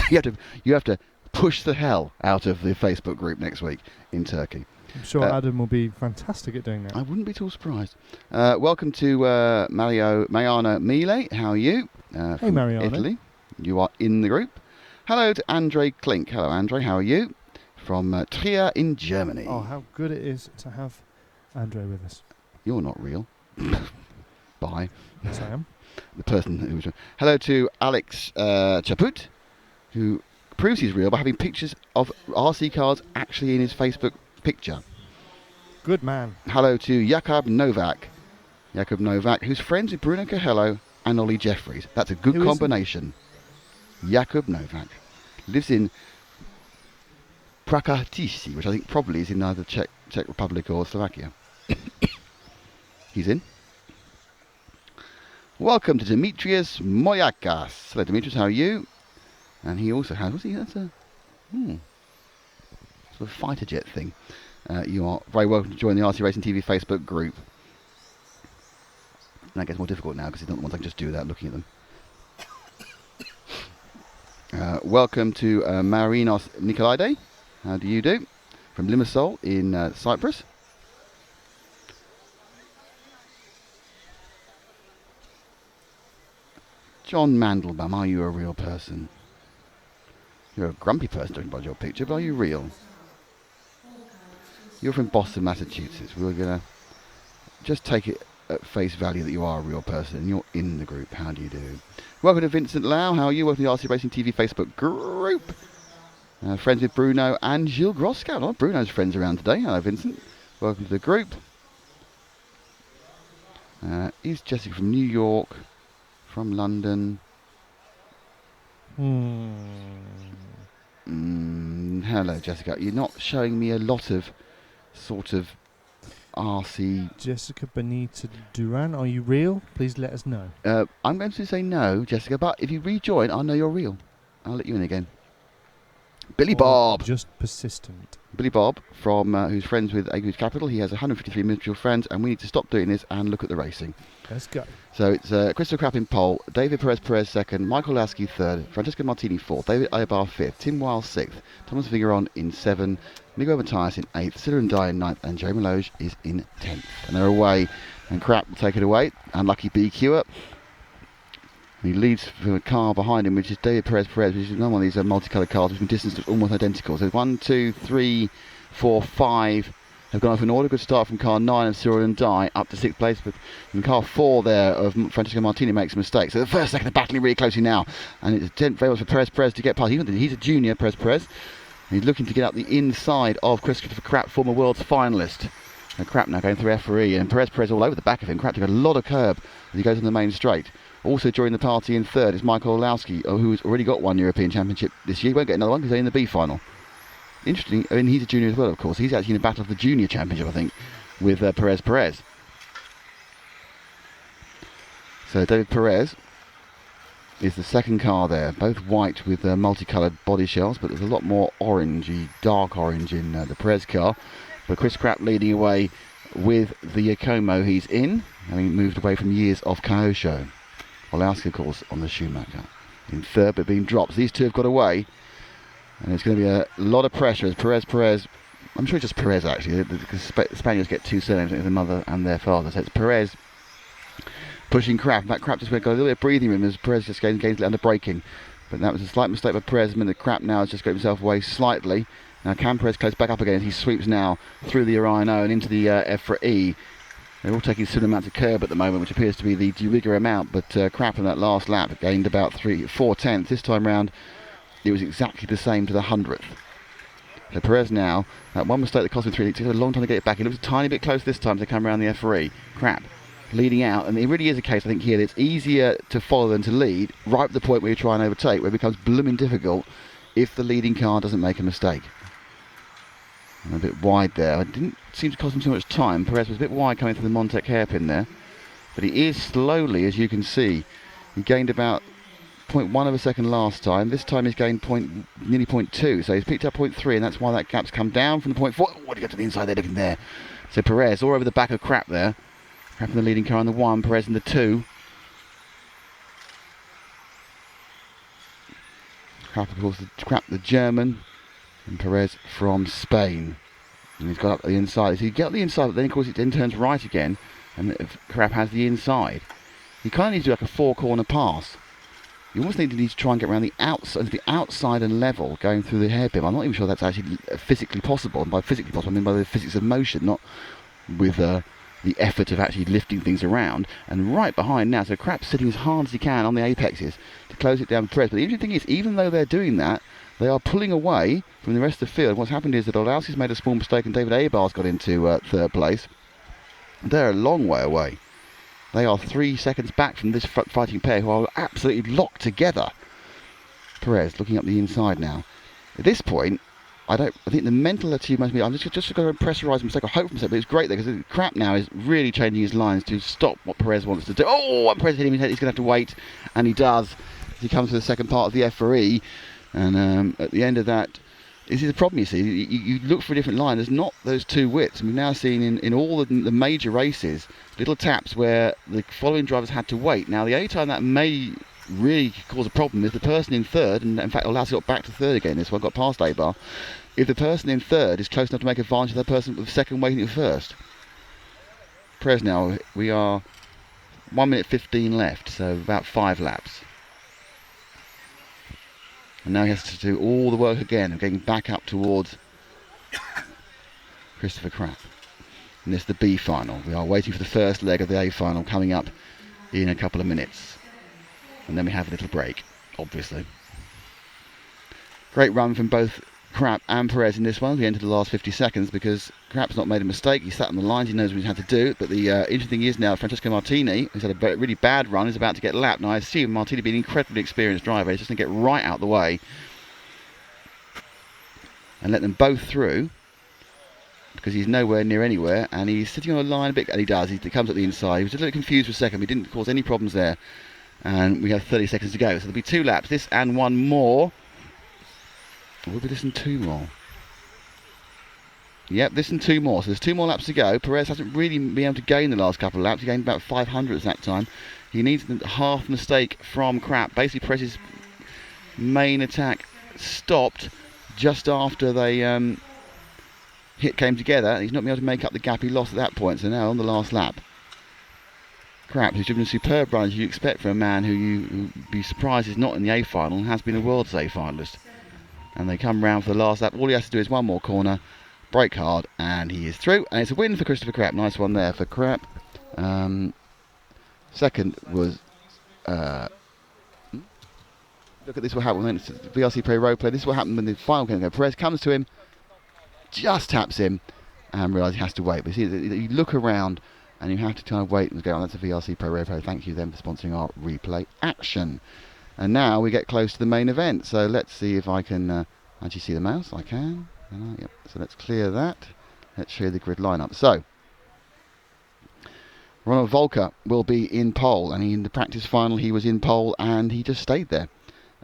S1: you have to push the hell out of the Facebook group next week in Turkey.
S6: I'm sure Adam will be fantastic at doing that.
S1: I wouldn't be at all surprised. Welcome to Mariana Mile. How are you?
S6: Hey Mariana.
S1: Italy. You are in the group. Hello to Andre Klink. Hello Andre, how are you? From Trier in Germany.
S6: Oh, how good it is to have Andre with us.
S1: You're not real. Bye.
S6: Yes, I am.
S1: The person who was... Hello to Alex Chaput, who proves he's real by having pictures of RC cars actually in his Facebook picture.
S6: Good man.
S1: Hello to Jakub Novak. Jakub Novak, who's friends with Bruno Coelho and Ollie Jeffries. That's a good combination. Jakub Novak lives in Prakartici, which I think probably is in either Czech Republic or Slovakia. He's in. Welcome to Demetrius Moyakas. Hello Demetrius, how are you? And he also has, what's he, that's a sort of fighter jet thing. You are very welcome to join the RC Racing TV Facebook group. And that gets more difficult now because it's not the ones I can just do without looking at them. Welcome to Marinos Nikolaide. How do you do? From Limassol in Cyprus. John Mandelbaum, are you a real person? You're a grumpy person talking about your picture, but are you real? You're from Boston, Massachusetts. We're going to just take it at face value that you are a real person and you're in the group. How do you do? Welcome to Vincent Lau. How are you? Welcome to the RC Racing TV Facebook group. Friends with Bruno and Gilles Groscap. Oh, Bruno's friends around today. Hello, Vincent. Welcome to the group. Is Jessica from New York, from London? Hello, Jessica. You're not showing me a lot of sort of RC.
S6: Jessica Benita Duran, are you real? Please let us know.
S1: I'm going to say no, Jessica, but if you rejoin, I'll know you're real. I'll let you in again. Billy Bob.
S6: Just persistent.
S1: Billy Bob, from who's friends with Agu's Capital. He has 153 mutual friends, and we need to stop doing this and look at the racing.
S6: Let's go.
S1: So it's Christopher Crapp in pole, David Perez second, Michael Lasky third, Francesco Martini fourth, David Ayabar fifth, Tim Wiles sixth, Thomas Figueron in seventh, Miguel Matthias in eighth, Cilla and Dye in ninth, and Joe Meloge is in 10th. And they're away, and Crapp will take it away. Unlucky BQer. He leads from a car behind him, which is David Perez, which is another one of these multicoloured cars, which in distance looks almost identical. So 1, 2, 3, 4, 5 have gone off in order. Good start from car 9 of Cyril and Dye up to 6th place, but in car 4 there of Francesco Martini makes a mistake. So the first second are battling really closely now, and it's very much for Perez to get past. He's a junior, Perez. He's looking to get up the inside of Christopher Crapp, former world's finalist. And Crapp now going through EFRA, and Perez all over the back of him. Crapp took a lot of curb as he goes on the main straight. Also joining the party in third is Michael Olowski, who's already got one European Championship this year. He won't get another one because they're in the B final. Interesting, I mean, he's a junior as well, of course. He's actually in the battle of the Junior Championship, I think, with Perez. So David Perez is the second car there, both white with multicoloured body shells, but there's a lot more orangey, dark orange in the Perez car. But Chris Crapp leading away with the Yakomo he's in, having moved away from years of Kyosho. Olowski, of course, on the Schumacher. In third, but being dropped. These two have got away. And it's going to be a lot of pressure as Perez. I'm sure it's just Perez, actually, because Spaniards get two surnames, their mother and their father. So it's Perez pushing Crapp. In fact, Crapp just got a little bit of breathing room as Perez just gains under braking. But that was a slight mistake by Perez. I mean, the Crapp now has just got himself away slightly. Now, can Perez close back up again as he sweeps now through the Rhino and into the EFRA E. They're all taking similar amounts of curb at the moment, which appears to be the de rigueur amount, but Crapp in that last lap gained about 4 tenths. This time round, it was exactly the same to the 100th. So Perez now, that one mistake that cost him 3 leagues, it took a long time to get it back. It looks a tiny bit close this time to come around the EFRA. Crapp leading out, and it really is a case, I think, here that it's easier to follow than to lead, right at the point where you try and overtake, where it becomes blooming difficult if the leading car doesn't make a mistake. A bit wide there. It didn't seem to cost him too much time. Perez was a bit wide coming through the Montec hairpin there. But he is slowly, as you can see. He gained about 0.1 of a second last time. This time he's gained nearly 0.2. So he's picked up 0.3, and that's why that gap's come down from the 0.4. Oh, what did he get to the inside there looking there? So Perez all over the back of Crapp there. Crapp in the leading car in the 1, Perez in the 2. Crapp, of course, the German. And Perez from Spain. And he's got up the inside. So you get up the inside, but then of course it then turns right again, and Crapp has the inside. You kind of need to do like a 4-corner pass. You almost need to try and get around the outside and level going through the hairpin. I'm not even sure that's actually physically possible. And by physically possible, I mean by the physics of motion, not with the effort of actually lifting things around. And right behind now, so Crapp's sitting as hard as he can on the apexes to close it down with Perez. But the interesting thing is, even though they're doing that, they are pulling away from the rest of the field. What's happened is that Olowski's made a small mistake and David Abar's got into third place. They're a long way away. They are 3 seconds back from this fighting pair who are absolutely locked together. Perez looking up the inside now. At this point, I think the mental attitude must be, I'm just going to pressurise a mistake, I hope for mistake, but it's great there because Crapp now is really changing his lines to stop what Perez wants to do. Oh, and Perez hit him in his head, he's going to have to wait, and he does. As he comes to the second part of the EFRA. And at the end of that, this is the problem, you see. You look for a different line. There's not those two widths. And we've now seen in all the major races, little taps where the following drivers had to wait. Now, the only time that may really cause a problem is the person in third, and in fact, Olowski got back to third again. This one got past Abar. If the person in third is close enough to make advantage of the person with second waiting at first. Perez now, we are 1 minute 15 left, so about 5 laps. And now he has to do all the work again of getting back up towards Christopher Krapp. And this is the B final. We are waiting for the first leg of the A final coming up in a couple of minutes. And then we have a little break, obviously. Great run from both Krapp and Perez in this one. We entered the last 50 seconds because Krapp's not made a mistake. He sat on the lines, he knows what he had to do. But the interesting thing is now Francesco Martini, who's had a really bad run, is about to get lapped. Now I assume Martini being an incredibly experienced driver, he's just going to get right out the way and let them both through, because he's nowhere near anywhere, and he's sitting on a line a bit, and he does, he comes up the inside. He was a little confused for a second, but he didn't cause any problems there. And we have 30 seconds to go, so there'll be 2 laps, this and one more. Will be this and 2 more? Yep, this and 2 more, so there's 2 more laps to go. Perez hasn't really been able to gain the last couple of laps, he gained about 500 that time. He needs a half mistake from Krapp. Basically Perez's main attack stopped just after they came together, and he's not been able to make up the gap he lost at that point. So now on the last lap, Krapp, who's driven a superb run as you expect from a man who you'd be surprised is not in the A final and has been a world's A finalist. And they come round for the last lap. All he has to do is one more corner, brake hard, and he is through. And it's a win for Christopher Krapp. Nice one there for Krapp. Second was look at this, what happened when it's VRC Pro Road Play. This is what happened when the final came. Perez comes to him, just taps him, and realises he has to wait. But see, you look around and you have to kind of wait and go, oh, that's a VRC Pro Road Play. Thank you then for sponsoring our replay action. And now we get close to the main event. So let's see if I can actually see the mouse. I can. Yep. So let's clear that. Let's show you the grid lineup. So Ronald Volker will be in pole, and in the practice final he was in pole and he just stayed there.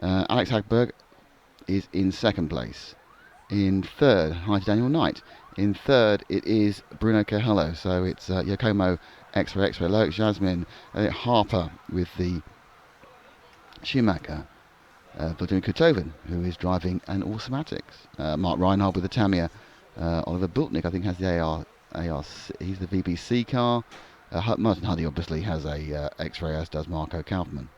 S1: Alex Hagberg is in second place. In third, hi to Daniel Knight. In third, it is Bruno Cahello. So it's Yokomo X-Ray, Loic Jasmine, Harper with the Schumacher, Vladimir Kutoven, who is driving an automatics. Mark Reinhardt with the Tamiya. Oliver Bultnick, I think, has the ARC. He's the VBC car. Martin Huddy obviously has a X-Ray, as does Marco Kaufmann.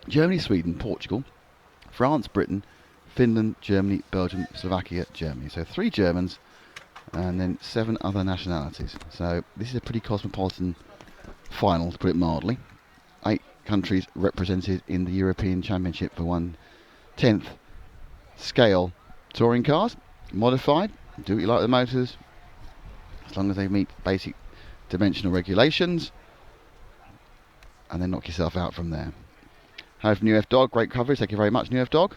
S1: Germany, Sweden, Portugal, France, Britain, Finland, Germany, Belgium, Slovakia, Germany. So 3 Germans and then 7 other nationalities. So this is a pretty cosmopolitan final, to put it mildly. 8 countries represented in the European Championship for 1/10th scale touring cars. Modified, do what you like with the motors, as long as they meet basic dimensional regulations, and then knock yourself out from there. Hi from New F Dog, great coverage, thank you very much, New F Dog.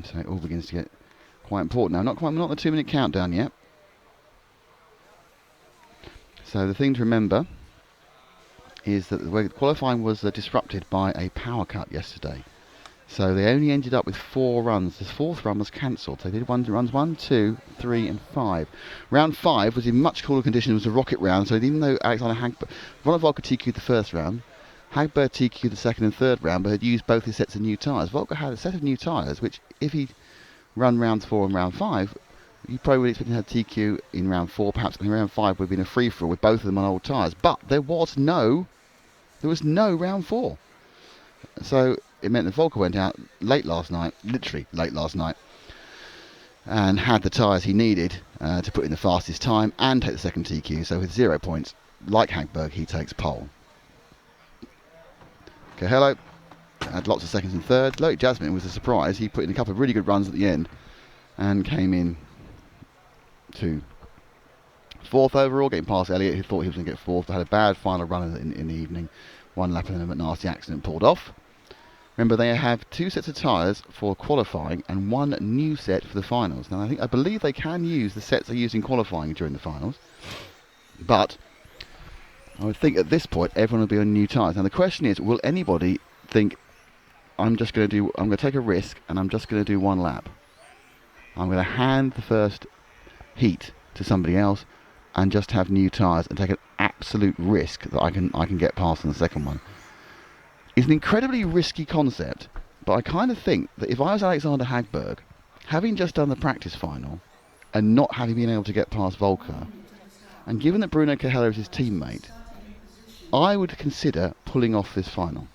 S1: So it all begins to get quite important now. Not the 2-minute countdown yet. So the thing to remember is that the way qualifying was disrupted by a power cut yesterday. So they only ended up with 4 runs. The 4th run was cancelled. So they did runs 1, 2, 3 and 5. Round 5 was in much cooler condition. It was a rocket round. So even though Alexander Hagberg, Ronald Volker TQ'd the first round, Hagberg TQ'd the second and third round, but had used both his sets of new tyres. Volker had a set of new tyres, which if he'd run rounds 4 and round 5, you probably would expect to have TQ in round 4, perhaps in round 5 would have been a free-for-all with both of them on old tyres. But there was no round 4. So it meant that Volker went out late last night, literally late last night, and had the tyres he needed to put in the fastest time and take the second TQ. So with 0 points, like Hagberg, he takes pole. Okay, hello. Had lots of seconds in third. Loic Jasmine was a surprise. He put in a couple of really good runs at the end and came in to 4th overall, getting past Elliott, who thought he was going to get 4th, but had a bad final run in the evening. 1 lap and then a nasty accident pulled off. Remember, they have 2 sets of tyres for qualifying and 1 new set for the finals. Now, I believe they can use the sets they used in qualifying during the finals, but I would think at this point everyone will be on new tyres. Now the question is, will anybody think I'm going to take a risk and I'm just going to do 1 lap? I'm going to hand the first heat to somebody else and just have new tyres and take an absolute risk that I can get past on the second one. It's an incredibly risky concept, but I kind of think that if I was Alexander Hagberg having just done the practice final and not having been able to get past Volker, and given that Bruno Cahello is his teammate, I would consider pulling off this final.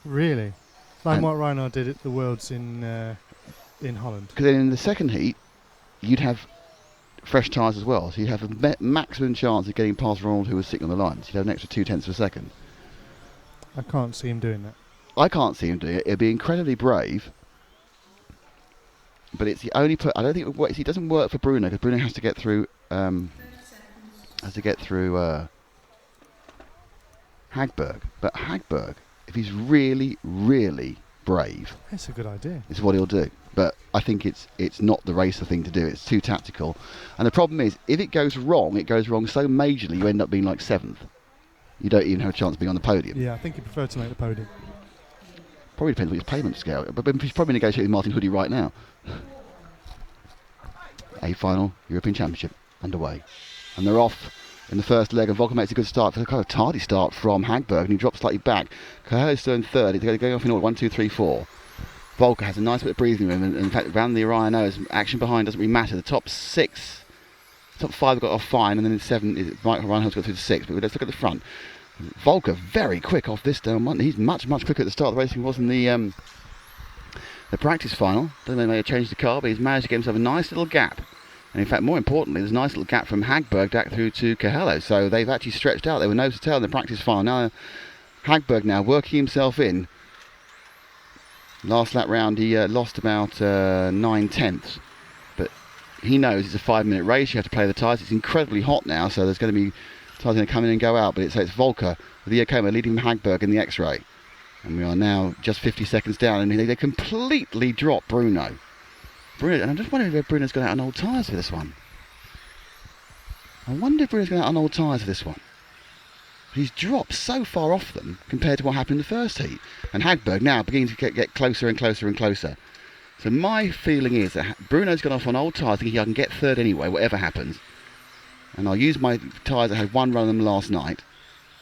S6: Really? Like
S1: And-
S6: what Reinhard did at the Worlds in Holland.
S1: Because then in the second heat, you'd have fresh tyres as well, so you'd have a maximum chance of getting past Ronald, who was sitting on the lines. You'd have an extra 0.2 of a second.
S6: I can't see him doing that.
S1: I can't see him doing it. It'd be incredibly brave, but it's the only. I don't think it works. It doesn't work for Bruno because Bruno has to get through. Hagberg. But Hagberg, if he's really, really brave,
S6: That's a good idea.
S1: is what he'll do. But I think it's not the racer thing to do. It's too tactical. And the problem is, if it goes wrong so majorly, you end up being like 7th. You don't even have a chance of being on the podium.
S6: Yeah, I think he'd prefer to make the podium.
S1: Probably depends on his payment scale. But he's probably negotiating with Martin Hoodie right now. A final European Championship underway. And they're off in the first leg, and Volker makes a good start. It's a kind of tardy start from Hagberg, and he drops slightly back. Cahello's still in third. He's going off in order 1, 2, 3, 4. Volker has a nice bit of breathing room, and in fact, around the Rhino's action behind doesn't really matter. The top 5 got off fine, and then in 7, Michael Reinhardt's got through to 6. But let's look at the front. Volker very quick off this down one. He's much quicker at the start of the race than he was in the practice final. Don't know if they may have changed the car, but he's managed to get himself a nice little gap. And in fact, more importantly, there's a nice little gap from Hagberg back through to Cahello. So they've actually stretched out. They were nose to tail in the practice final. Now Hagberg now working himself in. Last lap round he lost about 9/10. But he knows it's a 5-minute race. You have to play the tyres. It's incredibly hot now, so there's going to be tyres going to come in and go out. But it's Volker with the Iacoma leading Hagberg in the X-ray. And we are now just 50 seconds down, and they completely drop Bruno. And I'm just wondering if Bruno's going out on old tyres for this one. I wonder if Bruno's going out on old tyres for this one. He's dropped so far off them compared to what happened in the first heat. And Hagberg now beginning to get closer and closer and closer. So my feeling is that Bruno's gone off on old tyres thinking I can get third anyway, whatever happens. And I'll use my tyres. I had one run on them last night.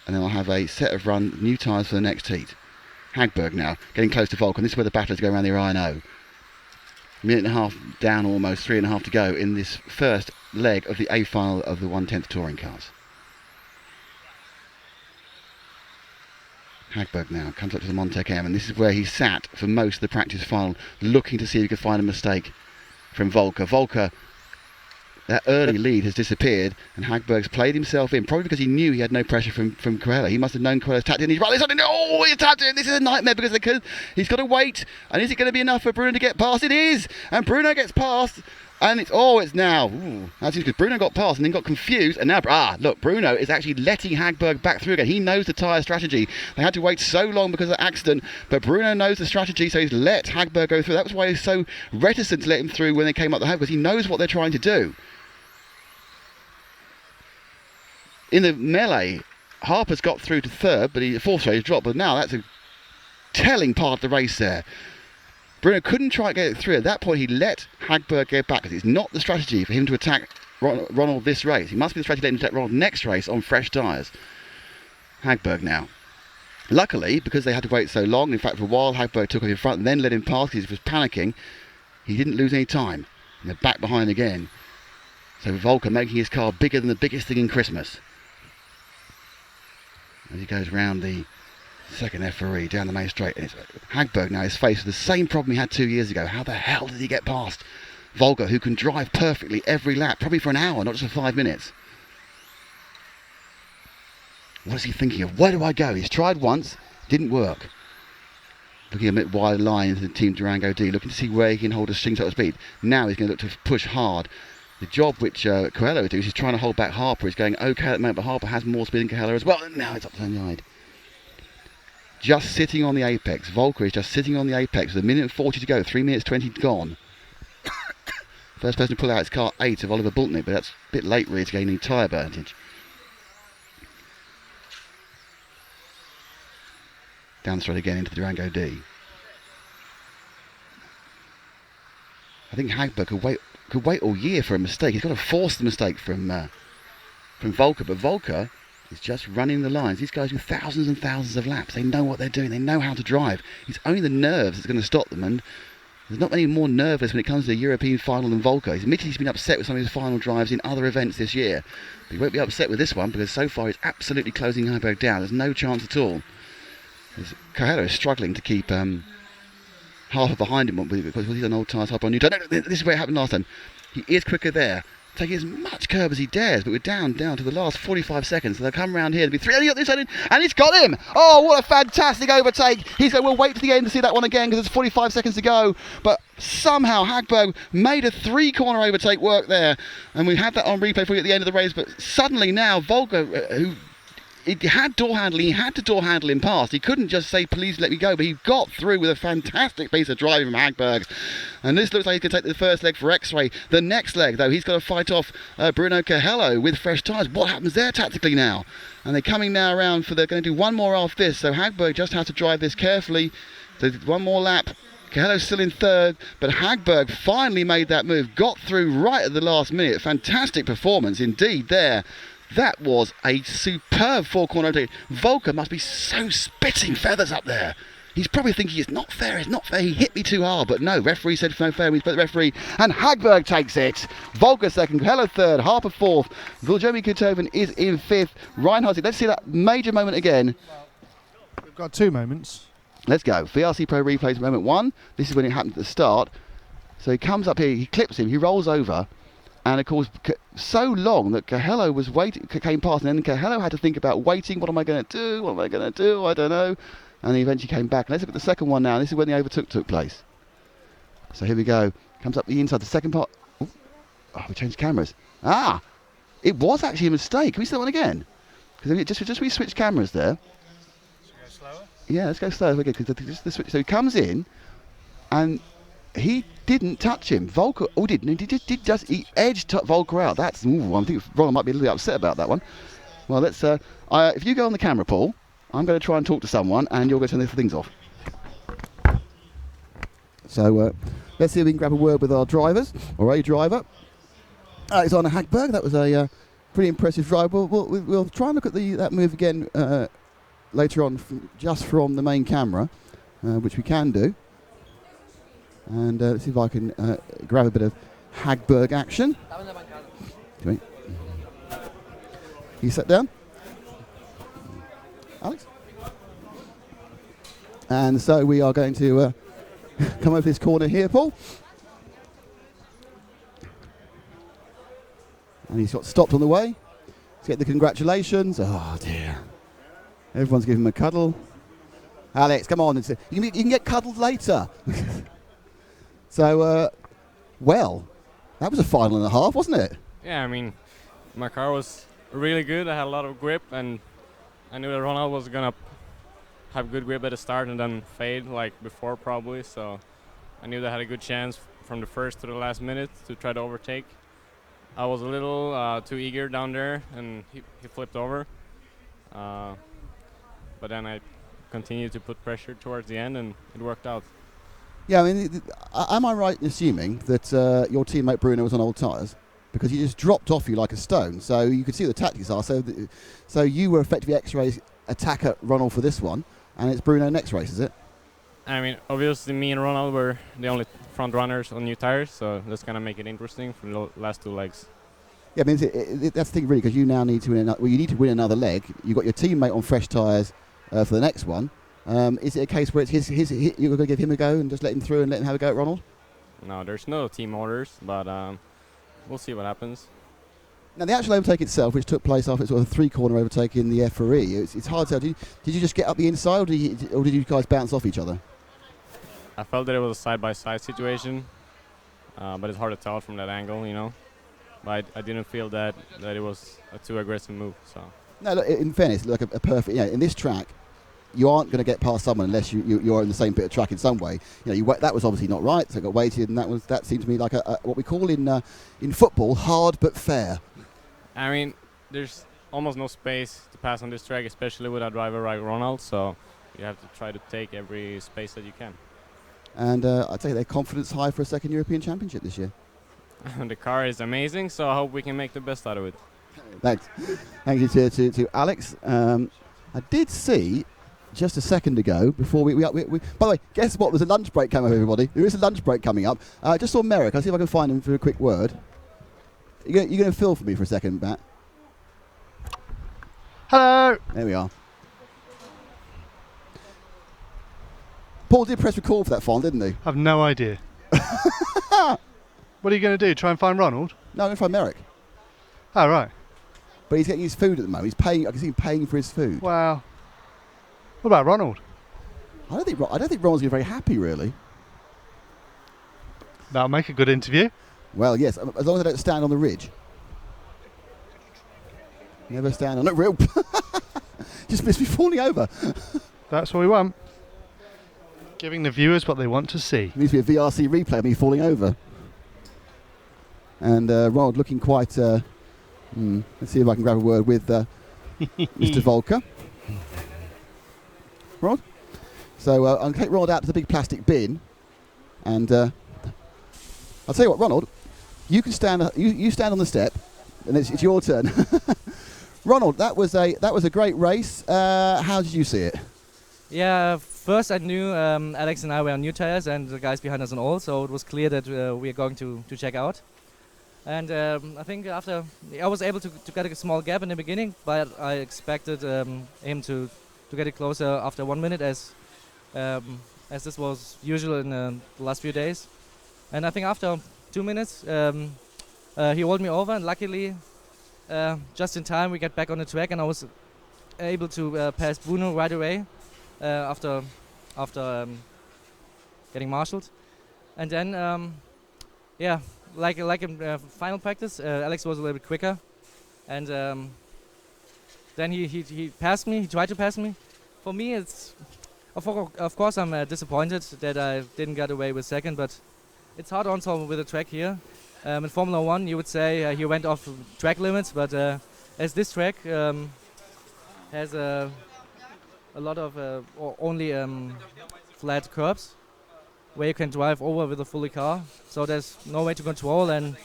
S1: And then I'll have a set of new tyres for the next heat. Hagberg now getting close to Volker. This is where the battlers go around the Rhino. Minute and a half down, almost 3.5 to go in this first leg of the A final of the 1/10 touring cars. Hagberg now comes up to the Montec M, and this is where he sat for most of the practice final, looking to see if he could find a mistake from Volker. Volker, that early lead has disappeared, and Hagberg's played himself in, probably because he knew he had no pressure from Coelho. He must have known Coelho's tapped in. He's right this on. Oh, he's tapped in. This is a nightmare because he's got to wait. And is it going to be enough for Bruno to get past? It is, and Bruno gets past. And it's now. Ooh, that's because Bruno got past and then got confused. And now, look, Bruno is actually letting Hagberg back through again. He knows the tyre strategy. They had to wait so long because of the accident. But Bruno knows the strategy, so he's let Hagberg go through. That was why he's so reticent to let him through when they came up the hill, because he knows what they're trying to do. In the melee, Harper's got through to third, but fourth race dropped. But now that's a telling part of the race there. Bruno couldn't try to get it through. At that point, he let Hagberg go back, because it's not the strategy for him to attack Ronald this race. It must be the strategy to let him attack Ronald next race on fresh tyres. Hagberg now. Luckily, because they had to wait so long, in fact, for a while, Hagberg took off in front and then let him pass because he was panicking. He didn't lose any time. And they're back behind again. So Volker making his car bigger than the biggest thing in Christmas. As he goes round the second EFRA down the main straight. And Hagberg now is faced with the same problem he had 2 years ago. How the hell did he get past Volker, who can drive perfectly every lap, probably for an hour, not just for 5 minutes? What is he thinking of? Where do I go? He's tried once, didn't work. Looking a bit wide line into the Team Durango D, looking to see where he can hold a string sort of speed. Now he's going to look to push hard. The job which Coelho does is trying to hold back Harper. He's going okay at the moment, but Harper has more speed than Coelho as well. And now it's up the side. Just sitting on the apex. Volker is just sitting on the apex with 1:40 to go, 3:20 gone. First person to pull out is car 8 of Oliver Bultnick, but that's a bit late really to gain any tyre advantage. Down the straight again into the Durango D. I think Hagberg could wait all year for a mistake. He's got to force the mistake from Volker, but Volker is just running the lines. These guys do thousands and thousands of laps. They know what they're doing. They know how to drive. It's only the nerves that's going to stop them, and There's not many more nervous when it comes to the European final than Volker. He's admitted he's been upset with some of his final drives in other events this year. But he won't be upset with this one because so far he's absolutely closing Hagberg down. There's no chance at all. Coelho is struggling to keep Harper behind him because he's on old tyres, Harper on new tyres. No, this is where it happened last time. He is quicker there, taking as much curb as he dares, but we're down to the last 45 seconds. So they'll come round here. There'll be 3. And he got this one, and he's got him. Oh, what a fantastic overtake. He's going, we'll wait to the end to see that one again because there's 45 seconds to go. But somehow Hagberg made a 3-corner overtake work there. And we had that on replay for you at the end of the race. But suddenly now, Volker, who... He had door handling, he had to door handle him past. He couldn't just say, please let me go, but he got through with a fantastic piece of driving from Hagberg. And this looks like he can take the first leg for X-Ray. The next leg, though, he's got to fight off Bruno Coelho with fresh tyres. What happens there tactically now? And they're coming now around they're going to do one more after this, so Hagberg just has to drive this carefully. So one more lap. Coelho's still in third, but Hagberg finally made that move, got through right at the last minute. Fantastic performance indeed there. That was a superb 4-corner overtake. Volker must be so spitting feathers up there. He's probably thinking it's not fair, he hit me too hard. But no, referee said no fair, we spoke to the referee. And Hagberg takes it. Volker second, Coelho third, Harper fourth. Viljomi Kutoven is in fifth. Reinhardt, let's see that major moment again.
S6: We've got 2 moments.
S1: Let's go. VRC Pro replays moment 1. This is when it happened at the start. So he comes up here, he clips him, he rolls over. And of course, so long that Coelho was waiting, came past, and then Coelho had to think about waiting. What am I going to do? What am I going to do? I don't know. And he eventually came back. Let's look at the second one now. This is when the overtook took place. So here we go. Comes up the inside. The second part. Oh, we changed cameras. Ah, it was actually a mistake. Can we see that one again? Because just we switched cameras there.
S2: Should we go slower?
S1: Yeah, let's go slower. Okay, so he comes in, and he didn't touch him. Volker, didn't. He edged Volker out. I think Ronald might be a little upset about that one. Well, let's. If you go on the camera, Paul, I'm going to try and talk to someone, and you're going to turn the things off. So let's see if we can grab a word with our drivers or a driver. Alexander Hagberg. That was a pretty impressive drive. We'll try and look at that move again later on, just from the main camera, which we can do. And let's see if I can grab a bit of Hagberg action. Okay. You sit down, Alex. And so we are going to come over this corner here, Paul. And he's got stopped on the way. Let's get the congratulations. Oh dear. Everyone's giving him a cuddle. Alex, come on. You can get cuddled later. So, well, that was a final and a half, wasn't it?
S7: Yeah, I mean, my car was really good. I had a lot of grip, and I knew that Ronald was going to have good grip at the start and then fade like before probably. So I knew that I had a good chance from the first to the last minute to try to overtake. I was a little too eager down there, and he flipped over. But then I continued to put pressure towards the end, and it worked out.
S1: Yeah, I mean, am I right in assuming that your teammate Bruno was on old tyres? Because he just dropped off you like a stone, so you could see what the tactics are. So you were effectively X-Ray's attacker Ronald for this one, and it's Bruno next race, is it?
S7: I mean, obviously me and Ronald were the only front runners on new tyres, so that's going to make it interesting for the last 2 legs.
S1: Yeah, I mean, that's the thing really, because you now need to win you need to win another leg. You've got your teammate on fresh tyres for the next one. Is it a case where it's you're going to give him a go and just let him through and let him have a go at Ronald?
S7: No, there's no team orders, but we'll see what happens.
S1: Now, the actual overtake itself, which took place after sort of a 3-corner overtake in the EFRA, it's hard to tell. Did you just get up the inside, or did you guys bounce off each other?
S7: I felt that it was a side-by-side situation, but it's hard to tell from that angle, you know. But I didn't feel that it was a too aggressive move. So. No,
S1: look, in fairness, like a perfect, in this track, you aren't going to get past someone unless you're in the same bit of track in some way. That was obviously not right, so it got weighted, and that seemed to me like what we call in football hard but fair.
S7: I mean, there's almost no space to pass on this track, especially with a driver like Ronald. So you have to try to take every space that you can.
S1: And I'd say their confidence high for a second European Championship this year.
S7: The car is amazing, so I hope we can make the best out of it.
S1: Thanks. Thank you to Alex. I did see just a second ago before we by the way, guess what? There's a lunch break coming up, everybody. There is a lunch break coming up. Just saw Merrick. I'll see if I can find him for a quick word. You're going to fill for me for a second, Matt.
S2: Hello.
S1: There we are. Paul did press record for that font, didn't he?
S2: I've no idea. What are you going to do? Try and find Ronald?
S1: No, I'm going to find Merrick.
S2: Oh, right.
S1: But he's getting his food at the moment. He's paying. I can see him paying for his food.
S2: Well, what about Ronald?
S1: I don't think Ronald's going to be very happy, really.
S2: That'll make a good interview.
S1: Well, yes, as long as I don't stand on the ridge. Never stand on it. Real. Just miss me falling over.
S2: That's what we want. Giving the viewers what they want to see.
S1: It needs to be a VRC replay of me falling over. And Ronald looking quite... let's see if I can grab a word with Mr. Volker. Ronald? So I'm going to take Ronald out to the big plastic bin. And I'll tell you what, Ronald, you can stand. You stand on the step, and it's your turn. Ronald, that was a great race. How did you see it?
S8: Yeah, first I knew Alex and I were on new tires and the guys behind us on old, so it was clear that we are going to check out. And I think after I was able to get a small gap in the beginning, but I expected him to get it closer after 1 minute, as this was usual in the last few days. And I think after 2 minutes he rolled me over, and luckily just in time we get back on the track, and I was able to pass Bruno right away after getting marshaled. And then yeah, like in final practice, Alex was a little bit quicker, and then he passed me. He tried to pass me. For me, it's of course I'm disappointed that I didn't get away with second, but it's hard also with the track here. In Formula 1, you would say he went off track limits, but as this track has a lot of or only flat curbs where you can drive over with a fully car, so there's no way to control. And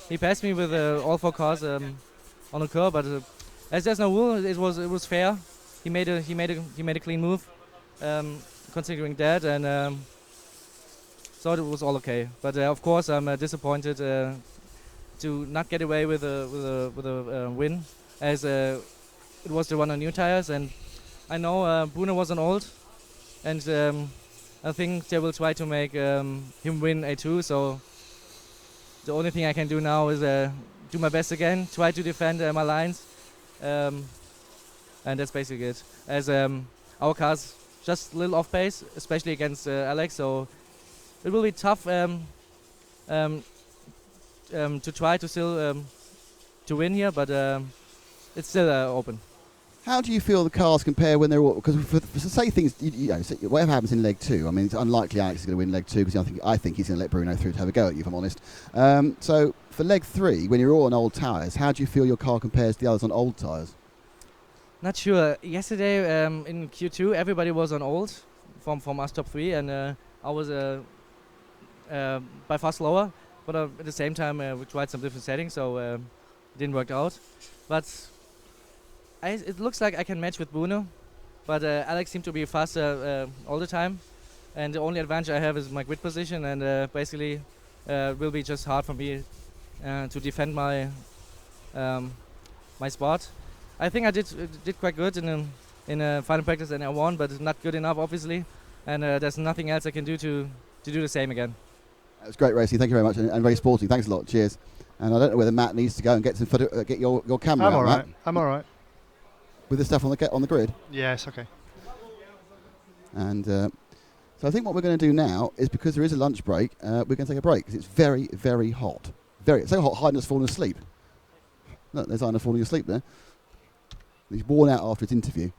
S8: he passed me with all four cars on the curb, but as there's no rule, it was fair. He made a clean move, considering that, and so it was all okay. But of course, I'm disappointed to not get away with a win, as it was the one on new tires, and I know Bruno was on old, and I think they will try to make him win A2. So the only thing I can do now is do my best again, try to defend my lines, and that's basically it. As our car's just a little off pace, especially against Alex, so it will be tough to try to still to win here, but it's still open.
S1: How do you feel the cars compare when they're all... Because for say things, you know, whatever happens in leg two, I mean, it's unlikely Alex is going to win leg two, because I think he's going to let Bruno through to have a go at you, if I'm honest. So for leg three, when you're all on old tyres, how do you feel your car compares to the others on old tyres?
S8: Not sure. Yesterday in Q2, everybody was on old from us top three, and I was by far slower, but at the same time we tried some different settings, so it didn't work out. But it looks like I can match with Bruno, but Alex seemed to be faster all the time, and the only advantage I have is my grid position, and basically it will be just hard for me to defend my my spot. I think I did quite good in final practice, and I won, but not good enough, obviously, and there's nothing else I can do to do the same again.
S1: It was great racing. Thank you very much, and very sporting. Thanks a lot. Cheers. And I don't know whether Matt needs to go and get some get your camera
S2: I'm
S1: out,
S2: all right.
S1: Matt,
S2: I'm all right.
S1: with the stuff on the grid.
S2: Yes, okay.
S1: And so I think what we're going to do now is, because there is a lunch break, we're going to take a break, because it's very, very hot. It's so hot, Heiden's fallen asleep. Look, there's Heiden falling asleep there. He's worn out after his interview.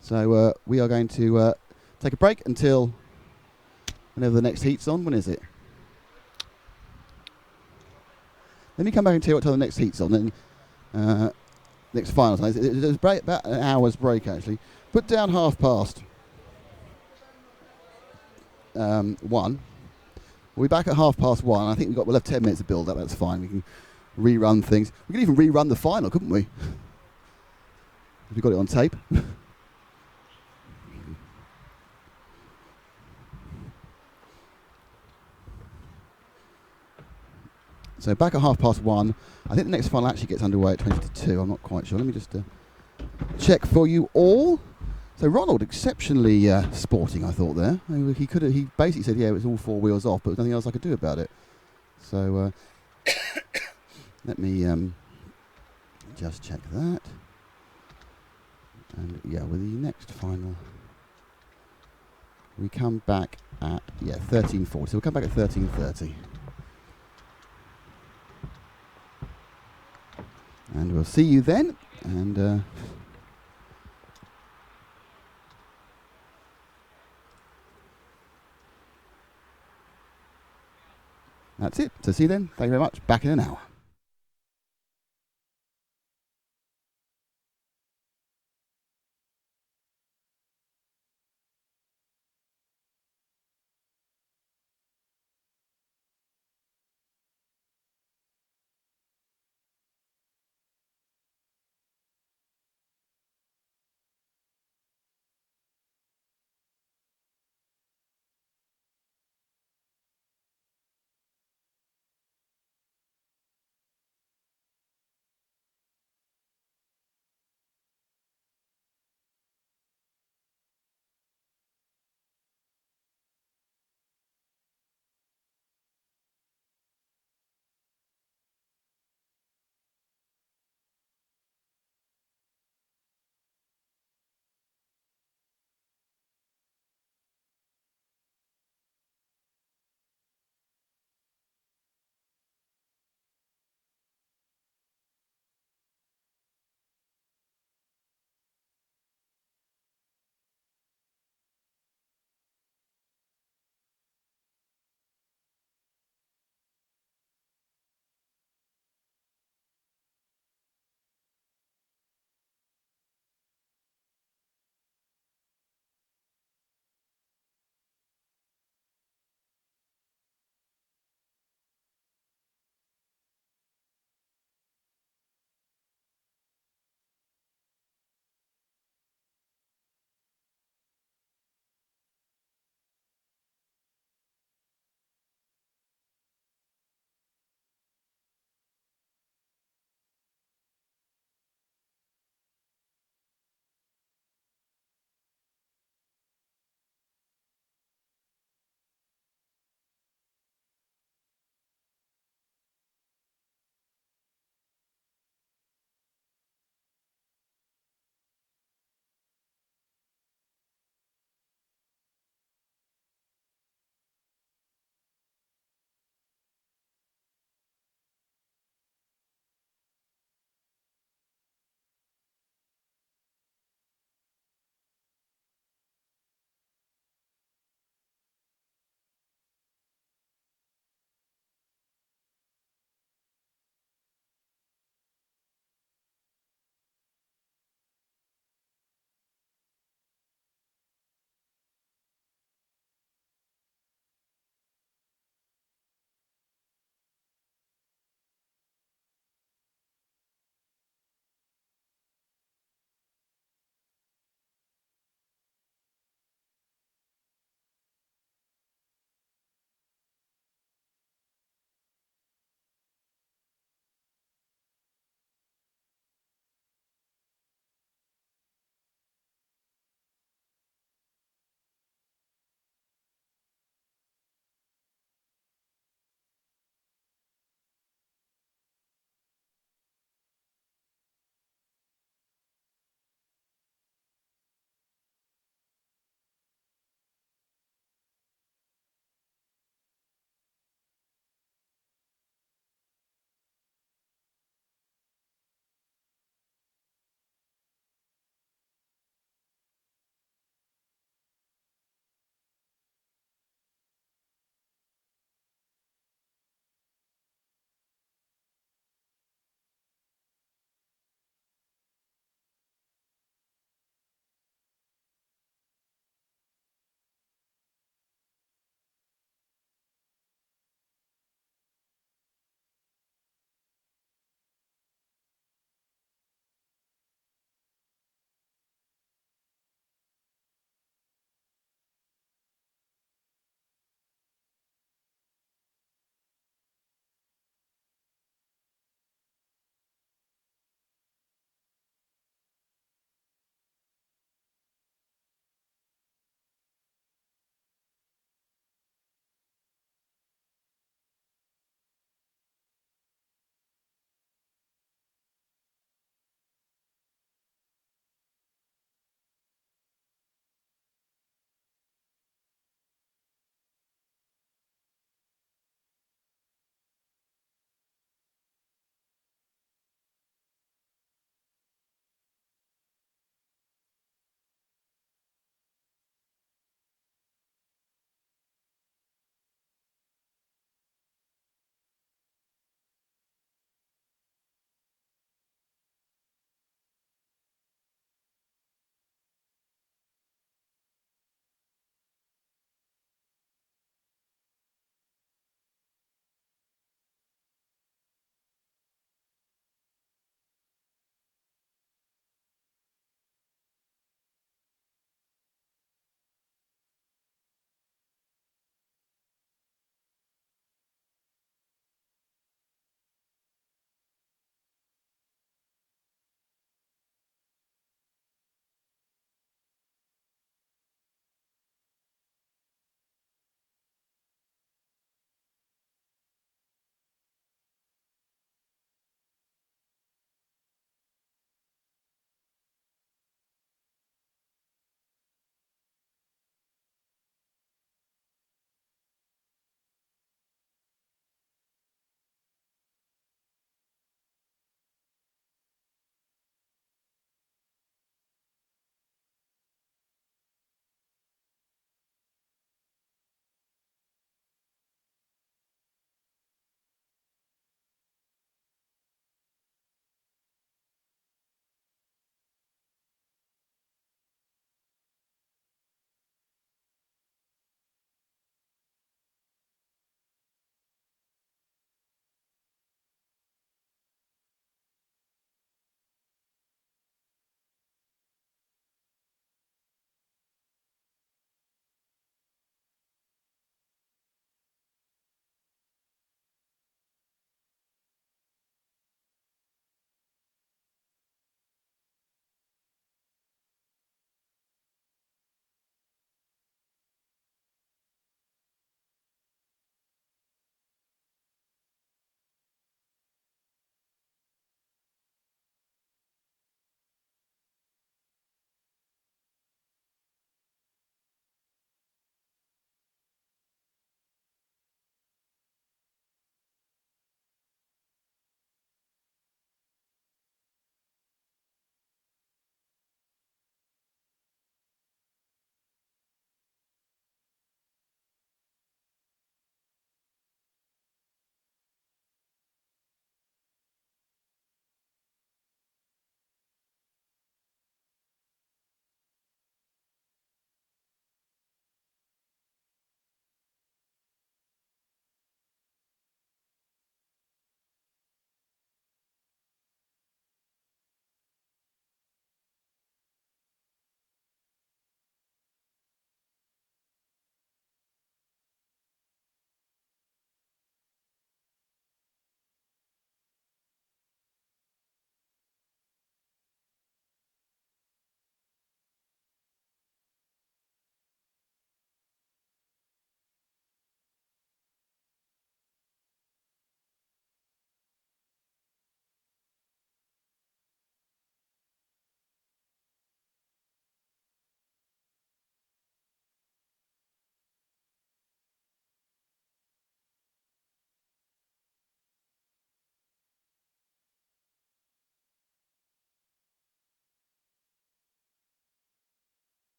S1: So we are going to take a break until whenever the next heat's on. When is it? Let me come back and tell you what time the next heat's on. Then next final time. There's about an hour's break, actually. Put down 1:30. 1. We'll be back at 1:30. I think we'll have 10 minutes to build up. That's fine. We can rerun things. We could even rerun the final, couldn't we? Have you got it on tape? So back at 1:30. I think the next final actually gets underway at 20:52. I'm not quite sure. Let me just check for you all. So Ronald, exceptionally sporting, I thought there. He basically said, yeah, it was all 4 wheels off, but there was nothing else I could do about it. So let me just check that. And yeah, with the next final, we come back at 13:40. So we'll come back at 13:30. And we'll see you then. And that's it. So see you then. Thank you very much. Back in an hour.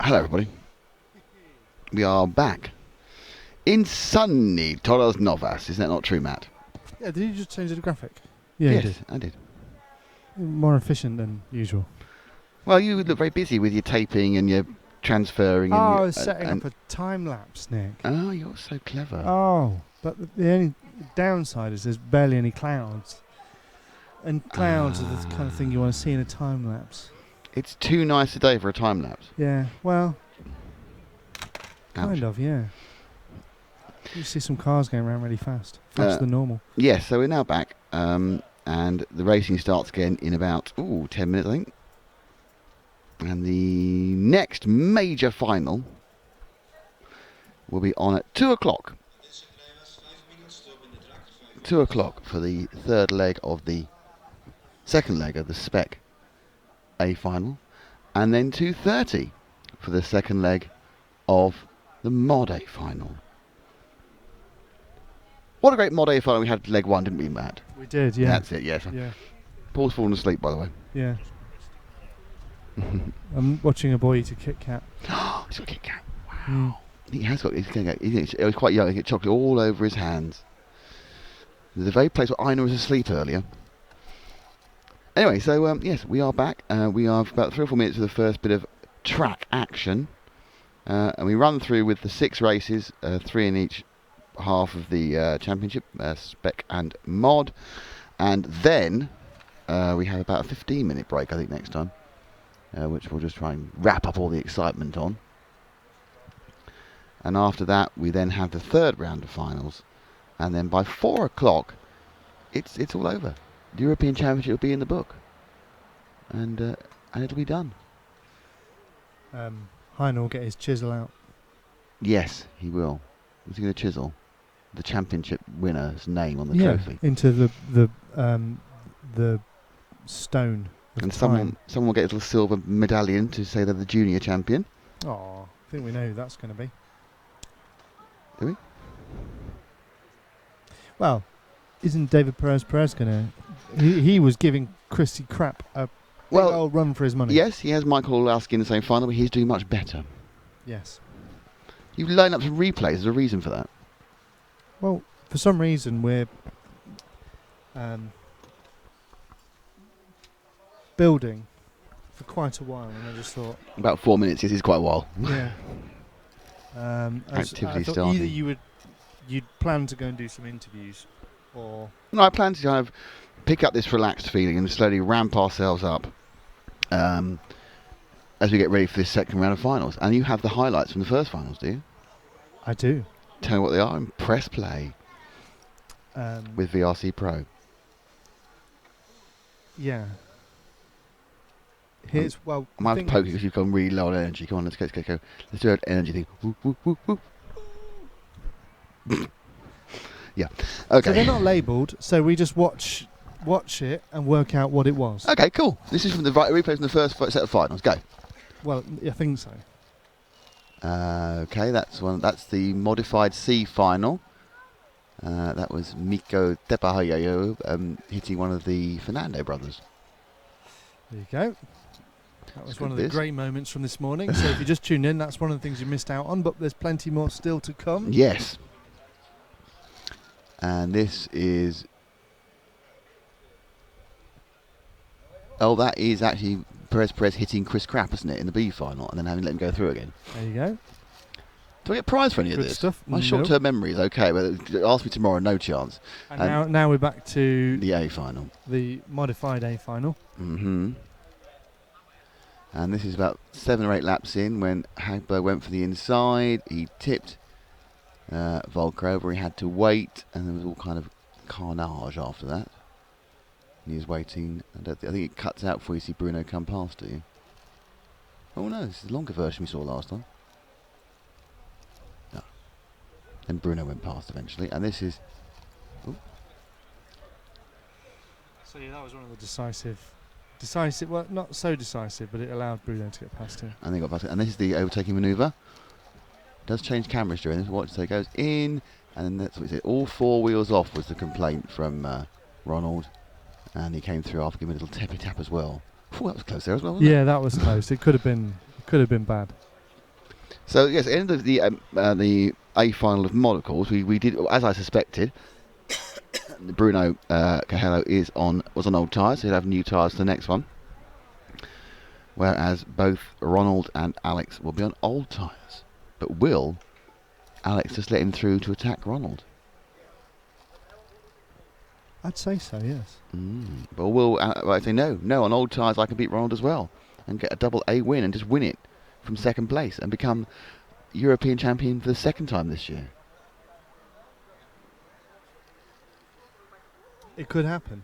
S1: Hello, everybody. We are back in sunny Torres Novas. Is that not true, Matt?
S6: Yeah, did you just change the graphic? Yeah,
S1: yes,
S6: you did.
S1: I did.
S6: More efficient than usual.
S1: Well, you look very busy with your taping and your transferring.
S6: Oh,
S1: and
S6: I
S1: your,
S6: was setting up a time lapse, Nick.
S1: Oh, you're so clever.
S6: Oh, but the only downside is there's barely any clouds. And clouds are the kind of thing you want to see in a time lapse.
S1: It's too nice a day for a time lapse.
S6: Yeah, well,
S1: Ouch.
S6: kind of, yeah. You see some cars going around really fast, faster than normal.
S1: Yes, so we're now back, and the racing starts again in about 10 minutes, I think. And the next major final will be on at 2 o'clock. 2 o'clock for the third leg of the second leg of the Spec A final, and then 2:30 for the second leg of the Mod A final. What a great Mod A final we had leg one, didn't we, Matt?
S6: We did, yeah.
S1: That's it, yes.
S6: Yeah,
S1: Paul's fallen asleep, by the way.
S6: yeah. I'm watching a boy eat a Kit Kat.
S1: He's got a Kit Kat.
S6: Mm.
S1: He has got. He was quite young. He got chocolate all over his hands. There's a very place where Ina was asleep earlier. Anyway, so yes, we are back. We are about 3 or 4 minutes of the first bit of track action, and we run through with the 6 races, 3 in each half of the championship, Spec and Mod, and then we have about a 15-minute break, I think, next time, which we'll just try and wrap up all the excitement on. And after that, we then have the third round of finals, and then by 4 o'clock, it's all over. The European Championship will be in the book, and it'll be done.
S6: Heine will get his chisel out.
S1: Yes, he will. What's he going to chisel? The championship winner's name on the trophy.
S6: Into the stone.
S1: And someone will get a little silver medallion to say they're the junior champion.
S6: Oh, I think we know who that's going to be.
S1: Do we?
S6: Well, isn't David Perez going to... He was giving Christy crap a big old run for his money.
S1: Yes, he has Michael Olowski in the same final, but he's doing much better.
S6: Yes.
S1: You line up some replays. There's a reason for that.
S6: Well, for some reason we're building for quite a while, and I just thought...
S1: About 4 minutes, yes, it's quite a while.
S6: Yeah. I
S1: Activity
S6: thought
S1: starting.
S6: either you'd plan to go and do some interviews, or...
S1: No, I plan to kind of pick up this relaxed feeling and slowly ramp ourselves up as we get ready for this second round of finals. And you have the highlights from the first finals, do you?
S6: I do.
S1: Tell me what they are and press play with VRC Pro.
S6: Yeah. Here's,
S1: I might have to poke you because you've gone really low on energy. Come on, let's go. Let's do an energy thing. Whoop, whoop, whoop, whoop. Yeah. Okay.
S6: So they're not labelled, so we just watch it and work out what it was.
S1: Okay, cool. This is from the replays from the first set of finals. Go.
S6: Well, I think so.
S1: Okay, that's the modified C final. That was Miko Tepahayayo hitting one of the Fernando brothers.
S6: There you go. That was
S1: Let's
S6: one of
S1: do
S6: the
S1: this.
S6: great moments from this morning. So if you just tuned in, that's one of the things you missed out on, but there's plenty more still to come.
S1: Yes. And this is... Oh, that is actually Perez hitting Chris Krapp, isn't it, in the B final, and then having to let him go through again.
S6: There you go.
S1: Do I get a prize for any of
S6: Good
S1: this?
S6: stuff.
S1: My
S6: No.
S1: short-term memory is okay, but ask me tomorrow, no chance.
S6: And now we're back to
S1: The A final.
S6: the modified A final.
S1: Mm-hmm. And this is about 7 or 8 laps in when Hagberg went for the inside. He tipped Volker over. He had to wait, and there was all kind of carnage after that. And he was waiting. I think it cuts out before you see Bruno come past, do you? Oh no, this is the longer version we saw last time. No. Then Bruno went past eventually, and this is... Ooh.
S6: So yeah, that was one of the decisive, well, not so decisive, but it allowed Bruno to get past him.
S1: And they got past it. And this is the overtaking manoeuvre. Does change cameras during this. Watch, so it goes in, and then that's what it said. All 4 wheels off was the complaint from Ronald, and he came through after giving a little tappy tap as well. Ooh, that was close there as well, wasn't it?
S6: Yeah, that was close. It could have been bad.
S1: So yes, end of the A final of mod, of course. We did, as I suspected. Bruno Cahello was on old tyres, so he'll have new tyres for the next one. Whereas both Ronald and Alex will be on old tyres. But will Alex just let him through to attack Ronald?
S6: I'd say so, yes.
S1: But will I say no, on old tyres I can beat Ronald as well and get a double A win and just win it from second place and become European champion for the second time this year.
S6: It could happen.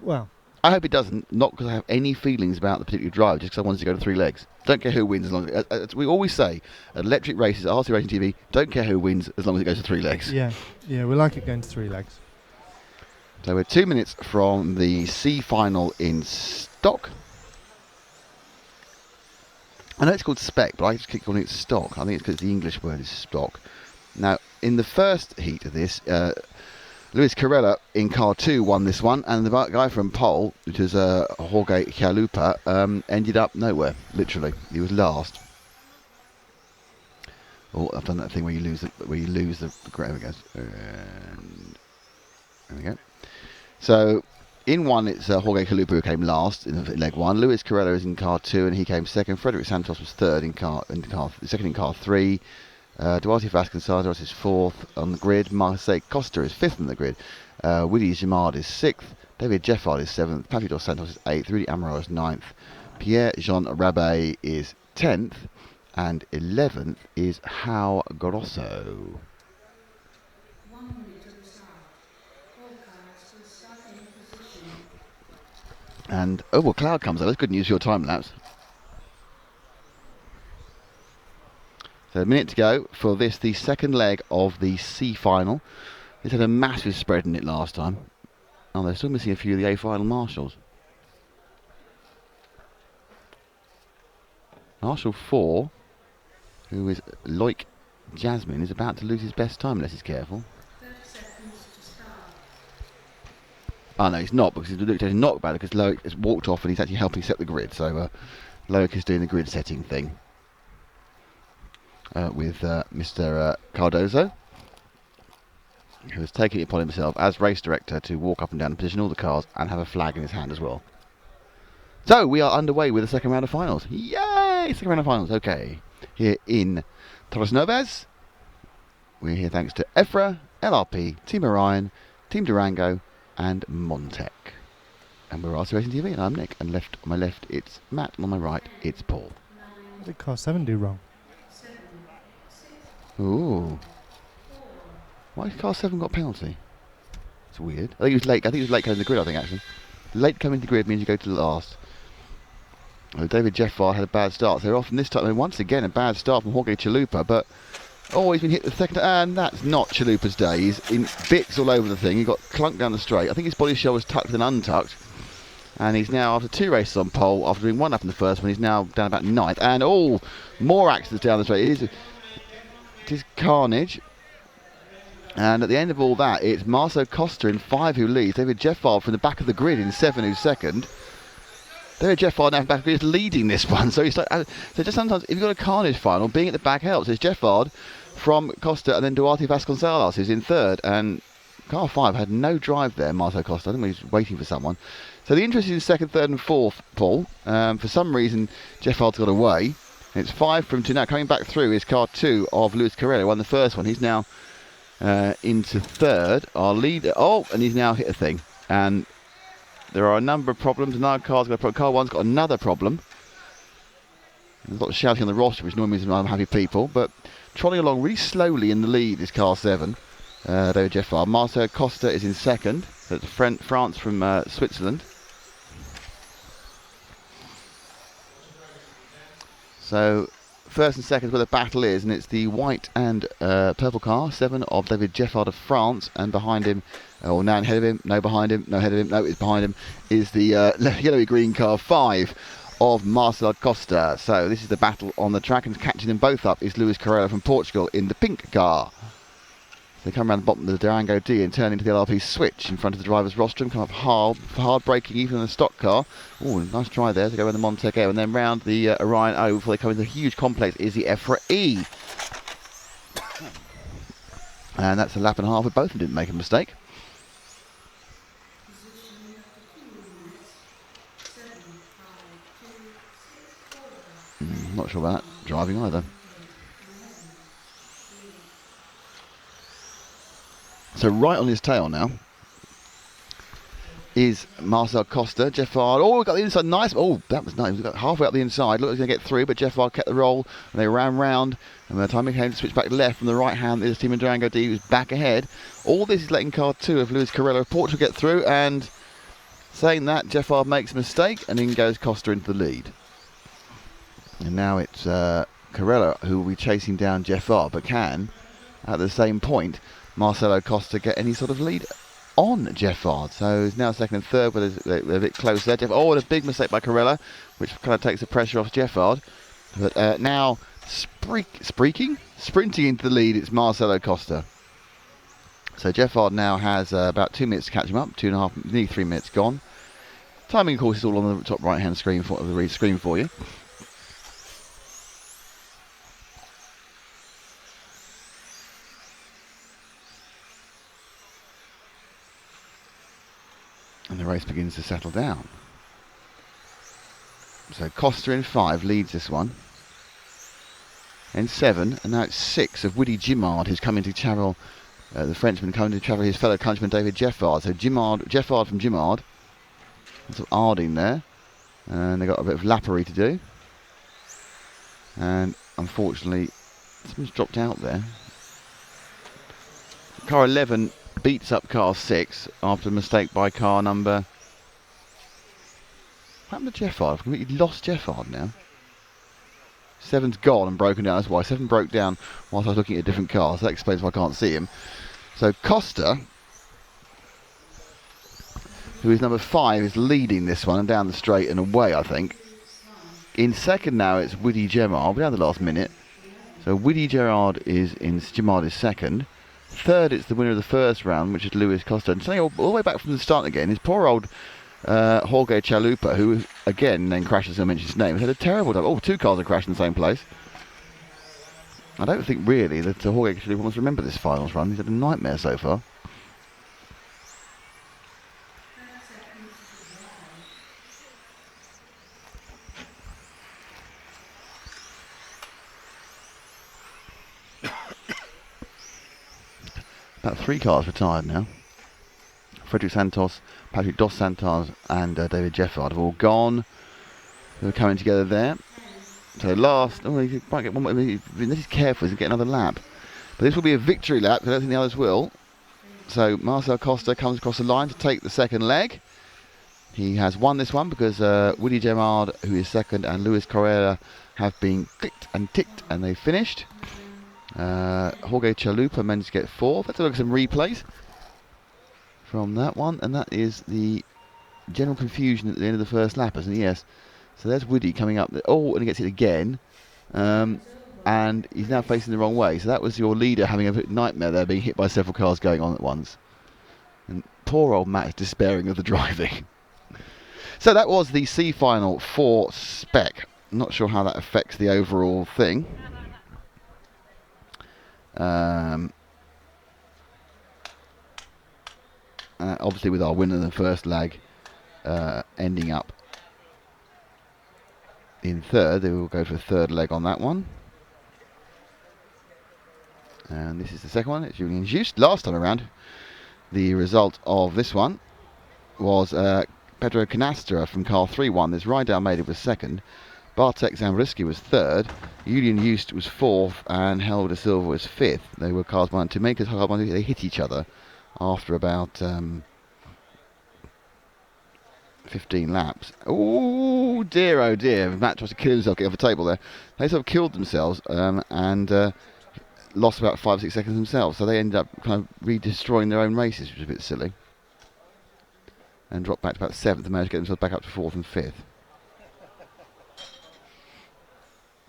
S6: Well,
S1: I hope it doesn't, not because I have any feelings about the particular driver, just because I wanted to go to 3 legs. Don't care who wins, as long as we always say, at electric races, RC Racing TV, don't care who wins as long as it goes to 3 legs.
S6: Yeah, we like it going to 3 legs.
S1: So we're 2 minutes from the C final in stock. I know it's called Spec, but I just keep calling it stock. I think it's because the English word is stock. Now, in the first heat of this, Luis Carrera in car 2 won this one, and the guy from pole, which is Jorge Chalupa, ended up nowhere, literally. He was last. Oh, I've done that thing where you lose the there we go. And there we go. So in one, it's Jorge Chalupa who came last in leg 1. Luis Carrera is in car 2, and he came second. Frederic Santos was third second in car 3. Duarte Vasconcelos is 4th on the grid. Marseille Costa is 5th on the grid. Willy Gimard is 6th. David Jeffard is 7th. Papi dos Santos is 8th. Rudy Amaro is 9th. Pierre-Jean Rabet is 10th. And 11th is How Grosso. And, oh, well, Cloud comes out. That's good news for your time lapse. So a minute to go for this, the second leg of the C final. This had a massive spread in it last time. Oh, they're still missing a few of the A final marshals. Marshal 4, who is Loic Jasmine, is about to lose his best time unless he's careful.
S9: 30 seconds to start.
S1: Oh no, he's not, because he's looked at his knock back because Loic has walked off and he's actually helping set the grid. So Loic is doing the grid setting thing. With Mr. Cardozo, who has taken it upon himself as race director to walk up and down and position all the cars and have a flag in his hand as well. So we are underway with the second round of finals. Yay! Second round of finals. Okay, here in Torres Novas, we're here thanks to EFRA, LRP, Team Orion, Team Durango, and Montec. And we're RC Racing TV, and I'm Nick. And on my left, it's Matt, and on my right, it's Paul.
S6: What did car 7 do wrong?
S1: Ooh. Why has car 7 got a penalty? It's weird. I think he was late. I think he was late coming to the grid, I think, actually. Late coming to the grid means you go to the last. Oh, David Jeffar had a bad start. They're often this time, and once again, a bad start from Jorge Chalupa, but he's been hit the second, and that's not Chalupa's day. He's in bits all over the thing. He got clunked down the straight. I think his body shell was tucked and untucked. And he's now, after 2 races on pole, after doing 1 up in the first one, he's now down about 9th. And, more accidents down the straight. It is carnage. And at the end of all that, it's Marcel Costa in 5 who leads. David Jeffard from the back of the grid in 7 who's second. David Jeffard now from the back of the grid is leading this one. So he's like, so just sometimes, if you've got a carnage final, being at the back helps. It's Jeffard from Costa and then Duarte Vasconcelos who's in 3rd. And car 5 had no drive there, Marcel Costa. I think he was waiting for someone. So the interest is 2nd, 3rd and 4th, Paul. For some reason, Jeffard's got away. It's 5 from 2 now. Coming back through is car 2 of Luis Carrera. Won the first one. He's now into 3rd. Our leader. And he's now hit a thing. And there are a number of problems. Another car's got a problem. Car 1's got another problem. There's a lot of shouting on the roster, which normally means unhappy people. But trotting along really slowly in the lead is car 7. David Jeffard. Marcel Costa is in 2nd. That's France from Switzerland. So, 1st and 2nd is where the battle is, and it's the white and purple car, 7 of David Jeffard of France, and behind him, now ahead of him, no behind him, no ahead of him, no, it's behind him, is the yellowy green car, 5 of Marcel Costa. So this is the battle on the track, and catching them both up is Luis Carrera from Portugal in the pink car. They come around the bottom of the Durango D and turn into the LRP switch in front of the driver's rostrum, come up hard braking even on a stock car. Oh, nice try there to go around the Montec Air and then round the Orion O before they come into the huge complex is the EFRA E. And that's a lap and a half where both of them didn't make a mistake. Not sure about that driving either. So right on his tail now is Marcel Costa. Jeffard, oh, we got the inside, nice. Oh, that was nice. We got halfway up the inside. Looked like he was going to get through, but Jeffard kept the roll, and they ran round. And by the time he came to switch back left from the right hand, this team in Durango D was back ahead. All this is letting car 2 of Luis Carrello of Portugal get through, and saying that, Jeffard makes a mistake, and in goes Costa into the lead. And now it's Carrello who will be chasing down Jeffard, but can, at the same point, Marcelo Costa get any sort of lead on Jeffard. So he's now second and third, but they're a bit close there. Oh, and a big mistake by Carrello, which kind of takes the pressure off Jeffard. But now sprinting into the lead, it's Marcelo Costa. So Jeffard now has about 2 minutes to catch him up, 2.5, nearly 3 minutes gone. Timing, of course, is all on the top right-hand screen for the screen for you. And the race begins to settle down. So Costa in 5 leads this one. In 7, and now it's 6 of Woody Gimard, who's coming to travel, the Frenchman coming to travel his fellow countryman David Jeffard. So Jeffard from Gimard. Lots of Arding there. And they've got a bit of lappery to do. And unfortunately, someone's dropped out there. Car 11 beats up car 6 after a mistake by car number... What happened to Jeffard? I've completely lost Jeffard now. 7's gone and broken down. That's why 7 broke down whilst I was looking at a different car. So that explains why I can't see him. So Costa, who is number 5, is leading this one and down the straight and away, I think. In second now it's Woody Gimard. We're down the last minute. So Woody Gimard is second. Third, it's the winner of the first round, which is Luis Costa. And something all the way back from the start again is poor old Jorge Chalupa, who again then crashes. I mentioned his name. Had a terrible time. Oh, 2 cars have crashed in the same place. I don't think really that Jorge Chalupa wants to remember this finals run. He's had a nightmare so far. About 3 cars retired now. Frederick Santos, Patrick Dos Santos and David Jeffard have all gone. They're coming together there. So last, he might get one more, if he's careful, he'll get another lap. But this will be a victory lap, I don't think the others will. So Marcel Costa comes across the line to take the second leg. He has won this one because Woody Gimard, who is second, and Luis Correa have been clicked and ticked and they finished. Jorge Chalupa managed to get 4th. Let's look at some replays from that one, and that is the general confusion at the end of the first lap, isn't it? Yes. So there's Woody coming up. Oh, and he gets it again. And he's now facing the wrong way. So that was your leader having a nightmare there, being hit by several cars going on at once. And poor old Matt is despairing of the driving. So that was the C final for Spec. I'm not sure how that affects the overall thing. Obviously with our winner in the first leg ending up in third, they will go for a third leg on that one. And this is the second one. It's Julian Just. Last time around, the result of this one was Pedro Canastra from car 3 won. This Rydal Maida was second. Bartek Zambriski was third. Julian Just was 4th, and Helder de Silva was 5th. They were cars 1 and 2. They hit each other after about 15 laps. Oh dear, Matt tries to kill himself, get off the table there. They sort of killed themselves and lost about 5 or 6 seconds themselves, so they ended up kind of re-destroying their own races, which was a bit silly. And dropped back to about 7th and managed to get themselves back up to 4th and 5th.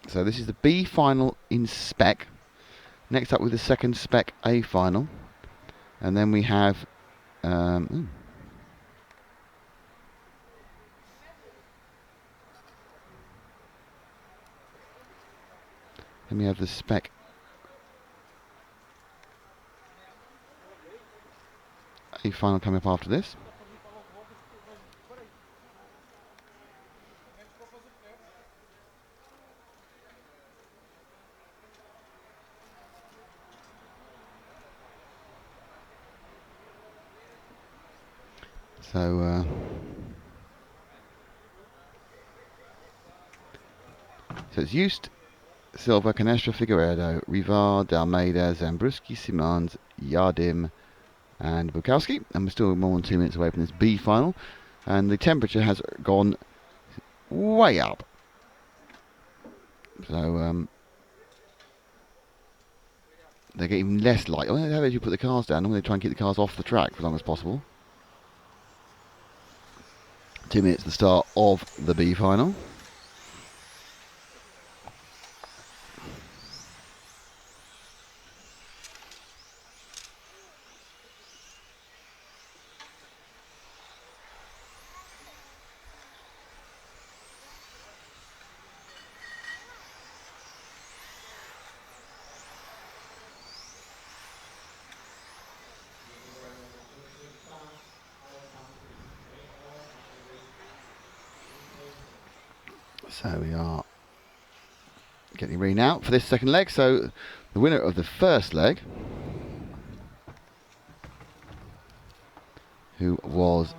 S1: So this is the B final in Spec. Next up with the second Spec A final. And then we have then we have the Spec A final coming up after this. So it's Just, Silva, Canestra, Figueiredo, Rivard, Almeida, Zambruski, Simons, Yardim and Bukowski, and we're still more than 2 minutes away from this B final, and the temperature has gone way up. So they're getting less light. How do you put the cars down? Normally they try and keep the cars off the track for as long as possible. 2 minutes to the start of the B final. So we are getting ready now for this second leg. So the winner of the first leg, who was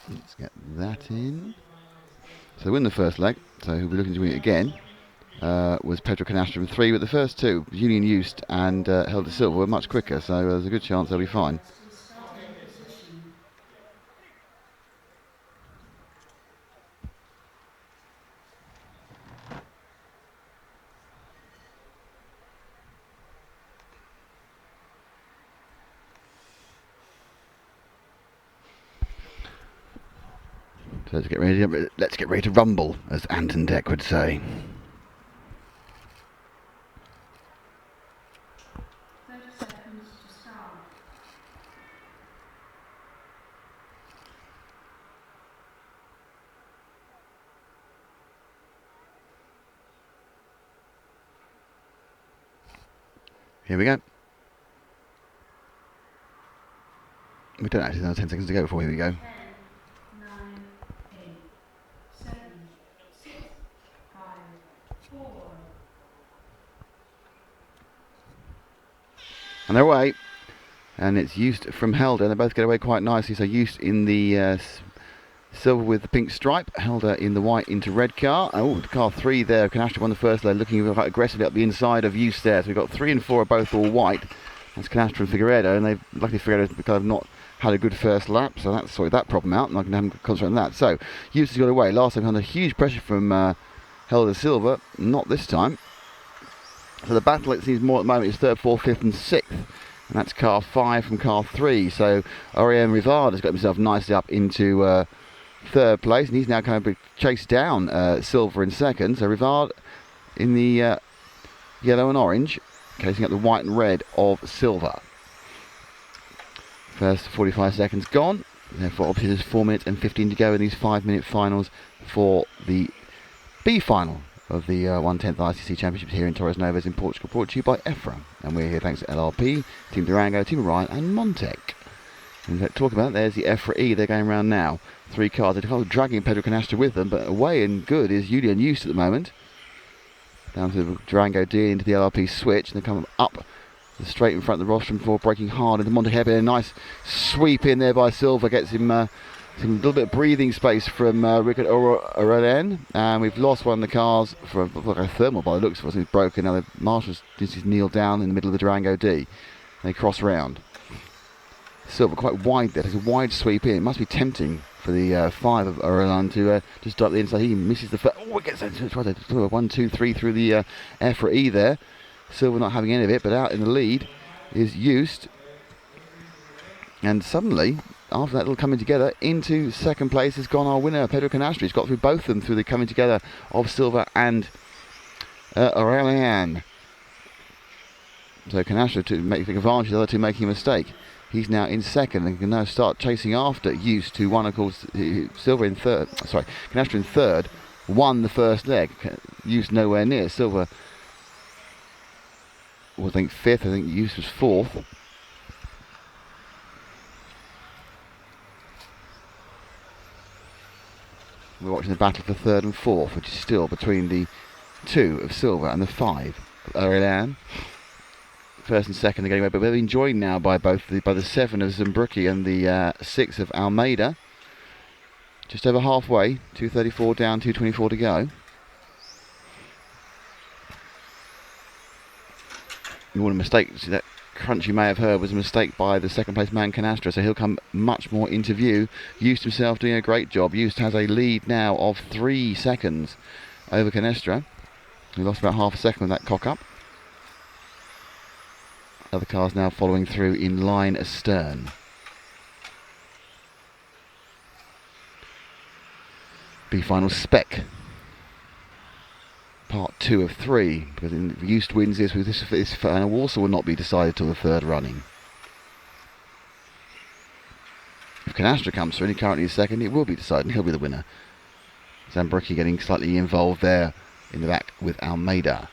S1: let's get that in. So the winner of the first leg, so who'll be looking to win it again, was Pedro Canastra in 3, but the first two, Julian Just and Helder Silva, were much quicker, so there's a good chance they'll be fine. So let's get ready to rumble, as Anton Deck would say.
S9: 30 seconds to start.
S1: Here we go. We don't actually have 10 seconds to go before here we go.
S9: 10, 9, 8, 7, 6, 5, 4.
S1: And they're away. And it's Just from Helder. They both get away quite nicely. So Just in the silver with the pink stripe, Helder in the white into red car. Oh, car 3 there. Canastra won the first leg, looking quite aggressively up the inside of Just there. So we've got 3 and 4 are both all white. That's Canastra and Figueiredo, and they've luckily Figueiredo's kind of not had a good first lap, so that's sorted that problem out, and I can have them concentrate on that. So Just has got away. Last time under huge pressure from Helder Silva, not this time. So the battle, it seems more at the moment, is 3rd, 4th, 5th and 6th. And that's car 5 from car 3. So Aurélien Rivard has got himself nicely up into 3rd place, and he's now kind of chased down Silva in 2nd. So Rivard in the yellow and orange, casing up the white and red of Silva. First 45 seconds gone. Therefore, obviously there's 4 minutes and 15 to go in these 5-minute finals for the B final of the 1/10th ICC Championships here in Torres Novas in Portugal, brought to you by EFRA. And we're here thanks to LRP, Team Durango, Team Orion and Montec. And talk about, there's the EFRA E, they're going around now. 3 cars, they're kind of dragging Pedro Canastra with them, but away and good is Julian Just at the moment. Down to the Durango D into the LRP switch, and they come up straight in front of the rostrum before breaking hard into Montec. A nice sweep in there by Silva, gets him some little bit of breathing space from Rickard Aurélien, and we've lost one of the cars for like a thermal by the looks of it. It's broken. Now the marshals just kneel down in the middle of the Durango D. They cross round. Silva quite wide there. There's a wide sweep in. It must be tempting for the 5 of Aurélien to just start the inside. He misses the first. Oh, it gets 1, 2, 3 through the EFRA E there. Silva not having any of it, but out in the lead is Just. And suddenly, after that little coming together, into 2nd place has gone our winner, Pedro Canastra. He's got through both of them through the coming together of Silva and Aurélien. So Canastra to make advantage of the other two making a mistake. He's now in second and can now start chasing after Used, who won, of course, Silver in third. Sorry, Canastra in third, won the first leg. Used nowhere near. Silver was, I think, fifth. I think Used was fourth. We're watching the battle for third and fourth, which is still between the 2 of Silver and the 5 of Aurelian. First and second are getting away, but they're being joined now by the 7 of Zambruki and the 6 of Almeida. Just over halfway, 2:34 down, 2:24 to go. What a mistake. See, that crunch you may have heard was a mistake by the second place man Canastra, so he'll come much more into view. Used himself doing a great job. Used has a lead now of 3 seconds over Canastra. He lost about half a second with that cock up. Other cars now following through in line astern. B final Spec. Part 2 of 3. Because Used wins this with this final also will not be decided till the third running. If Canastra comes through and he currently is second, it will be decided and he'll be the winner. Zambruki getting slightly involved there in the back with Almeida.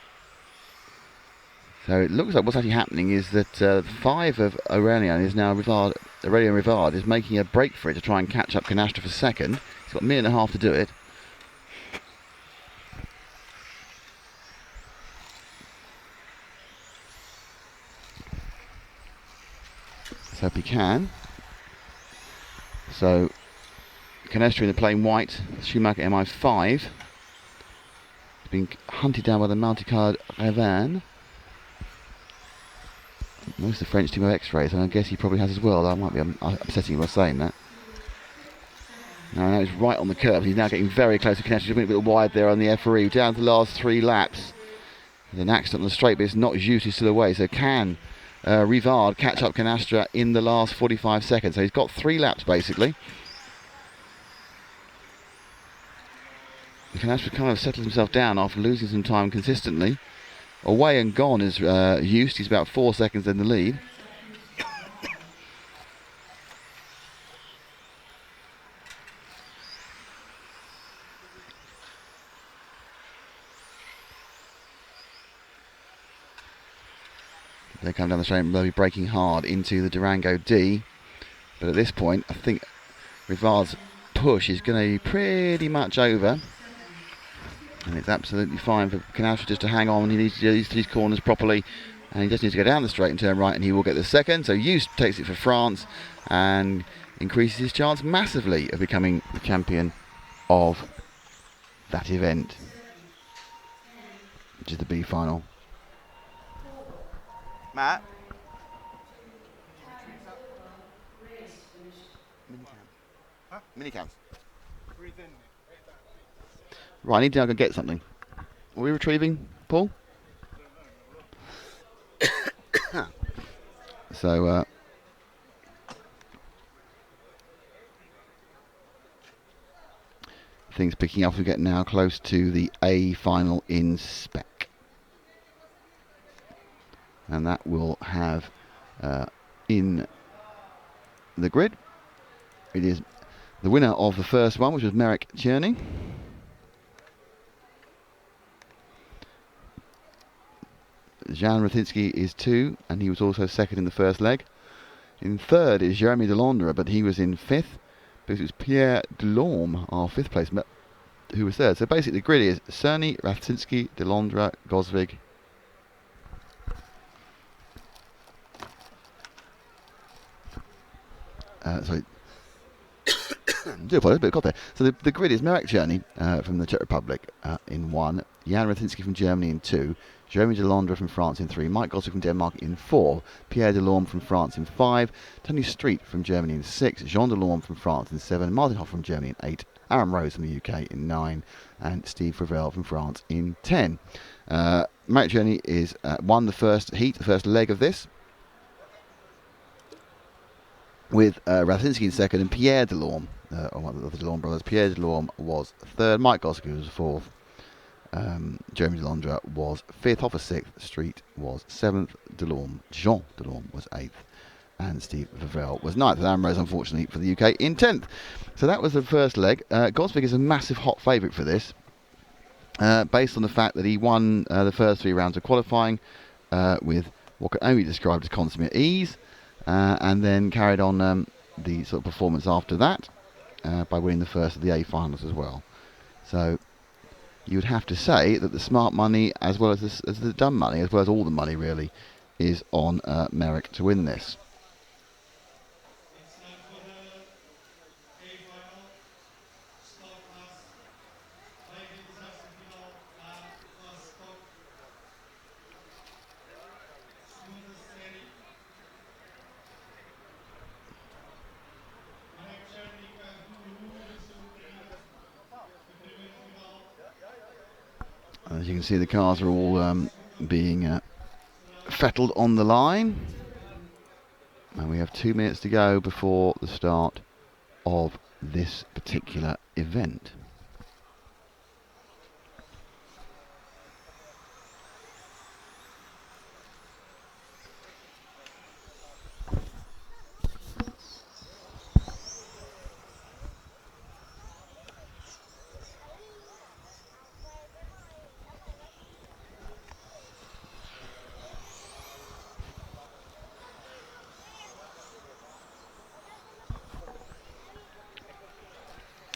S1: So it looks like what's actually happening is that 5 of Aurelian is now Aurelian Rivard is making a break for it to try and catch up Canastra for second. He's got a minute and a half to do it. Let's hope he can. So Canastra in the plain white, Schumacher MI5. He's been hunted down by the multicolored Revan. Most of the French team have X-rays, and I guess he probably has as well. I might be upsetting you by saying that. Now he's right on the curve. He's now getting very close to Canastra. He's a bit wide there on the EFRA. Down to the last 3 laps. There's an accident on the straight, but it's not Jute who's still away. So can Rivard catch up Canastra in the last 45 seconds? So he's got 3 laps basically. Canastra kind of settled himself down after losing some time consistently. Away and gone is Used. He's about 4 seconds in the lead. They come down the straight, they'll be braking hard into the Durango D. But at this point, I think Rivard's push is going to be pretty much over. And it's absolutely fine for Canastra just to hang on. He needs to do these corners properly. And he just needs to go down the straight and turn right, and he will get the second. So Used takes it for France and increases his chance massively of becoming the champion of that event, which is the B final. Matt? Minicams. Right, I need to now go get something. Are we retrieving, Paul? So, things picking up. We get now close to the A final in Spec. And that will have in the grid, it is the winner of the first one, which was Merrick Tierney. Jan Rothinsky is 2, and he was also second in the first leg. In third is Jeremy Delandre, but he was in 5th, because it was Pierre Delorme, our 5th place, who was third. So basically the grid is Cerny, Rothinsky, Delandre, Gosvig. Sorry. Do apologize, but got there. So the grid is Merrick Tierney from the Czech Republic in 1, Jan Rothinsky from Germany in 2, Jeremy Delandre from France in 3, Mike Goswick from Denmark in 4, Pierre Delorme from France in 5, Tony Street from Germany in 6, Jean Delorme from France in 7, Martin Hoff from Germany in 8, Aaron Rose from the UK in 9, and Steve Fravel from France in 10. Merrick Tierney is won the first heat, the first leg of this, with Rothinsky in second and Pierre Delorme, one of the Delorme brothers. Pierre Delorme was third, Mike Goswick was fourth, Jeremy Delandre was 5th off of 6th. Street was 7th. Jean Delorme was 8th. And Steve Vavell was 9th. And Ambrose, unfortunately, for the UK in 10th. So that was the first leg. Gosvig is a massive hot favourite for this, based on the fact that he won the first 3 rounds of qualifying with what can only be described as consummate ease, and then carried on the sort of performance after that by winning the first of the A finals as well. So you would have to say that the smart money, as well as the dumb money, as well as all the money really, is on Merrick to win this. As you can see, the cars are all being fettled on the line. And we have 2 minutes to go before the start of this particular event.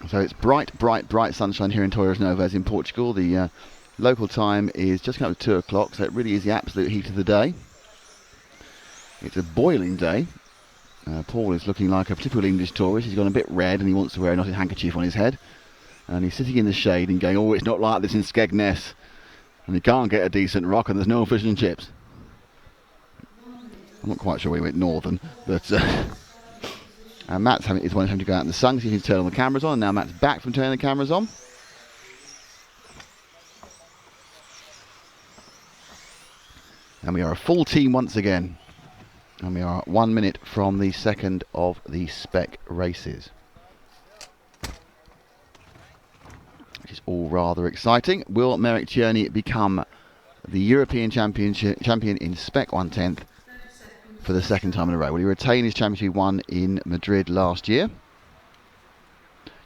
S1: So it's bright, bright, bright sunshine here in Torres Novas in Portugal. The local time is just coming up to 2 o'clock, so it really is the absolute heat of the day. It's a boiling day. Paul is looking like a typical English tourist. He's gone a bit red and he wants to wear a knotted handkerchief on his head. And he's sitting in the shade and going, oh, it's not like this in Skegness. And you can't get a decent rock and there's no fish and chips. I'm not quite sure we went northern, but... Matt's is one having to go out in the sun, so he can turn all the cameras on. And now Matt's back from turning the cameras on. And we are a full team once again. And we are 1 minute from the second of the Spec races, which is all rather exciting. Will Merrick Tierney become the European champion in Spec 1/10 for the second time in a row? Will he retain his championship won in Madrid last year?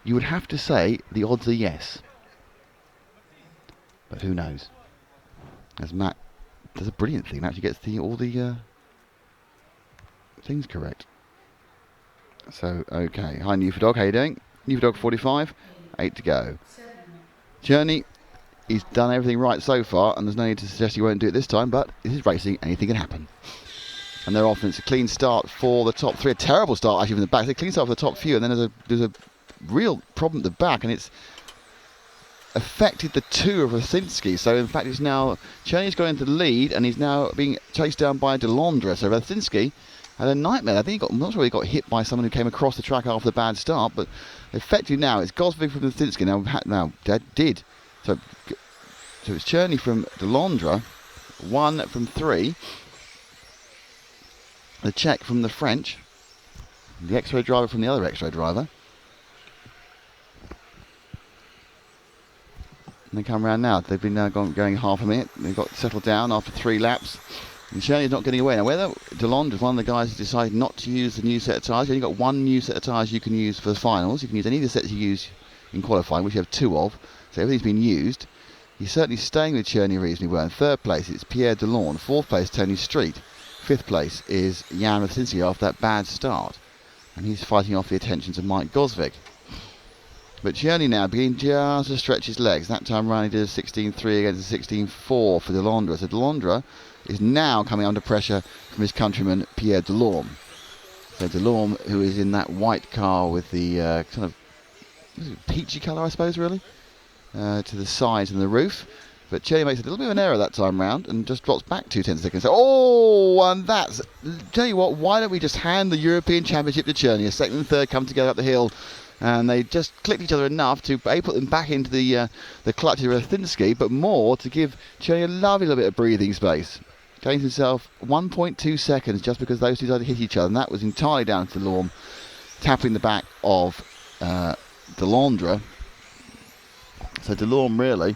S1: You would have to say the odds are yes. But who knows? As Matt does a brilliant thing, actually gets all the things correct. So, okay. Hi, Newfordog, how you doing? Newfordog 45, 8 to go. Tierney, he's done everything right so far, and there's no need to suggest he won't do it this time, but this is racing, anything can happen. And they're often, it's a clean start for the top 3. A terrible start actually from the back. It's a clean start for the top few, and then there's a real problem at the back, and it's affected the 2 of Rasinski. So in fact, it's now Tierney's going to the lead, and he's now being chased down by Delandre. So Rasinski had a nightmare. I think I'm not sure he got hit by someone who came across the track after the bad start, but effectively now it's Gosvig from Rasinski. Now did. So it's Tierney from Delandre, 1 from 3. The Czech from the French, the X-ray driver from the other X-ray driver. And they come around now. They've been going half a minute. They've got settled down after 3 laps. And Tierney's not getting away. Now, whether Delandre is one of the guys who decided not to use the new set of tyres, you've only got 1 new set of tyres you can use for the finals. You can use any of the sets you use in qualifying, which you have 2 of. So everything's been used. He's certainly staying with Tierney reasonably well. In 3rd place, it's Pierre Delorme. 4th place, Tony Street. 5th place is Jan Rasinski after that bad start. And he's fighting off the attentions of Mike Gosvig. But Tierney now beginning just to stretch his legs. That time round he did a 16.3 against a 16.4 for Delandre. So Delandre is now coming under pressure from his countryman Pierre Delorme. So Delorme, who is in that white car with the kind of peachy colour, I suppose, really, to the sides and the roof. But Tierney makes a little bit of an error that time round and just drops back 2/10 seconds. Oh, and that's... Tell you what, why don't we just hand the European Championship to Tierney? A 2nd and 3rd come together up the hill, and they just clicked each other enough to put them back into the clutch of Rasinski, but more to give Tierney a lovely little bit of breathing space. Gains himself 1.2 seconds just because those two decided to hit each other, and that was entirely down to Delorme tapping the back of Delandre. So Delorme really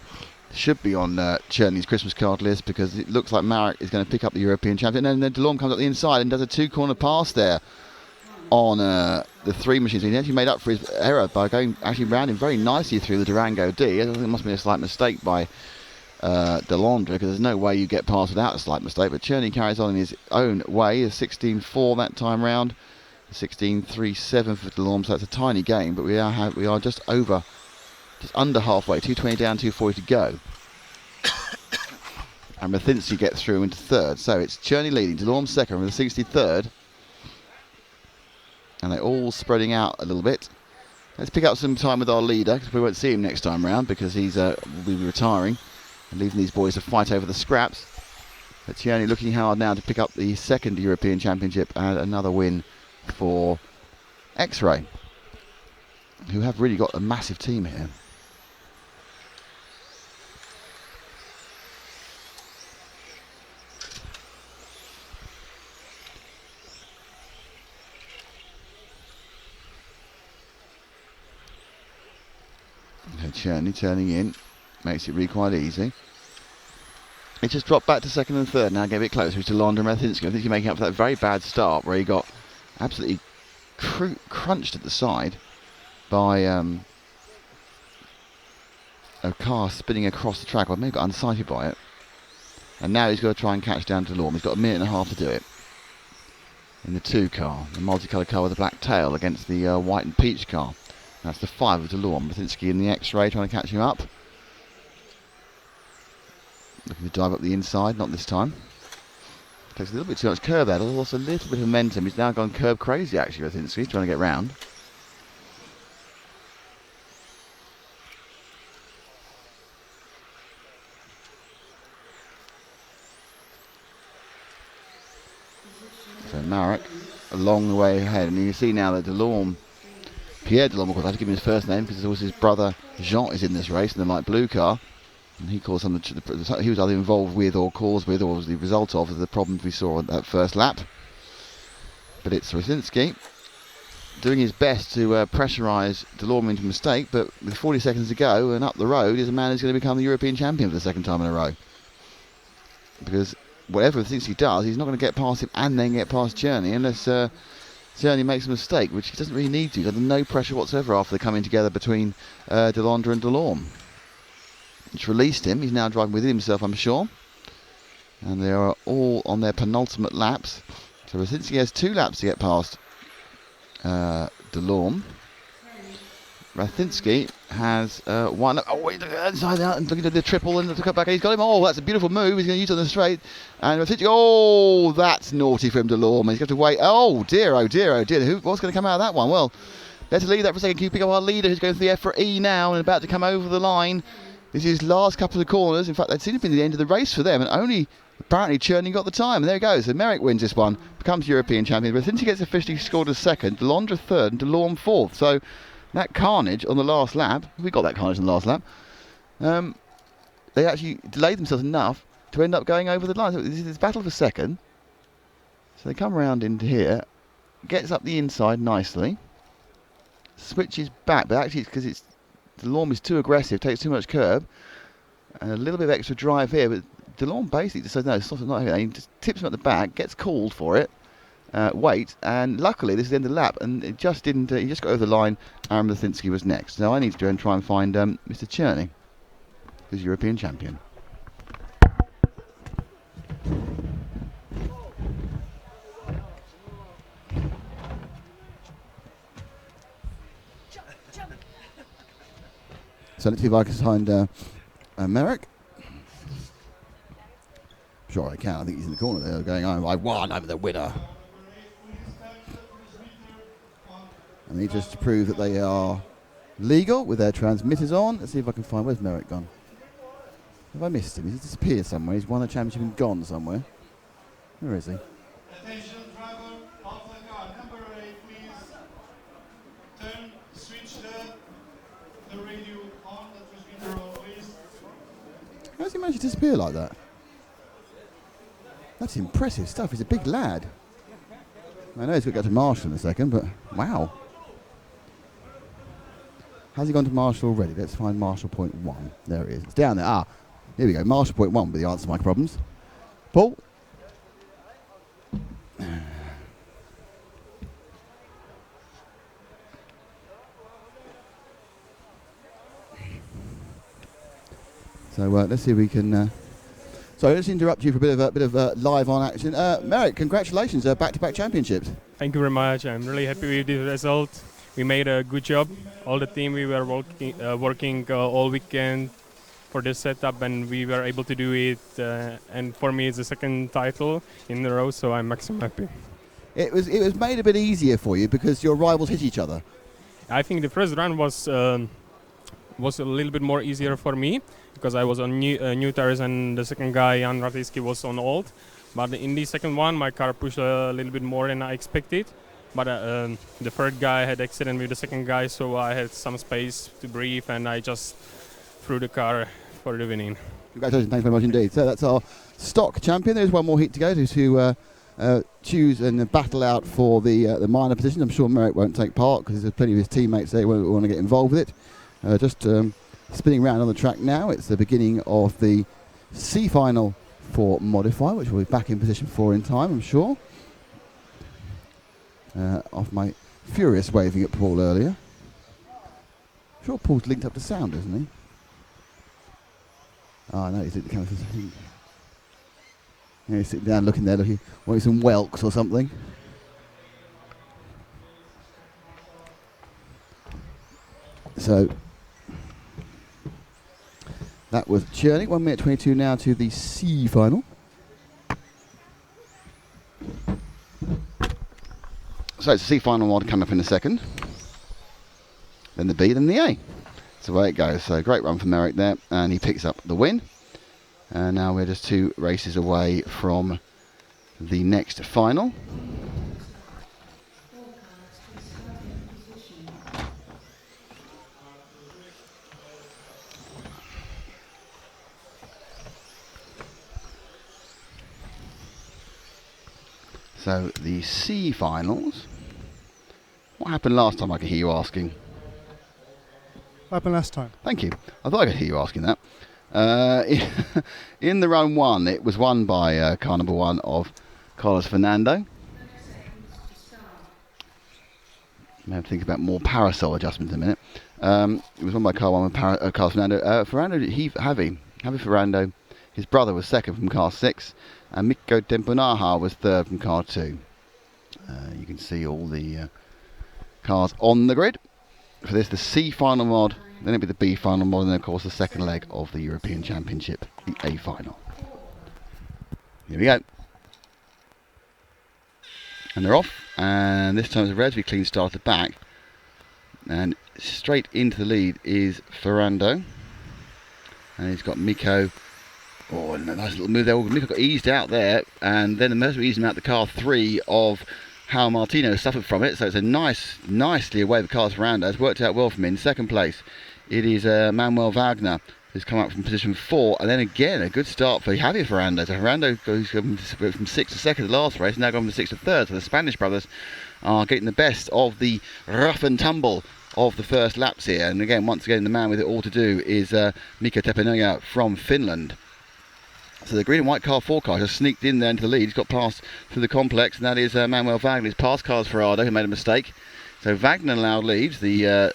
S1: should be on Cherney's Christmas card list, because it looks like Marek is going to pick up the European champion. And then Delorme comes up the inside and does a 2-corner pass there on the 3 machines. He actually made up for his error by going actually rounding very nicely through the Durango D. I think it must have been a slight mistake by Delandre, because there's no way you get past without a slight mistake. But Cherney carries on in his own way. A 16.4 that time round, 16.37 for Delorme. So that's a tiny game, but we are just under halfway. 2:20 down, 2:40 to go. And Mathinsky gets through into third. So it's Cherney leading, Delorme second with a 63rd. And they're all spreading out a little bit. Let's pick up some time with our leader, because we won't see him next time round, because he's will be retiring and leaving these boys to fight over the scraps. But Cherney looking hard now to pick up the second European Championship and another win for X-Ray, who have really got a massive team here. Cherney turning in, makes it really quite easy. It just dropped back to second and third, now get a bit closer to Delandre and Mathinsky. I think he's making up for that very bad start where he got absolutely crunched at the side by a car spinning across the track. Well, maybe got unsighted by it. And now he's got to try and catch down Delorme. He's got a minute and a half to do it. In the 2 car, the multicoloured car with a black tail against the white and peach car. That's the 5 of Delorme. Mathinsky in the X-ray trying to catch him up. Looking to drive up the inside, not this time. Takes a little bit too much curb there. There's also a little bit of momentum. He's now gone curb crazy, actually, Mathinsky. He's trying to get round. So Marek a long way ahead. And you see now that Delorme, Pierre Delorme, of course, I have to give him his first name because his brother Jean is in this race in the light blue car. And he caused some he was either involved with or caused with or was the result of the problems we saw on that first lap. But it's Mathinsky doing his best to pressurise Delorme into a mistake, but with 40 seconds to go and up the road is a man who's going to become the European champion for the second time in a row. Because whatever Mathinsky does, he's not going to get past him and then get past Cherney unless Cherney makes a mistake, which he doesn't really need to. There's no pressure whatsoever after the coming together between Delandre and Delorme. It's released him. He's now driving within himself, I'm sure. And they are all on their penultimate laps. So Mathinsky has 2 laps to get past Delorme. Mathinsky has 1. Oh, inside out and looking at the triple and the cut back. He's got him. Oh, that's a beautiful move. He's going to use it on the straight. And Mathinsky, oh, that's naughty from Delorme. He's got to wait. Oh dear, oh dear, oh dear. What's going to come out of that one? Well, let's leave that for a second. Can you pick up our leader who's going for the EFRA E now and about to come over the line? This is his last couple of corners. In fact, that seemed to be the end of the race for them, and only apparently Cherney got the time. And there he goes. So Merrick wins this one, becomes European champion. But since he gets officially scored as second, Delandre third, and Delorme fourth. So that carnage on the last lap, we got that carnage on the last lap. They actually delayed themselves enough to end up going over the line. So this is this battle for second. So they come around into here, gets up the inside nicely, switches back, but actually it's because Delorme is too aggressive, takes too much curb, and a little bit of extra drive here, but Delorme basically just says, no, it's not here. He just tips him at the back, gets called for it, wait, and luckily this is the end of the lap, and it just didn't, he just got over the line, and Mathinsky was next. Now I need to go and try and find Mr. Cherney, who's European champion. So let's see if I can find Merrick. Sure I can. I think he's in the corner there going, oh, I won, I'm the winner. And he just to prove that they are legal with their transmitters on. Let's see if I can find, where's Merrick gone? Have I missed him? Has he disappeared somewhere? He's won a championship and gone somewhere. Where is he?
S6: Attention driver, off the car, number 8 please. Turn, switch the radio on, the transmitter on please.
S1: How does he manage to disappear like that? That's impressive stuff. He's a big lad. I know he's got to go to Marshall in a second, but wow. Has he gone to Marshall already? Let's find Marshall point 1. There he is. It's down there. Here we go. Marshall point 1 with the answer to my problems. Paul. So let's see if we can. So let's interrupt you for a bit of live on action. Merrick, congratulations, back-to-back championships.
S10: Thank you very much. I'm really happy with the result. We made a good job. All the team, we were working all weekend for this setup, and we were able to do it. And for me, it's the second title in a row, so I'm maximum happy.
S1: It was made a bit easier for you because your rivals hit each other.
S10: I think the first run was a little bit more easier for me because I was on new tires, and the second guy, Jan Ratajski, was on old. But in the second one, my car pushed a little bit more than I expected. But the third guy had accident with the second guy, so I had some space to breathe, and I just threw the car for the winning.
S1: Congratulations, thanks very much indeed. So that's our stock champion. There's one more heat to go to choose and battle out for the minor position. I'm sure Merrick won't take part because there's plenty of his teammates there who want to get involved with it. Just spinning around on the track now. It's the beginning of the C final for Modify, which we'll be back in position for in time, I'm sure. Off my furious waving at Paul earlier. I'm sure Paul's linked up to sound, isn't he? Oh, no, he's at the camera. Yeah, he's sitting down looking there, wanting some whelks or something. So that was Churning. 1 minute 22 now to the C final. So it's the C final one coming up in a second. Then the B, then the A. That's the way it goes. So great run for Merrick there, and he picks up the win. And now we're just 2 races away from the next final. So the C finals. What happened last time? I could hear you asking.
S6: What happened last time?
S1: Thank you. I thought I could hear you asking that. In the run 1, it was won by car number 1 of Carlos Fernando. I have to think about more parasol adjustments in a minute. It was won by car 1 with Carlos Fernando. Javi Ferrando, his brother, was second from car 6, and Mikko Temponaha was third from car 2. You can see all the cars on the grid. For this, the C final mod, then it'll be the B final mod, and then of course the second leg of the European Championship, the A final. Here we go. And they're off, and this time it's a relatively clean start at the back. And straight into the lead is Ferrando. And he's got Mikko. Oh, and a nice little move there. Mikko got eased out there, and then the Mercer eased him out the car 3 of Hal Martino suffered from it, so it's a nicely away the cars Ferrando. It's worked out well for him. In second place, it is Manuel Wagner, who's come up from position 4, and then again a good start for Javier Ferrando. So Ferrando goes from 6th to 2nd the last race, now going from 6th to 3rd. So the Spanish brothers are getting the best of the rough and tumble of the first laps here. And again, once again, the man with it all to do is Mikko Tepenoja from Finland. So the green and white car 4 car just sneaked in there into the lead. He's got past through the complex, and that is Manuel Wagner. He's past Carlos Ferrado, who made a mistake. So Wagner now leads the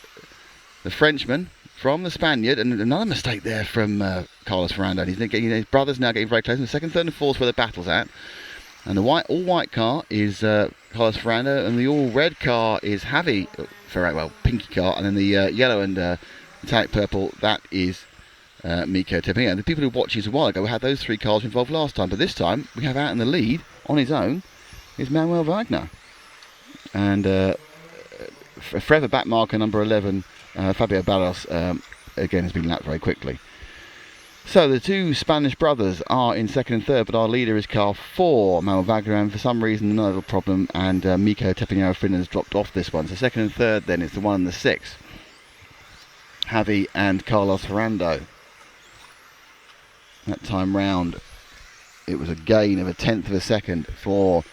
S1: Frenchman from the Spaniard, and another mistake there from Carlos Ferrando. His brothers now getting very close. And the second, third, and fourth where the battle's at. And the all-white car is Carlos Ferrando, and the all-red car is Javi Ferrando, well, pinky car, and then the yellow and metallic purple, that is Mikko Tepenoja. The people who watched this a while ago had those 3 cars involved last time, but this time we have out in the lead on his own is Manuel Wagner, and forever back marker number 11 Fabio Barros again has been lapped very quickly. So the 2 Spanish brothers are in 2nd and 3rd, but our leader is car 4, Manuel Wagner, and for some reason another problem, and Mikko Tepenoja of Finland has dropped off this one. So 2nd and 3rd then is the 1 and the 6, Javi and Carlos Ferrando. That time round, it was a gain of 1/10 of a second for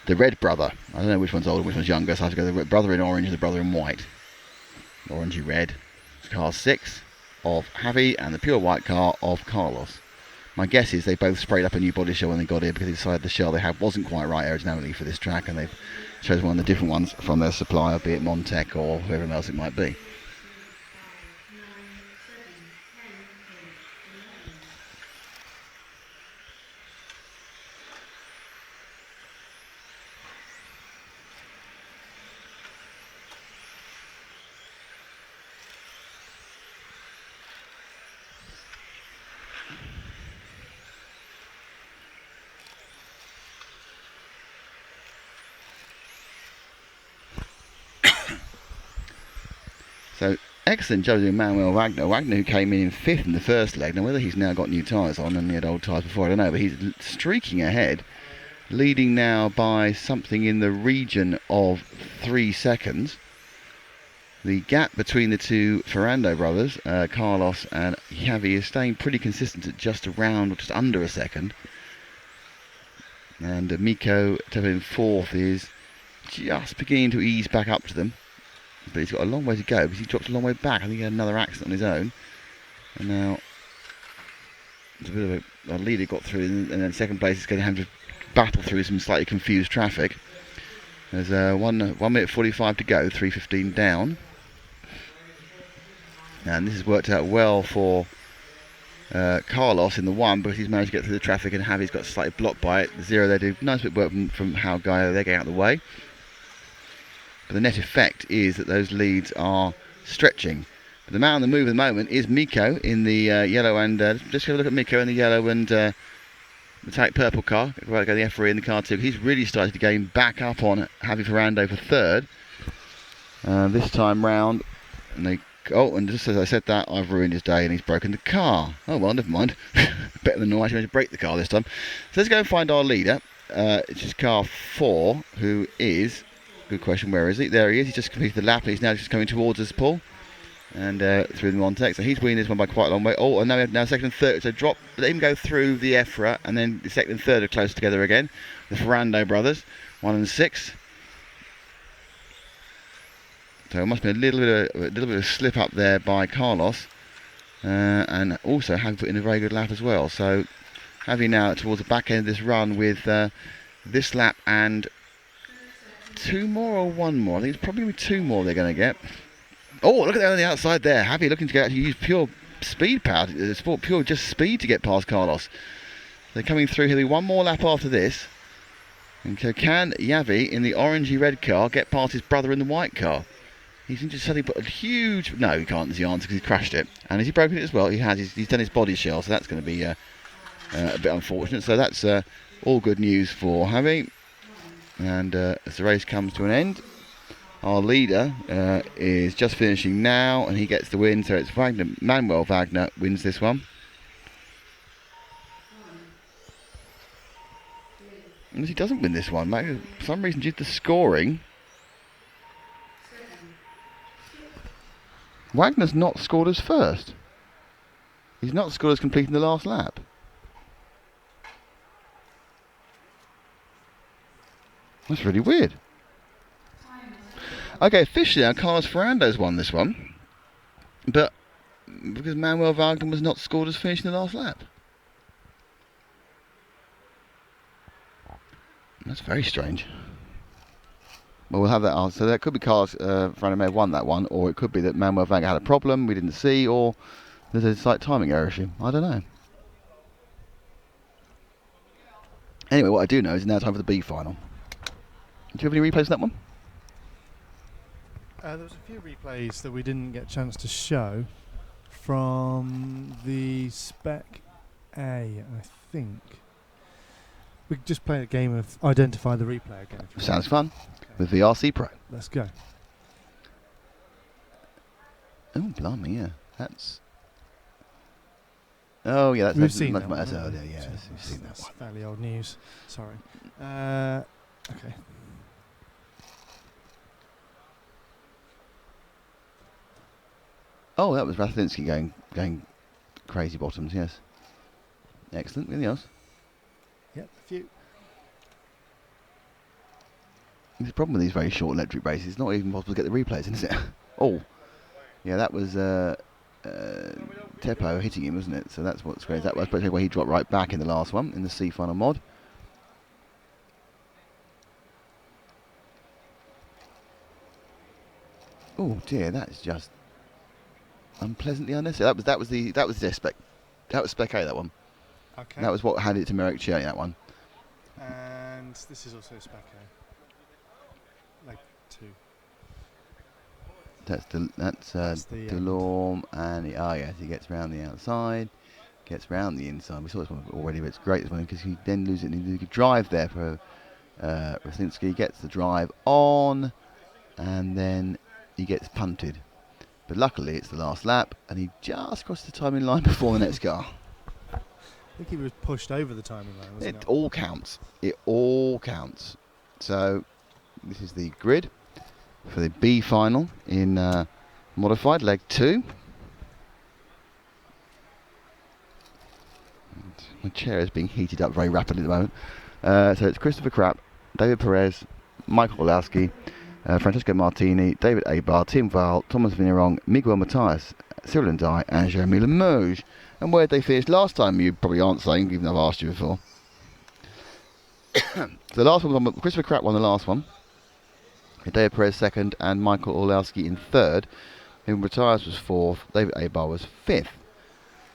S1: the red brother. I don't know which one's older, which one's younger, so I have to go the brother in orange and the brother in white. Orangey red. It's car 6 of Javi and the pure white car of Carlos. My guess is they both sprayed up a new body shell when they got here because they decided the shell they had wasn't quite right aerodynamically for this track, and they've chosen one of the different ones from their supplier, be it Montec or whoever else it might be. So, excellent job doing Manuel Wagner. Wagner, who came in 5th in the first leg. Now, whether he's now got new tyres on and he had old tyres before, I don't know. But he's streaking ahead, leading now by something in the region of 3 seconds. The gap between the two Ferrando brothers, Carlos and Javi, is staying pretty consistent at just around, or just under a second. And Miko, in 4th, is just beginning to ease back up to them. But he's got a long way to go because he dropped a long way back. I think he had another accident on his own. And now it's a bit of a leader got through, and then second place is going to have to battle through some slightly confused traffic. There's 1 minute 45 to go, 3:15 down. And this has worked out well for Carlos in the 1 because he's managed to get through the traffic, and Javi's got slightly blocked by it. The 0 there did nice bit of work from how Gaio, they're getting out of the way. But the net effect is that those leads are stretching. But the man on the move at the moment is Miko in the yellow and... just have a look at Miko in the yellow and metallic purple car. Go the EFRA in the car too. He's really started to gain back up on Javi Ferrando for 3rd. This time round. And and just as I said that, I've ruined his day and he's broken the car. Oh well, never mind. Better than normal. Actually managed to break the car this time. So let's go and find our leader. It's just car 4, who is... Good question, where is he? There he is, he's just completed the lap, he's now just coming towards us, Paul. And through the Montec, so he's winning this one by quite a long way. Oh, and now second and third, so let him go through the EFRA, and then the second and third are close together again. The Ferrando brothers, 1 and 6. So it must be a little bit of a slip up there by Carlos. And also Javi put in a very good lap as well. So Javi now towards the back end of this run with this lap and 2 more or 1 more? I think it's probably 2 more they're going to get. Oh, look at that on the outside there. Javi looking to actually use pure speed power, pure just speed to get past Carlos. They're coming through. He'll be 1 more lap after this. And so can Javi in the orangey red car get past his brother in the white car? He's just suddenly put a huge... No, he can't is the answer because he crashed it. And has he broken it as well? He has. He's done his body shell, so that's going to be a bit unfortunate. So that's all good news for Javi. And as the race comes to an end, our leader is just finishing now, and he gets the win. So it's Manuel Wagner wins this one. And he doesn't win this one, for some reason due to the scoring, Wagner's not scored as first. He's not scored as completing the last lap. That's really weird. Okay, officially now Carlos Ferrando's won this one, but because Manuel Wagner was not scored as finishing the last lap. That's very strange. Well, we'll have that answer. So that could be Carlos Ferrando may have won that one, or it could be that Manuel Wagner had a problem we didn't see, or there's a slight timing error issue. I don't know. Anyway, what I do know is it's now time for the B final. Do you have any replays of that one?
S6: There was a few replays that we didn't get a chance to show from the Spec A, I think. We could just play a game of identify the replay again.
S1: Sounds fun. Okay. With VRC Pro.
S6: Let's go.
S1: Oh, blimey, yeah. That's... Oh, yeah, that's...
S6: We've seen that
S1: one.
S6: We've
S1: seen that one.
S6: Fairly old news. Sorry. Okay.
S1: Oh, that was Rathlinski going crazy bottoms, yes. Excellent. Anything else?
S6: Yep, a few.
S1: The problem with these very short electric races, it's not even possible to get the replays in, is it? Oh, yeah, that was Teppo hitting him, wasn't it? So that's what's great. That was basically where he dropped right back in the last one, in the C final mod. Oh dear, that is just unpleasantly unnecessary. That was their spec. That was Spec A, that one.
S6: Okay.
S1: That was what handed it to Merrick Cherry, that one.
S6: And this is also Spec A. Leg 2.
S1: That's
S6: the
S1: Delorme, and yes, he gets round the outside, gets round the inside. We saw this one already, but it's great this one because he then loses it. And he drive there for Rosinski, gets the drive on, and then he gets punted. But luckily, it's the last lap, and he just crossed the timing line before the next car.
S6: I think he was pushed over the timing line, wasn't it?
S1: It all counts. It all counts. So this is the grid for the B final in modified leg 2. And my chair is being heated up very rapidly at the moment. So it's Christopher Krapp, David Perez, Michael Olowski, Francesco Martini, David Abar, Tim Val, Thomas Vigneron, Miguel Matthias, Cyril Ndai, and Jeremy Limoges. And where did they finish last time? You probably aren't saying, even though I've asked you before. So the last one was on, Christopher Krapp won the last one. David Perez second, and Michael Olowski in third. Miguel Matthias was fourth, David Abar was fifth.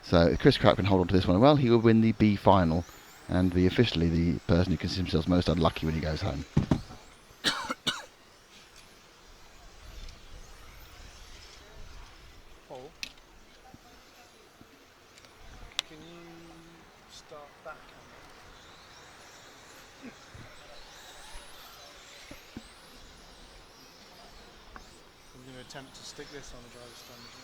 S1: So if Chris Krapp can hold on to this one well, he will win the B final and be officially the person who considers himself most unlucky when he goes home.
S6: Paul, can you start that camera? I'm going to attempt to stick this on the driver's stand again.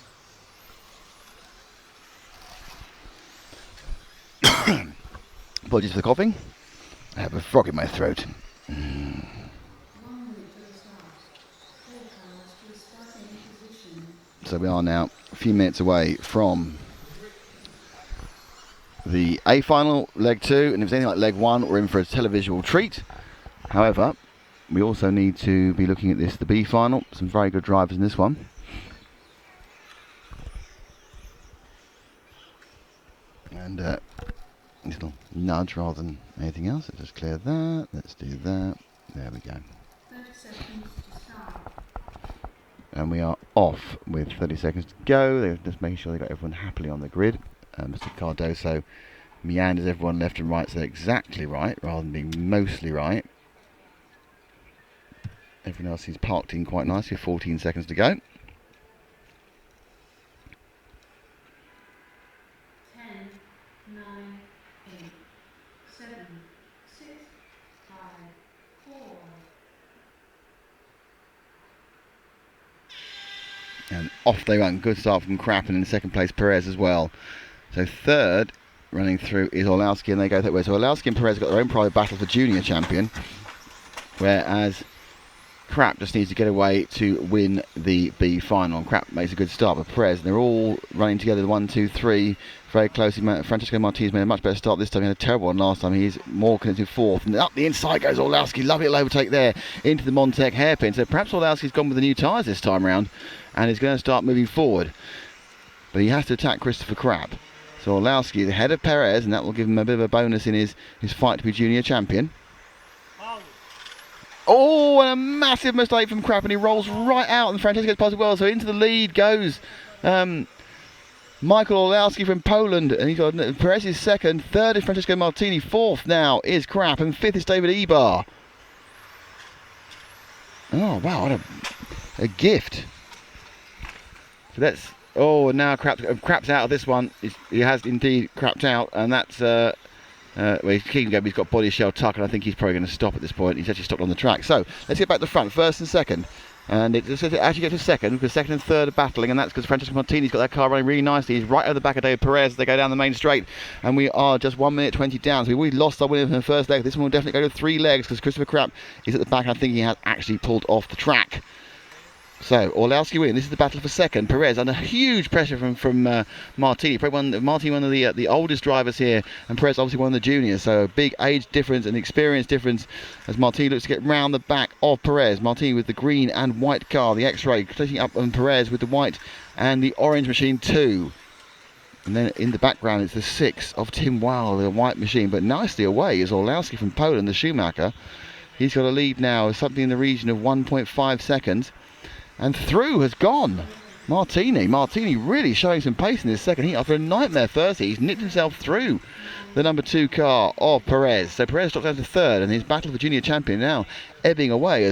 S1: Apologies for the coughing. I have a frog in my throat. So we are now a few minutes away from the A final, leg 2, and if it's anything like leg 1, we're in for a televisual treat. However, we also need to be looking at this, the B final. Some very good drivers in this one. And little nudge rather than anything else. Let's just clear that. Let's do that. There we go.
S9: 30 seconds to start.
S1: And we are off with 30 seconds to go. They're just making sure they got everyone happily on the grid. Mr. Cardoso meanders everyone left and right, so they're exactly right rather than being mostly right. Everyone else is parked in quite nicely with 14 seconds to go.
S9: 10, 9, 8, 7, 6, 5, 4.
S1: And off they run. Good start from Krapp, and in second place Perez as well. So third running through is Olowski, and they go that way. So Olowski and Perez got their own private battle for junior champion, whereas Krapp just needs to get away to win the B final. And Krapp makes a good start with Perez. They're all running together, 1, 2, 3, very closely. Francesco Martinez made a much better start this time. He had a terrible one last time. He's more connected fourth. And up the inside goes Olowski. Lovely little overtake there into the Montec hairpin. So perhaps Olowski's gone with the new tyres this time round and is going to start moving forward. But he has to attack Christopher Krapp. So Olowski is ahead of Perez, and that will give him a bit of a bonus in his fight to be junior champion. Oh, and a massive mistake from Krapp, and he rolls right out, and Francesco gets past as well. So into the lead goes Michael Olowski from Poland, and he's got Perez is second, third is Francesco Martini, fourth now is Krapp, and fifth is David Ebar. Oh wow, what a gift. So that's now Krapp's out of this one. He has indeed crapped out, and that's well, he's keeping going. He's got body shell tuck, and I think he's probably going to stop at this point. He's actually stopped on the track. So let's get back to the front, first and second. And it actually gets to second because second and third are battling, and that's because Francesco Martini's got that car running really nicely. He's right over the back of David Perez as they go down the main straight, and we are just 1 minute 20 down. So we've already lost our winner from the first leg. This one will definitely go to 3 legs because Christopher Krapp is at the back. I think he has actually pulled off the track. So Orlowski win. This is the battle for second. Perez under huge pressure from Martini. Martini, one of the oldest drivers here, and Perez obviously one of the juniors. So a big age difference and experience difference as Martini looks to get round the back of Perez. Martini with the green and white car, the X-Ray, clicking up on Perez with the white and the orange machine 2. And then in the background it's the 6 of Tim Weil, the white machine, but nicely away is Orlowski from Poland, the Schumacher. He's got a lead now, something in the region of 1.5 seconds. And through has gone Martini. Martini really showing some pace in this second heat. After a nightmare first heat, he's nipped himself through the number 2 car of Perez. So Perez drops down to third, and his battle for junior champion now ebbing away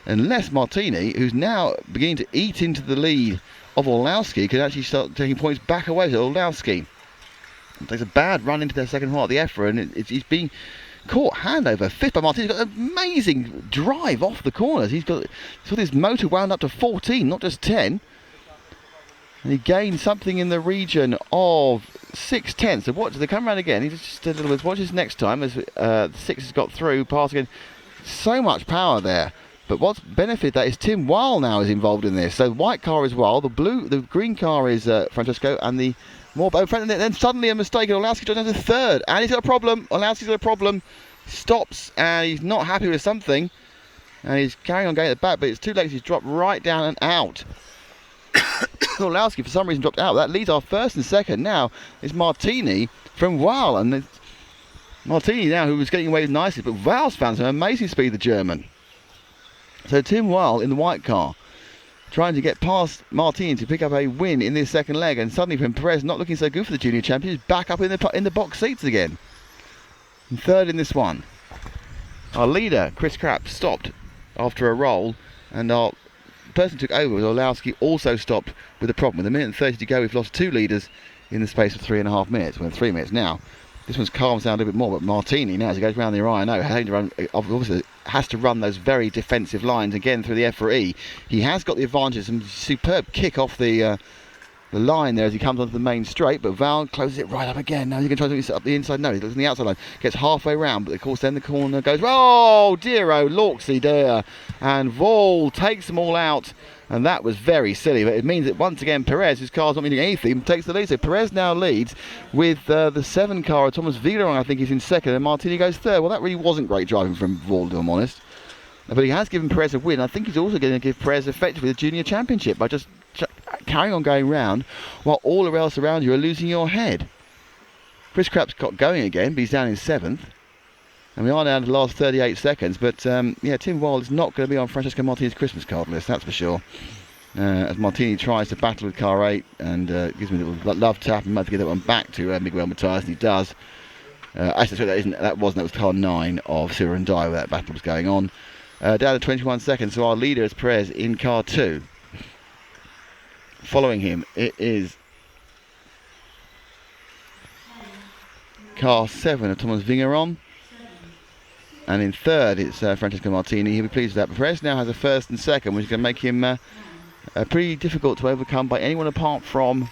S1: unless Martini, who's now beginning to eat into the lead of Orlowski, can actually start taking points back away to Orlowski. Takes a bad run into their second half of the EFRA, and he's being caught hand over fifth by Martini. He's got an amazing drive off the corners. He's got his motor wound up to 14, not just 10. And he gained something in the region of 6/10. So watch, they come around again. He's just a little bit. Watch this next time as 6 has got through, pass again. So much power there. But what's benefited that is Tim Weil now is involved in this. So the white car is Weil, the green car is Francesco, and the then suddenly a mistake, and Orlowski drops down to third, and he's got a problem. Orlowski's got a problem. Stops, and he's not happy with something, and he's carrying on going at the back, but it's too late. He's dropped right down and out. Orlowski for some reason dropped out. That leaves our first and second. Now it's Martini from Weil, and Martini now who was getting away nicely, but Weil's found some amazing speed, the German. So Tim Weil in the white car, trying to get past Martini to pick up a win in this second leg, and suddenly from Perez, not looking so good for the junior champion, he's back up in the box seats again. And third in this one. Our leader, Chris Krapp, stopped after a roll, and our person who took over was Orlowski, also stopped with a problem. With a minute and 30 to go, we've lost 2 leaders in the space of 3.5 minutes. We're in 3 minutes now. This one's calmed down a little bit more, but Martini now, as he goes around the RINO, obviously has to run those very defensive lines again through the EFRA. He has got the advantage, some superb kick off the line there as he comes onto the main straight, but Val closes it right up again. Now he's going to try to set up the inside. No, he looks on the outside line, gets halfway round, but of course then the corner goes, oh dear, oh Lorksy dear, and Vol takes them all out. And that was very silly, but it means that once again Perez, whose car's not meaning anything, takes the lead. So Perez now leads with the 7 car. Thomas Villeron, I think, is in second, and Martini goes third. Well, that really wasn't great driving from Vol, if I'm honest. But he has given Perez a win. I think he's also going to give Perez effectively the junior championship by just carrying on going round while all else around you are losing your head. Chris Krapp's got going again, but he's down in 7th. And we are down to the last 38 seconds, but yeah, Tim Weil is not going to be on Francesco Martini's Christmas card list, that's for sure. As Martini tries to battle with car 8 and gives me a little love tap and might get that one back to Miguel Matthias, and he does. Actually, that was car 9 of Silver and Dye where that battle was going on. Down to 21 seconds, so our leader is Perez in car 2. Following him, it is car 7 of Thomas Vingeron. And in third, it's Francesco Martini. He'll be pleased with that. But Perez now has a first and second, which is going to make him pretty difficult to overcome by anyone apart from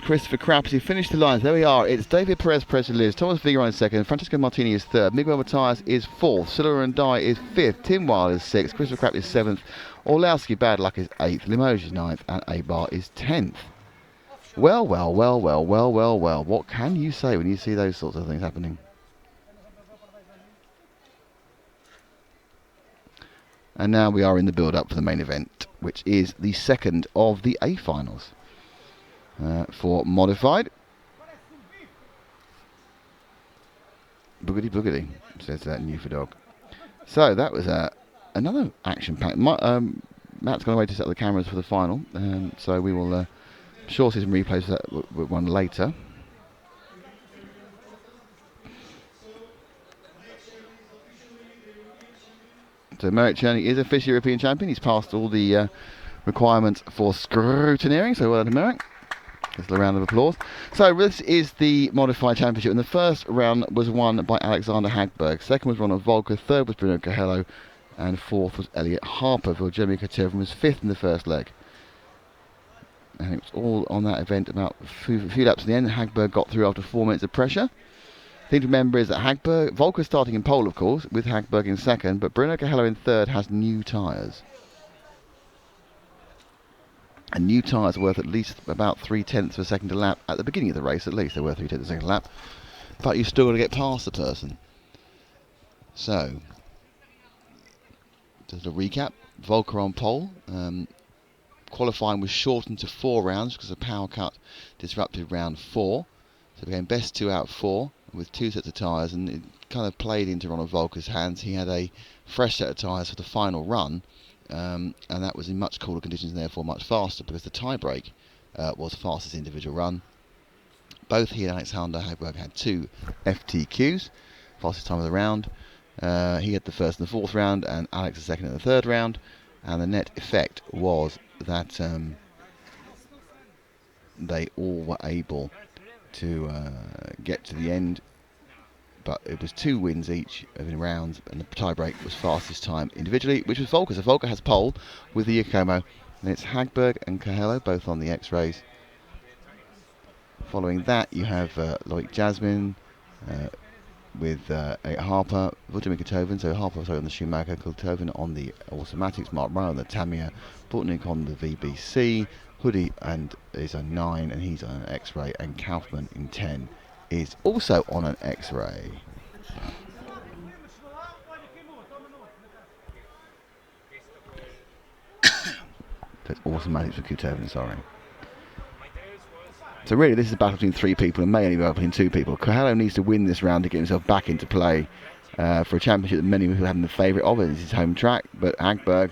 S1: Christopher Krapp. As he finished the lines, there we are. It's David Perez, Liz, Thomas Vingeron is second, Francesco Martini is third, Miguel Matthias is fourth, Silver and Dye is fifth, Tim Weil is sixth, Christopher Krapp is seventh, Orlowski Bad Luck is eighth, Limoges is ninth, and A-Bar is 10th. Well, what can you say when you see those sorts of things happening? And now we are in the build-up for the main event, which is the second of the A finals for modified. Boogity, says that new for dog. So that was another action-packed. Matt's gone away to set up the cameras for the final, so we will. Sure, see some replays of that one later. So Merrick Cherney is officially European champion. He's passed all the requirements for scrutineering. So well done, Merrick. Just a round of applause. So this is the modified championship, and the first round was won by Alexander Hagberg. Second was Ronald Volker. Third was Bruno Cahello, and fourth was Elliot Harper. Jeremy Katev was fifth in the first leg. And it was all on that event about a few laps in the end. Hagberg got through after 4 minutes of pressure. thing to remember is that Volker's starting in pole, of course, with Hagberg in second, but Bruno Cahello in third has new tyres. And new tyres are worth at least about 3/10 of a second a lap at the beginning of the race, at least. They're worth 3/10 of a second a lap. But you've still got to get past the person. So, just a recap. Volker on pole. Qualifying was shortened to 4 rounds because the power cut disrupted round 4. So it became best 2 out of 4 with 2 sets of tyres, and it kind of played into Ronald Volker's hands. He had a fresh set of tyres for the final run, and that was in much cooler conditions and therefore much faster because the tie break was fastest individual run. Both he and Alexander Hagberg had 2 FTQs, fastest time of the round. He had the first and the 4th round, and Alex the second and the 3rd round. And the net effect was that they all were able to get to the end, but it was 2 wins each in rounds, and the tie-break was fastest time individually, which was Volker. So Volker has pole with the Yokomo, and it's Hagberg and Cahello both on the X-Rays. Following that, you have Loic Jasmin with Harper, Vladimir Kotoven, so Harper on the Schumacher, Kotoven on the automatics, Mark Ryan on the Tamiya, Bortnick on the VBC, Hoodie and is on 9 and he's on an X-Ray, and Kaufman in 10 is also on an X-Ray. That's automatics for Kotoven, sorry. So really this is a battle between 3 people and may only be between 2 people. Cahello needs to win this round to get himself back into play for a championship that many people have been the favourite of. It's his home track, but Hagberg,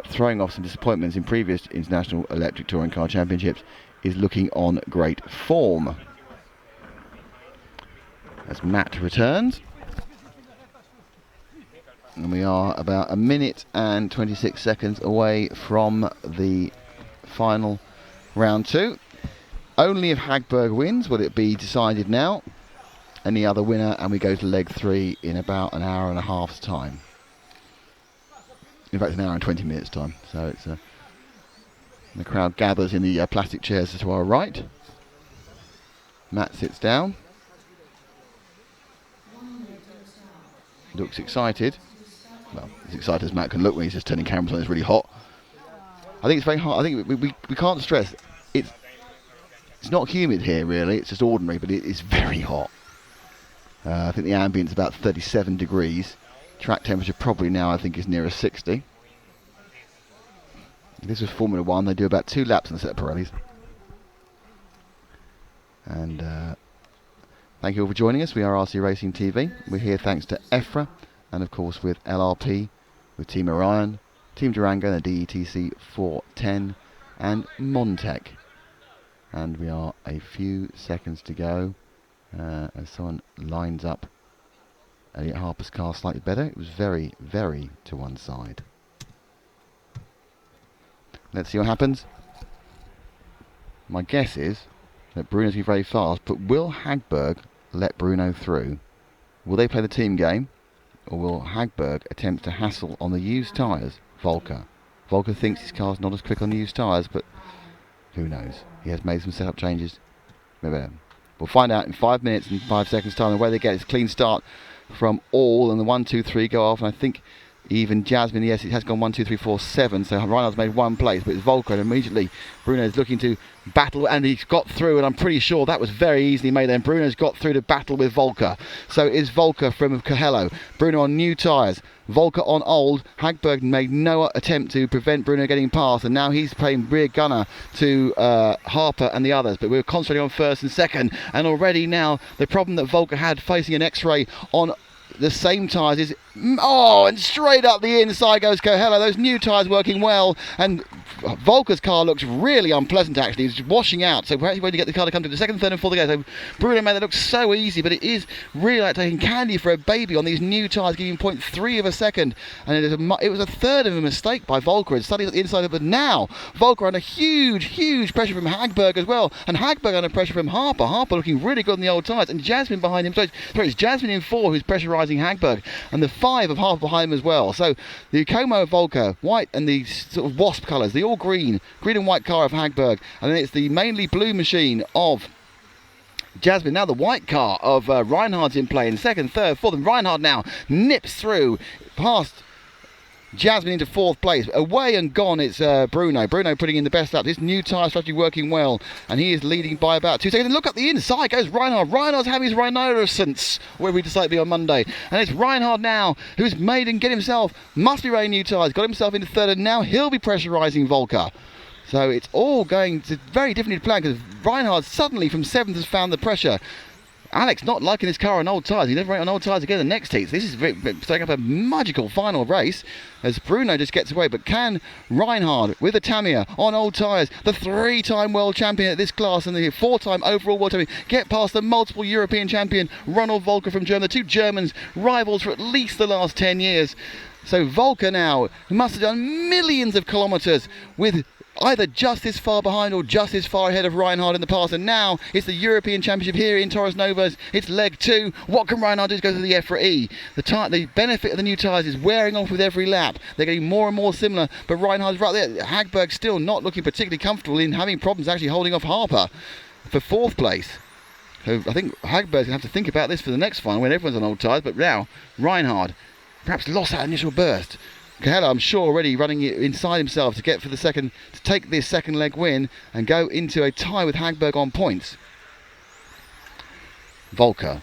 S1: throwing off some disappointments in previous International Electric Touring Car Championships, is looking on great form. As Matt returns. And we are about 1 minute and 26 seconds away from the final round 2. Only if Hagberg wins will it be decided now. Any other winner, and we go to leg 3 in about an hour and a half's time. In fact, an hour and 20 minutes time. So it's the crowd gathers in the plastic chairs to our right. Matt sits down. Looks excited. Well, as excited as Matt can look when he's just turning cameras on. It's really hot. I think it's very hot. I think we can't stress it's not humid here, really. It's just ordinary, but it is very hot. I think the ambient's about 37 degrees. Track temperature probably now, I think, is nearer 60. This was Formula 1. They do about 2 laps on the set of Pirellis. And thank you all for joining us. We are RC Racing TV. We're here thanks to EFRA, and of course with LRP, with Team Orion, Team Durango, the DETC 410, and Montec. And we are a few seconds to go as someone lines up Elliot Harper's car slightly better. It was very, very to one side. Let's see what happens. My guess is that Bruno's going to be very fast, but will Hagberg let Bruno through? Will they play the team game, or will Hagberg attempt to hassle on the used tyres? Volker thinks his car's not as quick on the used tyres, but who knows? He has made some setup changes. Maybe we'll find out in 5 minutes and 5 seconds time. The way they get is a clean start from all, and the 1, 2, 3 go off, and I think even Jasmine, yes, it has gone 1, 2, 3, 4, 7, so Reinhardt's made 1 place, but it's Volker, and immediately Bruno's looking to battle, and he's got through, and I'm pretty sure that was very easily made then. Bruno's got through to battle with Volker. So is Volker from Cahello. Bruno on new tyres, Volker on old. Hagberg made no attempt to prevent Bruno getting past, and now he's playing rear gunner to Harper and the others, but we're concentrating on first and second, and already now the problem that Volker had facing an X-Ray on the same tyres is, and straight up the inside goes Cahello. Those new tyres working well, and Volker's car looks really unpleasant actually. It's washing out, so perhaps when you get the car to come to the second, third and fourth again. So Bruno made that look so easy, but it is really like taking candy for a baby on these new tyres, giving 0.3 of a second, and it was a third of a mistake by Volker. It's suddenly at the inside, but now Volker under huge pressure from Hagberg as well, and Hagberg under pressure from Harper. Harper looking really good on the old tyres, and Jasmine behind him. So it's Jasmine in 4 who's pressurising Hagberg, and the 5 of Harper behind him as well. So the Como of Volker, white and the sort of wasp colours, the all green and white car of Hagberg, and then it's the mainly blue machine of Jasmine. Now the white car of Reinhardt's in play in second, third, fourth, and Reinhardt now nips through past Jasmine into fourth place. Away and gone, it's Bruno. Bruno putting in the best laps. His new tyre strategy working well, and he is leading by about 2 seconds. And look up the inside goes Reinhardt. Reinhardt's having his rhinoceros, where we decide to be on Monday. And it's Reinhardt now, who's made and get himself, must be running new tyres, got himself into third, and now he'll be pressurising Volker. So it's all going to very differently to plan, because Reinhardt suddenly from 7th has found the pressure. Alex not liking this car on old tyres. He never ran on old tyres again the next heat. This is setting up a magical final race as Bruno just gets away. But can Reinhardt with a Tamiya on old tyres, the 3-time world champion at this class and the 4-time overall world champion, get past the multiple European champion Ronald Volker from Germany, the two Germans rivals for at least the last 10 years. So Volker now must have done millions of kilometres with either just this far behind or just this far ahead of Reinhardt in the past, and now it's the European Championship here in Torres Novas. It's leg 2. What can Reinhardt do to go to the EFRA E? The benefit of the new tyres is wearing off with every lap. They're getting more and more similar, but Reinhardt's right there. Hagberg still not looking particularly comfortable in having problems actually holding off Harper for 4th place. So I think Hagberg's going to have to think about this for the next final when everyone's on old tyres, but now Reinhardt perhaps lost that initial burst. Kahela, I'm sure, already running it inside himself to get for the second, to take this second leg win and go into a tie with Hagberg on points. Volker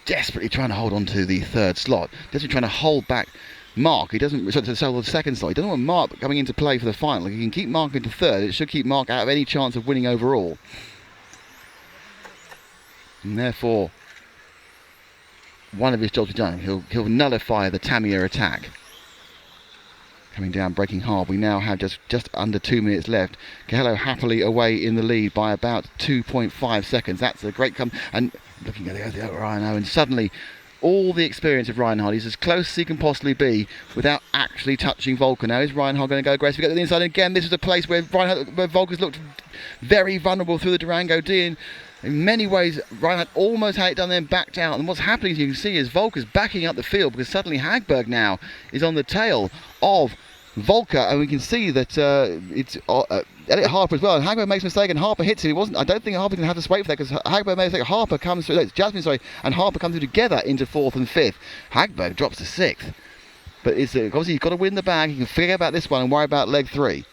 S1: desperately trying to hold on to the third slot, desperately trying to hold back Mark. He doesn't, so the second slot. He doesn't want Mark coming into play for the final. He can keep Mark into third. It should keep Mark out of any chance of winning overall. And therefore, one of his jobs is done. He'll nullify the Tamiya attack. Coming down, breaking hard. We now have just under 2 minutes left. Kahelo happily away in the lead by about 2.5 seconds. That's a great and looking at the Rhino, and suddenly all the experience of Reinhardt, he's as close as he can possibly be without actually touching Volker. Now is Reinhardt going to go aggressive? Get to the inside again. This is a place where Volker's looked very vulnerable through the Durango D. In many ways, Reinhardt almost had it done, then backed out. And what's happening, as you can see, is Volker's backing up the field because suddenly Hagberg now is on the tail of Volker, and we can see that it's Elliot Harper as well. And Hagberg makes a mistake, and Harper hits it. I don't think Harper's going to have to wait for that because Hagberg made a mistake. Harper comes through. No, it's Jasmine, sorry, and Harper comes through together into 4th and 5th. Hagberg drops to 6th, but it's obviously he's got to win the bag. He can forget about this one and worry about leg 3.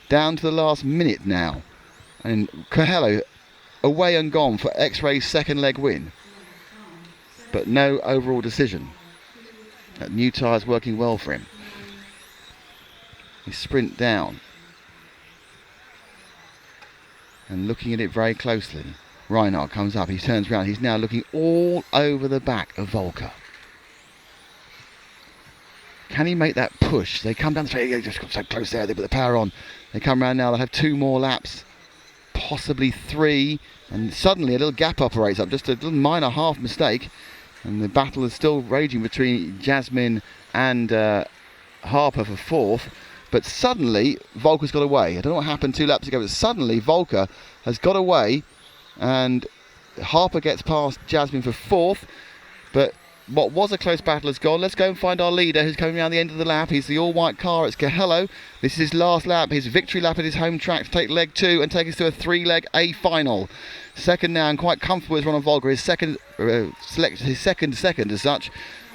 S1: Down to the last minute now. And Coelho away and gone for X-Ray's second leg win, but no overall decision. That new tyre's working well for him. He sprint down and looking at it very closely. Reinhardt comes up, he turns around, he's now looking all over the back of Volker. Can he make that push? They come down the straight, they just got so close there, they put the power on. They come around now, they'll have 2 more laps, possibly 3, and suddenly a little gap operates up, just a little minor half mistake, and the battle is still raging between Jasmine and Harper for 4th, but suddenly Volker's got away. I don't know what happened 2 laps ago, but suddenly Volker has got away, and Harper gets past Jasmine for 4th, but what was a close battle has gone. Let's go and find our leader who's coming around the end of the lap. He's the all-white car. It's Coelho. This is his last lap, his victory lap at his home track to take leg 2 and take us to a 3-leg A final. Second now, and quite comfortable is Ronald Volker. His second as such.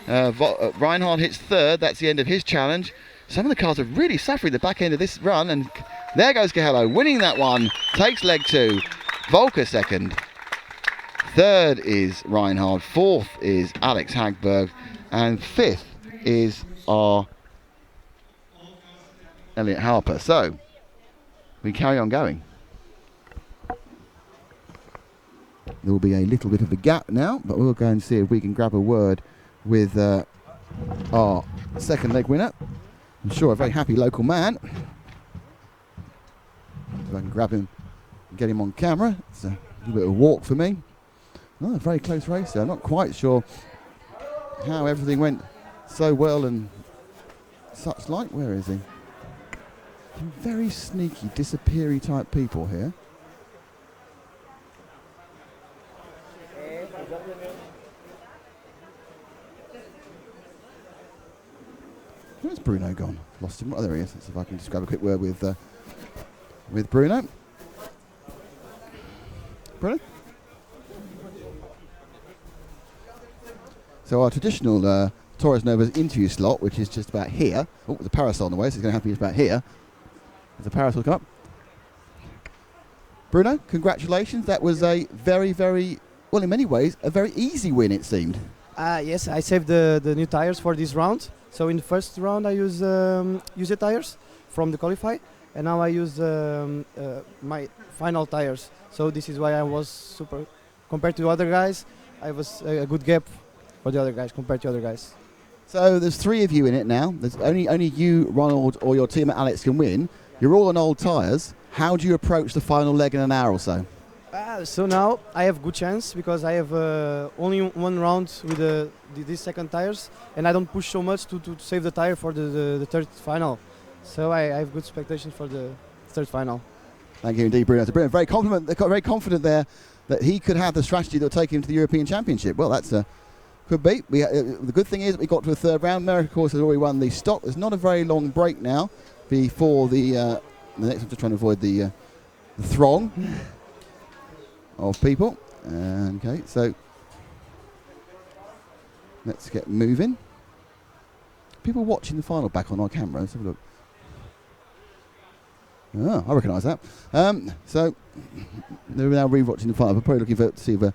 S1: Reinhardt hits 3rd. That's the end of his challenge. Some of the cars are really suffering the back end of this run, and there goes Coelho winning that one. Takes leg 2. Volker 2nd. 3rd is Reinhardt, 4th is Alex Hagberg, and 5th is our Elliot Harper. So we carry on going. There will be a little bit of a gap now, but we'll go and see if we can grab a word with our second leg winner. I'm sure a very happy local man. If I can grab him and get him on camera. It's a little bit of a walk for me. Oh, a very close race there. I'm not quite sure how everything went so well and such like. Where is he? Some very sneaky, disappeary type people here. Where's Bruno gone? Lost him. Oh, there he is. Let's see if I can just grab a quick word with Bruno. Bruno? So our traditional Torres Novas interview slot, which is just about here. Oh, there's a parasol on the way, so it's going to have to be just about here. There's a parasol come up. Bruno, congratulations. That was a very, very, well, in many ways, a very easy win, it seemed.
S11: Yes, I saved the new tires for this round. So in the first round I used the tires from the qualify, and now I use my final tires. So this is why I was super, compared to other guys, I was a good gap for the other guys compared to other guys.
S1: So there's 3 of you in it now. There's only you, Ronald, or your teammate Alex can win. You're all on old tyres. How do you approach the final leg in an hour or so?
S11: So now I have good chance because I have only one round with these second tires, and I don't push so much to save the tire for the third final. So I have good expectations for the third final.
S1: Thank you indeed, Bruno. So Bruno, very confident there that he could have the strategy that will take him to the European Championship. Well, that's could be. The good thing is we got to a third round. America, of course, has already won the stock. There's not a very long break now before the next. I'm just trying to avoid the throng of people. Okay, so let's get moving. People watching the final back on our camera. Let's have a look. Oh, I recognise that. So they're now re-watching the final. We're probably looking to see if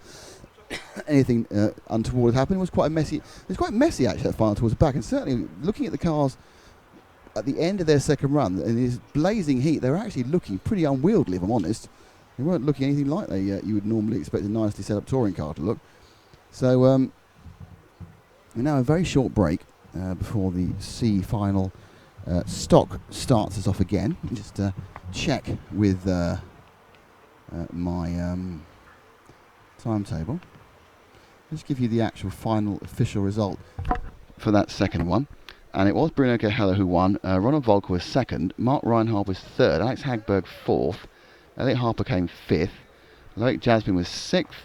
S1: anything untoward happened. It was quite messy. It was quite messy actually, that final towards the back, and certainly looking at the cars at the end of their second run in this blazing heat, they were actually looking pretty unwieldy, if I'm honest. They weren't looking anything like you would normally expect a nicely set up touring car to look. So we're now a very short break before the C final stock starts us off again. Just check with my timetable. Let's give you the actual final official result for that second one. And it was Bruno Geheller who won. Ronald Volker was second. Mark Reinhardt was third. Alex Hagberg fourth. Elliot Harper came fifth. Loic Jasmin was sixth.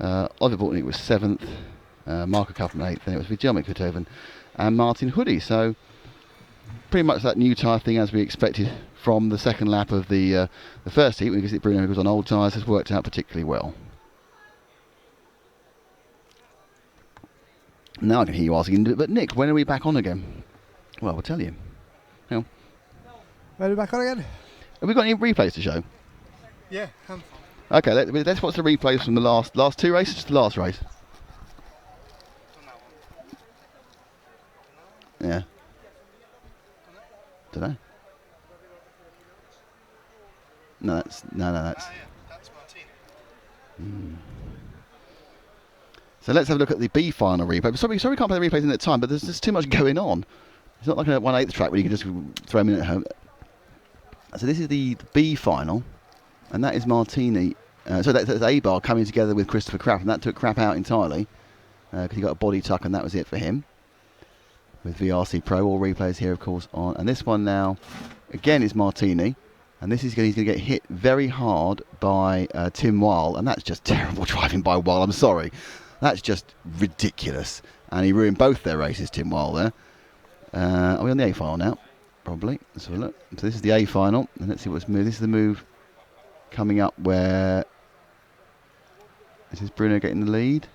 S1: Oliver Bortnick was seventh. Marco Kaufmann eighth. And it was Vigil Mikhotoven and Martin Hoodie. So pretty much that new tyre thing as we expected from the second lap of the first heat, because Bruno, who was on old tyres, has worked out particularly well. Now I can hear you asking, but Nick, when are we back on again? Well, we'll tell you. Hang on.
S6: When are we back on again?
S1: Have we got any replays to show?
S6: Yeah.
S1: Okay, let's watch the replays from the last 2 races, just the last race. Yeah. Don't know. No, that's
S6: That's Martini.
S1: So let's have a look at the B final replay. Sorry, we can't play the replays in that time, but there's just too much going on. It's not like a 1/8 track where you can just throw them in at home. So this is the B final, and that is Martini. So that's A-Bar coming together with Christopher Kraft, and that took Kraft out entirely because he got a body tuck, and that was it for him. With VRC Pro, all replays here, of course, on. And this one now, again, is Martini. And this is he's going to get hit very hard by Tim Weil, and that's just terrible driving by Weil. I'm sorry. That's just ridiculous. And he ruined both their races, Tim Weil, there. Are we on the A final now? Probably. Let's have a look. So this is the A final, and let's see what's moved. This is the move coming up where... This is Bruno getting the lead.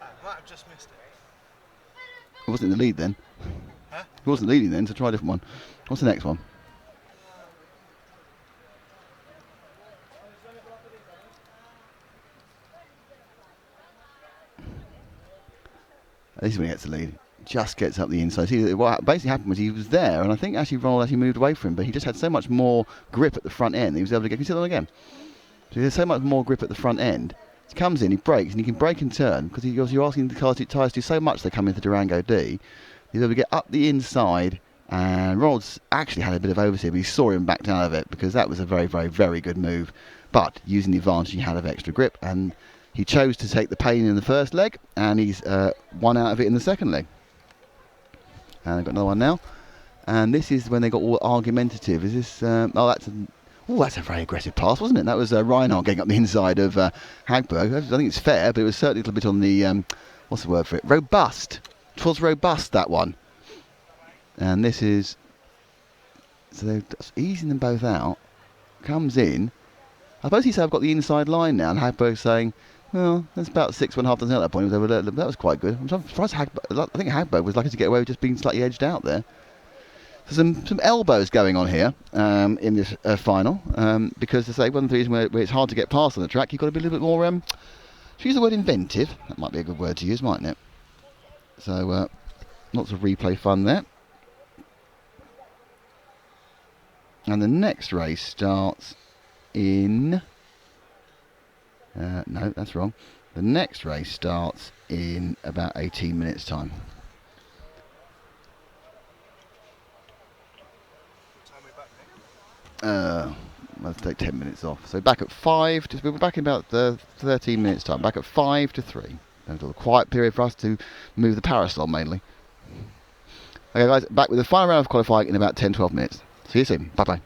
S6: I might have just missed it.
S1: It wasn't in the lead then.
S6: Huh?
S1: It wasn't leading then, so try a different one. What's the next one? This is when he gets the lead. Just gets up the inside. See, what basically happened was he was there, and I think actually Ronald actually moved away from him, but he just had so much more grip at the front end. He was able to get. Can you see that one again? So he had so much more grip at the front end. He comes in, he brakes, and he can brake and turn because you're asking the cars to tyres to do so much. They come into Durango D. He's able to get up the inside, and Ronald's actually had a bit of oversteer, but he saw him back down out of it because that was a very, very, very good move. But using the advantage he had of extra grip, and he chose to take the pain in the first leg, and he's won out of it in the second leg. And I've got another one now. And this is when they got all argumentative. Is this... that's a very aggressive pass, wasn't it? That was Reinhardt getting up the inside of Hagberg. I think it's fair, but it was certainly a little bit on the... what's the word for it? Robust. It was robust, that one. And this is So they're just easing them both out. Comes in. I suppose he said I've got the inside line now, and Hagberg's saying, well, that's about 6.5 dozen at that point. That was quite good. I'm surprised I think Hagberg was lucky to get away with just being slightly edged out there. So some elbows going on here in this final, because to say one of the reasons where it's hard to get past on the track, you've got to be a little bit more, to use the word inventive, that might be a good word to use, mightn't it? So lots of replay fun there. And the next race starts in... no, that's wrong. The next race starts in about 18 minutes' time. Let's take 10 minutes off. So back at 5, we'll be back in about 13 minutes' time. Back at 5 to 3. Until a quiet period for us to move the parasol mainly. Okay, guys, back with the final round of qualifying in about 10-12 minutes. See you soon. Bye-bye.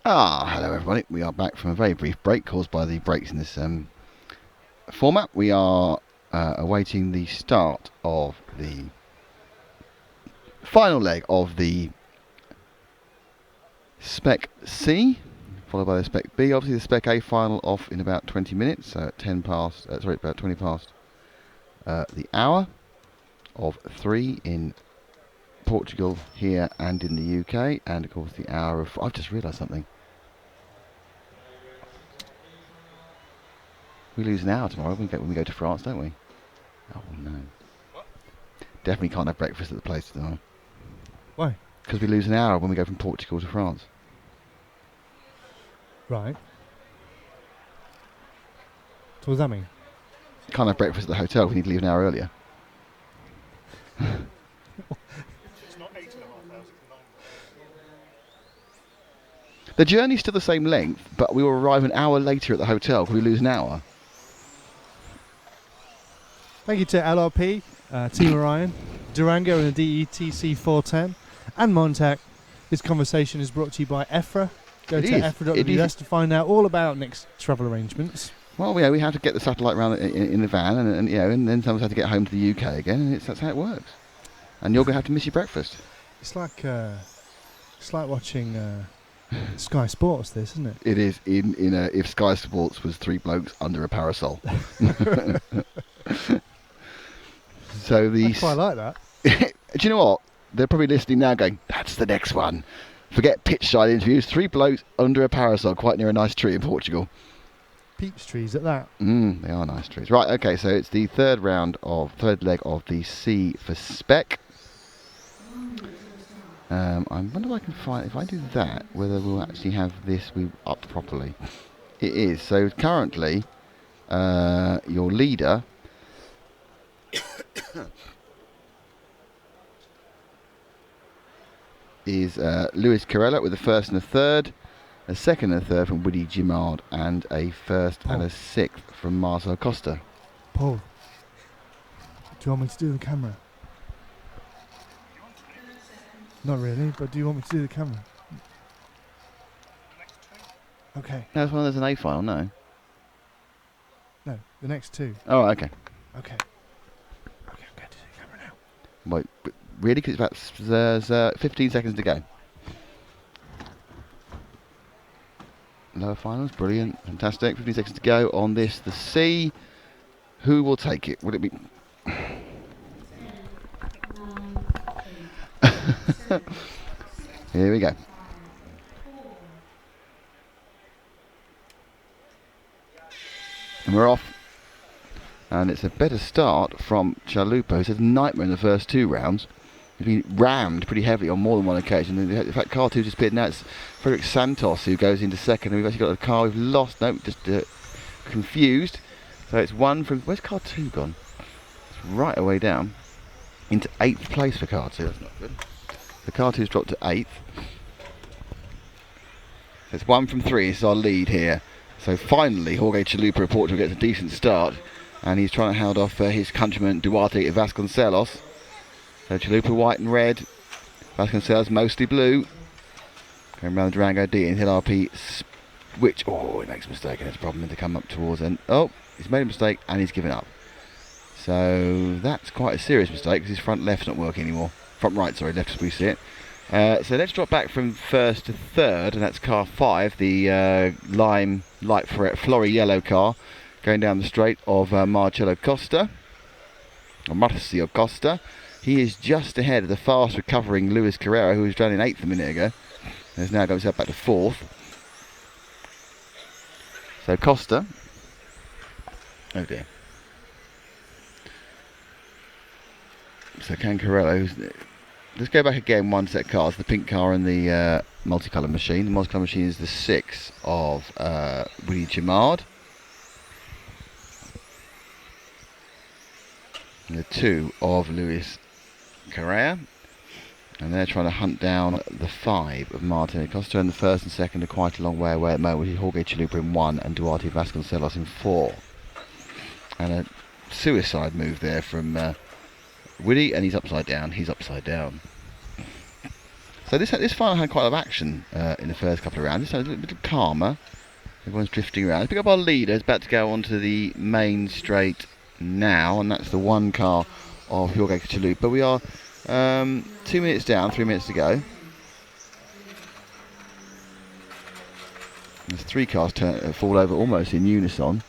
S1: Hello everybody. We are back from a very brief break caused by the breaks in this format. We are awaiting the start of the final leg of the Spec C, followed by the Spec B. Obviously the Spec A final off in about 20 minutes, so at about 20 past the hour of 3 in Portugal here and in the UK, and of course the hour of... I've just realised something. We lose an hour tomorrow when we go to France, don't we? Oh no. What? Definitely can't have breakfast at the place tomorrow.
S6: Why?
S1: Because we lose an hour when we go from Portugal to France.
S6: Right. So what does that mean?
S1: Can't have breakfast at the hotel, we need to leave an hour earlier. The journey's still the same length, but we will arrive an hour later at the hotel because we lose an hour.
S6: Thank you to LRP, Team Orion, Durango and the DETC 410, and Montec. This conversation is brought to you by EFRA. Go to EFRA.ws to find out all about next travel arrangements.
S1: Well, yeah, we have to get the satellite around in the van, and then someone's had to get home to the UK again, and that's how it works. And you're going to have to miss your breakfast.
S6: It's like watching Sky Sports, this, isn't it?
S1: It is if Sky Sports was 3 blokes under a parasol. So
S6: I quite like that.
S1: Do you know what? They're probably listening now going, that's the next one. Forget pitch side interviews. 3 blokes under a parasol quite near a nice tree in Portugal.
S6: Peeps trees at that.
S1: They are nice trees. Right, okay, so it's the third leg of the C for Spec. I wonder if I can find, if I do that, whether we'll actually have this up properly. It is. So currently, your leader is Luis Carrella with a first and a third, a second and a third from Woody Gimard, and a first and a sixth from Marcel Costa.
S6: Paul, do you want me to do the camera? Not really, but do you want me to do the camera? Okay.
S1: No, this one there's an A file, no.
S6: No, the next 2.
S1: Oh, okay.
S6: Okay. Okay, I'm going to do the camera now.
S1: Wait, really? Because it's about 15 seconds to go. Lower finals, brilliant, fantastic. 15 seconds to go on this, the C. Who will take it? Will it be... Here we go. And we're off. And it's a better start from Chalupa, who's had a nightmare in the first 2 rounds. He's been rammed pretty heavily on more than one occasion. In fact, car 2 just appeared. Now it's Frederick Santos who goes into second. And we've actually got a car we've lost. No, just confused. So it's 1 from... Where's car 2 gone? It's right away down into 8th place for car 2. That's not good. The car 2's dropped to 8th. It's 1 from 3. This is our lead here. So finally, Jorge Chalupa of Portugal gets a decent start. And he's trying to hold off his countryman Duarte Vasconcelos. So Chalupa white and red. Vasconcelos mostly blue. Going around the Durango D and Hill RP switch. Oh, he makes a mistake and it's a problem to come up towards end. Oh, he's made a mistake and he's given up. So that's quite a serious mistake because his front left's not working anymore. Front right, sorry, left as we see it. So let's drop back from first to third, and that's car 5, the lime light flory yellow car, going down the straight of Marcelo Costa, or Marcio Costa. He is just ahead of the fast recovering Luis Carrera, who was down in 8th a minute ago. And has now got himself back to 4th. So Costa. Oh dear. So can Carrera, let's go back again, 1 set of cars, the pink car and the multicoloured machine. The multicoloured machine is the 6 of Woody Gimard. And the 2 of Luis Carrera. And they're trying to hunt down the 5 of Martin Acosta, and the first and second are quite a long way away at the moment, with Jorge Chalupa in 1 and Duarte Vasconcelos in 4. And a suicide move there from Woody, and he's upside down. So this final had quite a lot of action in the first couple of rounds. This a little calmer. Everyone's drifting around. Let's pick up our leader. It's about to go onto the main straight now, and that's the one car of Jorge Chalupa. We are 2 minutes down, 3 minutes to go. There's 3 cars fall over almost in unison.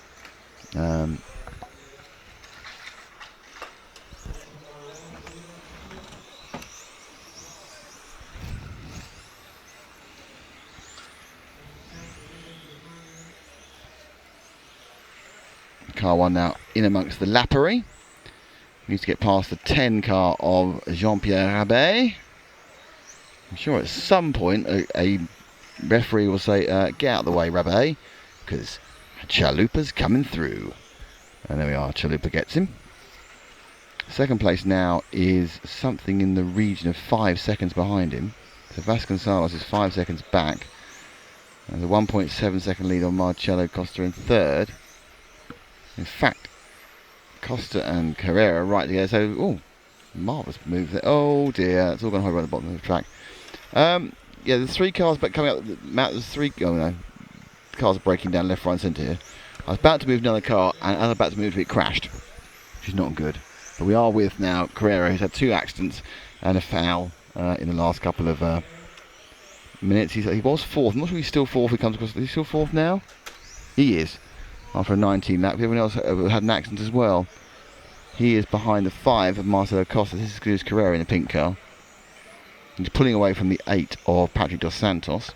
S1: Car 1 now in amongst the Lappery. Needs to get past the 10 car of Jean-Pierre Rabet. I'm sure at some point a referee will say, get out of the way, Rabet, because Chalupa's coming through. And there we are, Chalupa gets him. Second place now is something in the region of 5 seconds behind him. So Vasconcelos is 5 seconds back. And the 1.7 second lead on Marcelo Costa in third. In fact, Costa and Carrera right together. So, oh, marvellous move there. Oh dear, it's all going to hold around the bottom of the track. Yeah, there's 3 cars back coming up. There's 3. Oh no, cars are breaking down left, right, and centre here. I was about to move another car, and as I was about to move it, crashed, which is not good. But we are with now Carrera, who's had 2 accidents and a foul in the last couple of minutes. He was 4th. I'm not sure he's still 4th. He comes across. Is he still 4th now? He is. After a 19 lap, everyone else had an accident as well. He is behind the 5 of Marcelo Costa. This is Carrera in the pink car. He's pulling away from the 8 of Patrick Dos Santos.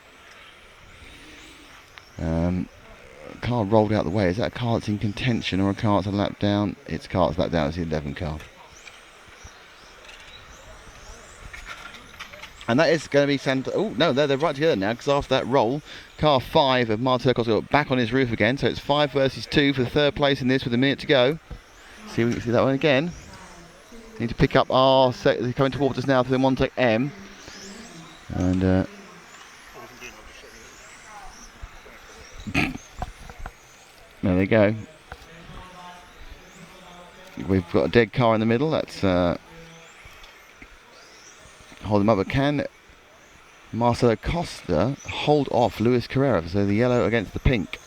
S1: Car rolled out the way. Is that a car that's in contention or a car that's a lap down? It's a car that's a lap down. It's the 11 car. And that is going to be Santa. Oh, no, they're right together now, because after that roll, car 5 of Marcelo Costa got back on his roof again. So it's 5 versus 2 for the 3rd place in this with a minute to go. See if we can see that one again. Need to pick up our. They're coming towards us now through the Monte M. And. There they go. We've got a dead car in the middle. That's. Hold them up, but can Marcelo Costa hold off Luis Carrera? So the yellow against the pink.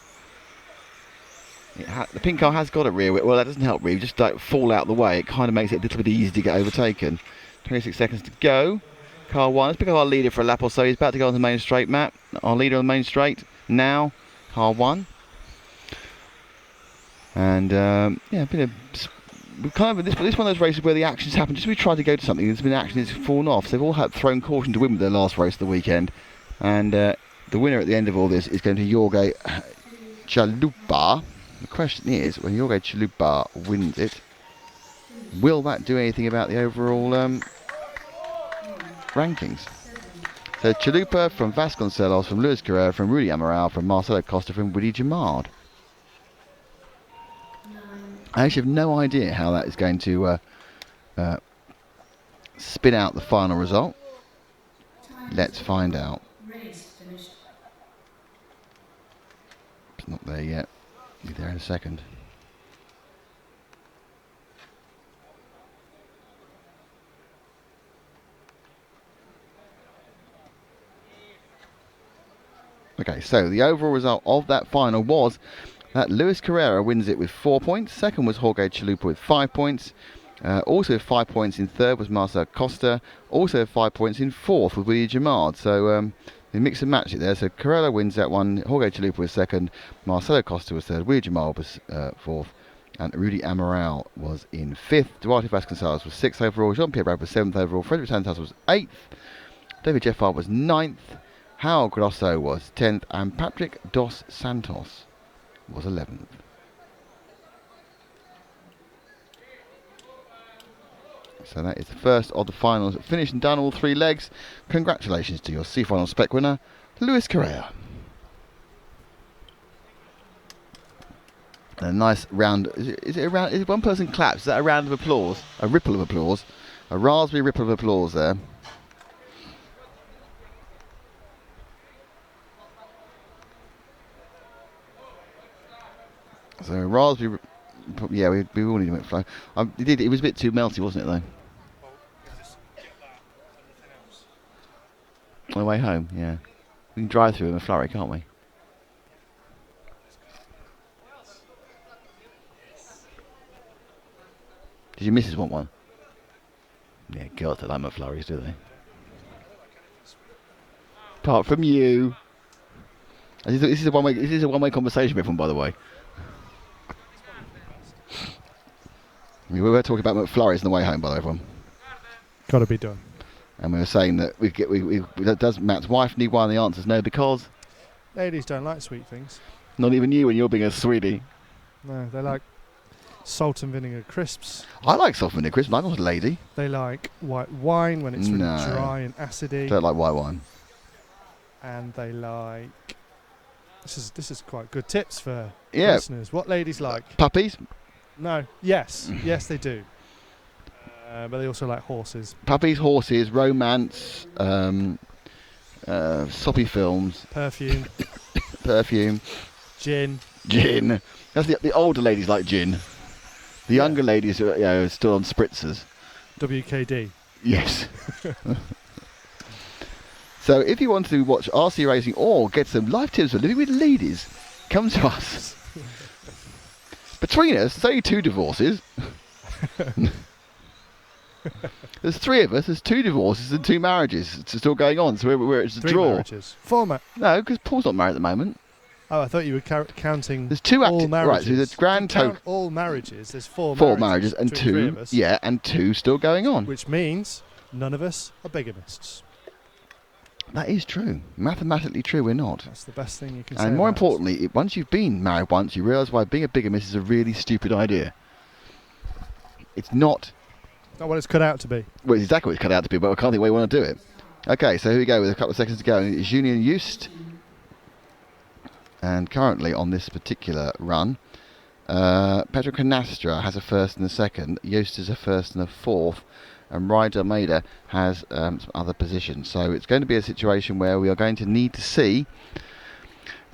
S1: The pink car has got a rear wheel. Well, that doesn't help really. Just like fall out the way. It kind of makes it a little bit easy to get overtaken. 26 seconds to go. Car 1. Let's pick up our leader for a lap or so. He's about to go on the main straight map. Our leader on the main straight now. Car 1. And yeah, been a. Kind of this one of those races where the actions happen just as we try to go to something. There's been action that's fallen off. So they've all had thrown caution to win with their last race of the weekend, and the winner at the end of all this is going to Jorge Chalupa. The question is, when Jorge Chalupa wins it, will that do anything about the overall rankings? So Chalupa from Vasconcelos, from Luis Carrera, from Rudy Amaral, from Marcelo Costa, from Woody Jamard. I actually have no idea how that is going to spin out the final result. Let's find out. It's not there yet. Be there in a second. Okay, so the overall result of that final was that Luis Carrera wins it with 4 points. Second was Jorge Chalupa with 5 points. Also 5 points in third was Marcelo Costa. Also 5 points in fourth with Willie Jamard. So they mix and match it there. So Carrera wins that one. Jorge Chalupa was second. Marcelo Costa was third. Willie Jamard was fourth. And Rudy Amaral was in fifth. Duarte Vasconcelos was sixth overall. Jean-Pierre Brad was seventh overall. Frederick Santos was eighth. David Jeffard was ninth. Hal Grosso was 10th. And Patrick Dos Santos was 11th. So that is the first of the finals finished and done, all 3 legs. Congratulations to your C-Final Spec winner, Luis Carrera. A nice round. Is it a round? Is one person claps? Is that a round of applause? A ripple of applause? A raspberry ripple of applause there. So raspberry, yeah, we all need a McFly. It was a bit too melty, wasn't it, though? On the way home, yeah. We can drive through in a flurry, can't we? Did your missus want one? Yeah, girls don't like McFlurries, do they? Apart from you. This is a one-way. This is a one-way conversation with everyone, by the way. We were talking about McFlurries on the way home, by the way, everyone.
S6: Got to be done.
S1: And we were saying that does Matt's wife need one? The answer is no, because
S6: Ladies don't like sweet things.
S1: not even you when you're being a sweetie.
S6: No, they like salt and vinegar crisps.
S1: I like salt and vinegar crisps. I'm not a lady.
S6: They like white wine when it's really
S1: No.
S6: dry and acidy.
S1: Don't like white wine.
S6: And they like... This is quite good tips for
S1: Yeah.
S6: listeners. What ladies like?
S1: Puppies.
S6: No. Yes. Yes, they do. But they also like horses.
S1: Puppies, horses, romance, soppy films,
S6: Perfume.
S1: perfume,
S6: Gin.
S1: gin. That's the older ladies like gin. The younger ladies are still on spritzers.
S6: WKD.
S1: Yes. So if you want to watch RC racing or get some life tips for living with ladies, come to us. Between us, there's only 2 divorces. There's 3 of us. There's 2 divorces and 2 marriages. It's still going on. So it's a
S6: 3
S1: draw.
S6: marriages. 4
S1: No, because Paul's not married at the moment.
S6: Oh, I thought you were counting.
S1: There's 2
S6: all
S1: active.
S6: marriages.
S1: Right, so there's grand
S6: Count
S1: total.
S6: all marriages. There's 4
S1: marriages and
S6: between the 3
S1: 2.
S6: of us,
S1: Yeah, and 2 still going on.
S6: which means none of us are bigamists.
S1: That is true. Mathematically true, we're not.
S6: That's the best thing you can say.
S1: And more
S6: about us.
S1: importantly, once you've been married once, you realise why being a bigamist is a really stupid idea. It's not.
S6: Not what it's cut out to be.
S1: Well, it's exactly what it's cut out to be, but I can't think why you want to do it. Okay, so here we go with a couple of seconds to go. It's Julian Just. And currently on this particular run, Pedro Canastra has a first and a second, Just is a first and a fourth, and Ryder Maida has some other positions. So it's going to be a situation where we are going to need to see.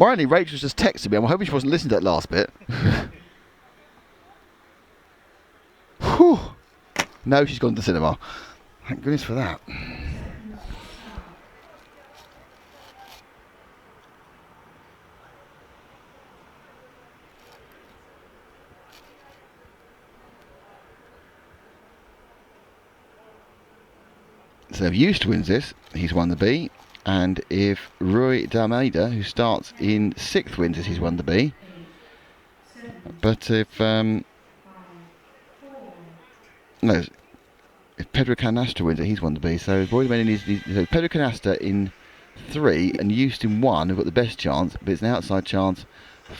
S1: Worryingly, Rachel's just texted me. I'm hoping she wasn't listening to that last bit. Whew. No, she's gone to the cinema. Thank goodness for that. So if Just wins this, he's won the B. And if Rui D'Almeida, who starts in 6th, wins this, he's won the B. But if if Pedro Canastra wins it, he's won the B. So so Pedro Canastra in 3 and Just in 1 have got the best chance, but it's an outside chance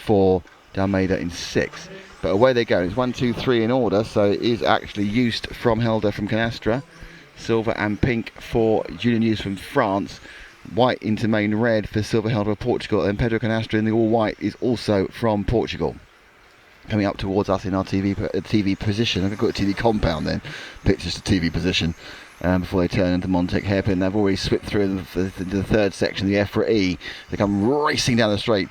S1: for D'Almeida in 6. But away they go. It's 1, 2, 3 in order. So it is actually Just from Helder from Canastra. Silver and pink for Julian Just from France. White into main red for Silver Helder of Portugal. And Pedro Canastra in the all white is also from Portugal. Coming up towards us in our TV position. I've got a TV compound then. Pictures to TV position. Before they turn into Montec hairpin. They've already slipped through the 3rd section, the EFRA E. They come racing down the straight.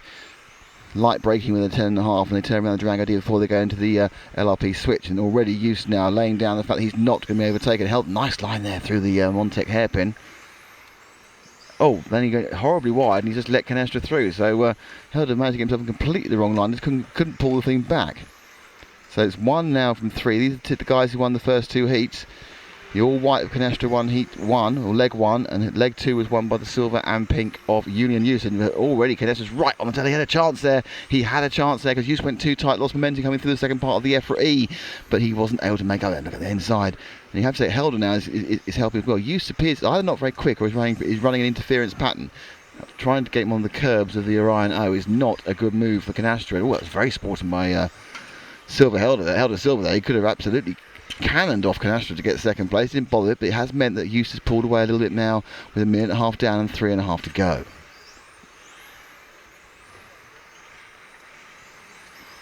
S1: Light braking with a 10.5, and they turn around the Durango D before they go into the LRP switch. And already Just now laying down the fact that he's not going to be overtaken. Held nice line there through the Montec hairpin. Oh, then he got horribly wide, and he just let Canastra through. So Helder managed to get himself in completely the wrong line. Just couldn't pull the thing back. So it's 1 now from 3. These are the guys who won the first 2 heats. The all-white of Canastra won heat 1, or leg 1, and leg 2 was won by the silver and pink of Julian Just. And already Canastra's right on the tail. He had a chance there. He had a chance there because Just went too tight, lost momentum coming through the second part of the EFRA E, but he wasn't able to make up. Look at the inside. And you have to say Helder now is helping as well. Just appears either not very quick or is running an interference pattern. Trying to get him on the curbs of the Orion O is not a good move for Canastra. Oh, that was very sporting by Silver Helder there. Helder Silver there. He could have absolutely cannoned off Canastra to get 2nd place. Didn't bother it, but it has meant that Just has pulled away a little bit now with 1.5 minutes down and 3.5 to go.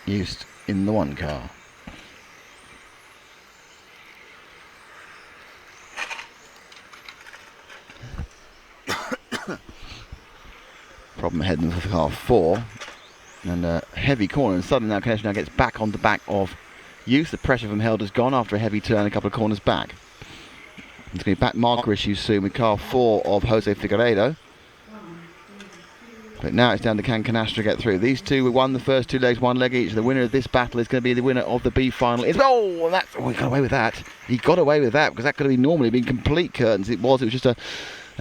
S1: Just in the 1 car. Problem ahead in the car 4. And a heavy corner, and suddenly now Canastra now gets back on the back of Just. The pressure from Helder's gone after a heavy turn a couple of corners back. There's going to be back marker issues soon with car 4 of Jose Figueiredo. But now it's down to can Canastra get through. These two won the first 2 legs, 1 leg each. The winner of this battle is going to be the winner of the B final. He got away with that. He got away with that because that could have been normally been complete curtains. It was just a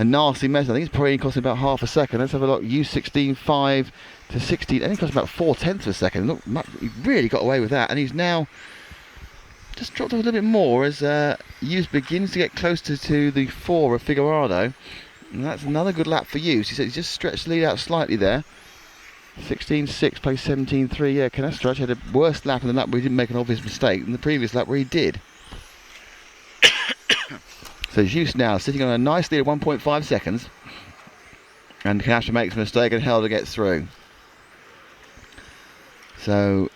S1: nasty mess. I think it's probably cost him about half a second. Let's have a look. U16.5 to 16. I think it cost about 4/10 of a second. Look, he really got away with that. And he's now just dropped off a little bit more as Hughes begins to get closer to the 4 of Figueiredo. And that's another good lap for Hughes. He said he's just stretched the lead out slightly there. 16.6, place 17.3. Yeah, Canastra had a worse lap in the lap where he didn't make an obvious mistake than the previous lap where he did. So Hughes now sitting on a nice lead of 1.5 seconds. And Canastra makes a mistake and Helder gets through. So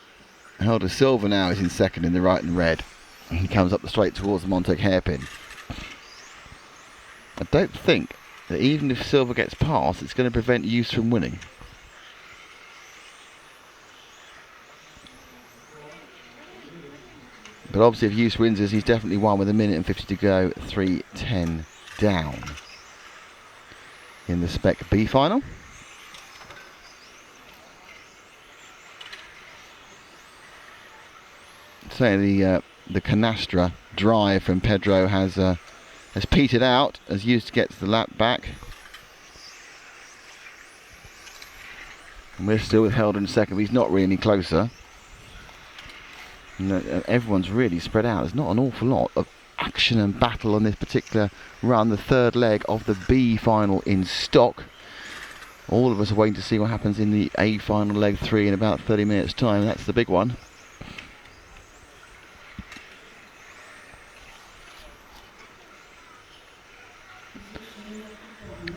S1: Helder Silva now is in second in the right and red. And he comes up the straight towards the Montec hairpin. I don't think that even if Silva gets past, it's going to prevent Hughes from winning. But obviously if Hughes wins this, he's definitely won with 1:50 to go, 3:10 down in the Spec B final. So the Canastra drive from Pedro has petered out as Hughes gets the lap back. And we're still with Helder in second, but he's not really any closer. And, everyone's really spread out. There's not an awful lot of action and battle on this particular run, the third leg of the B final in stock. All of us are waiting to see what happens in the A final leg 3 in about 30 minutes time. That's the big one.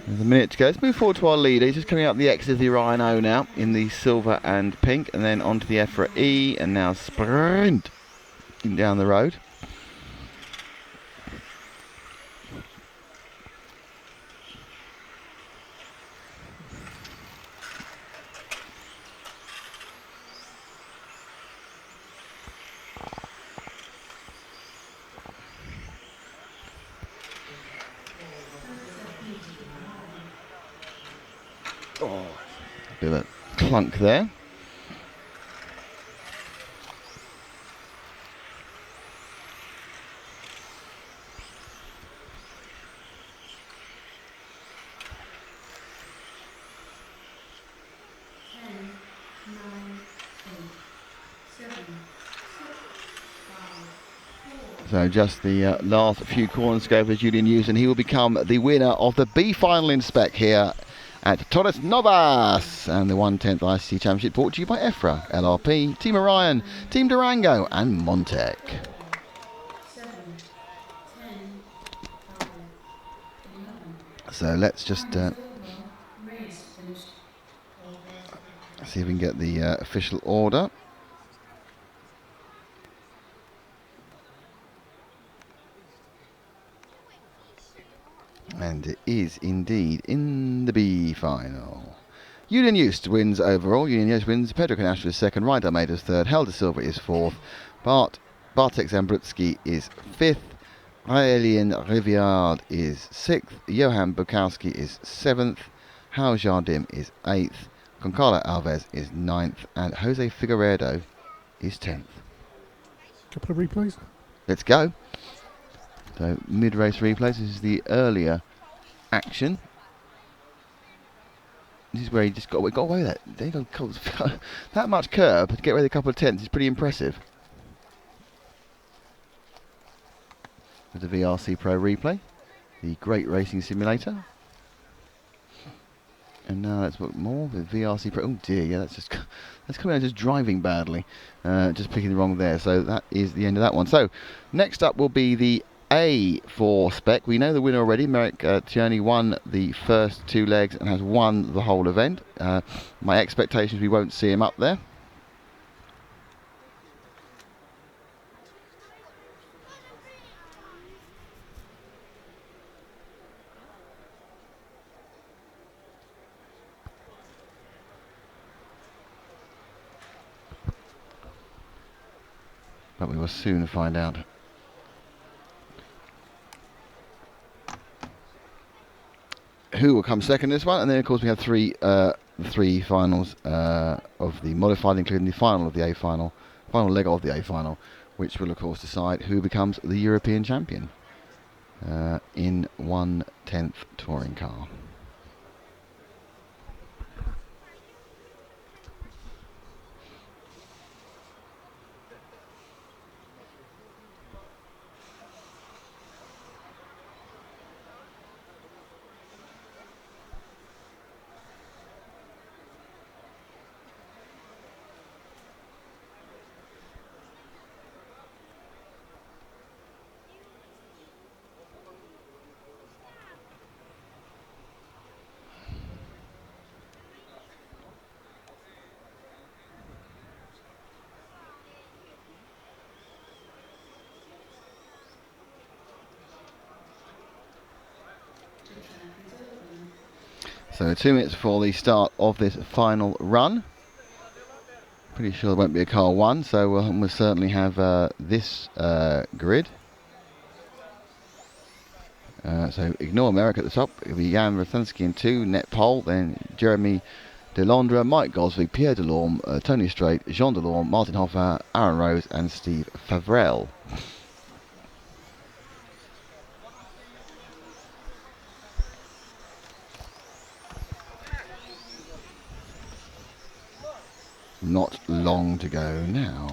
S1: There's a minute to go. Let's move forward to our leader. He's just coming up the exit of the Orion O now in the silver and pink, and then onto the EFRA E, and now sprint down the road. Bit of a clunk there. So just the last few corners to go for Julian Hughes, and he will become the winner of the B final in Spec here at Torres Novas, and the 1/10th ICC Championship brought to you by EFRA, LRP, Team Orion, Team Durango and Montec. So let's just see if we can get the official order. And it is indeed in the B final. Julian Just wins overall. Julian Just wins. Pedro Canastra is second. Ryan Almeida is third. Helder Silva is fourth. Bartek Zambrutsky is fifth. Aurélien Riviard is sixth. Johan Bukowski is seventh. Hao Jardim is eighth. Goncalo Alves is ninth. And Jose Figueiredo is 10th.
S6: Couple of replays.
S1: Let's go. So mid-race replays. This is the earlier action. This is where he just got away with that. There you go. That much curb to get away with a couple of tenths is pretty impressive. With the VRC Pro replay, the great racing simulator. And now let's look more with VRC Pro. Oh dear, yeah, that's coming out just driving badly. Just picking the wrong there. So that is the end of that one. So next up will be the A for Spec. We know the winner already. Merrick Tierney won the first 2 legs and has won the whole event. My expectations, we won't see him up there. But we will soon find out. who will come second in this one, and then of course we have three finals of the modified, including the final of the final leg of the A final, which will of course decide who becomes the European champion in 1/10 touring car. So 2 minutes before the start of this final run. Pretty sure there won't be a car 1, so we'll certainly have this grid. So ignore America at the top. It'll be Jan Rothansky in 2, net pole, then Jeremy Delandre, Mike Gosling, Pierre Delorme, Tony Strait, Jean Delorme, Martin Hoffa, Aaron Rose and Steve Favrel. Not long to go now.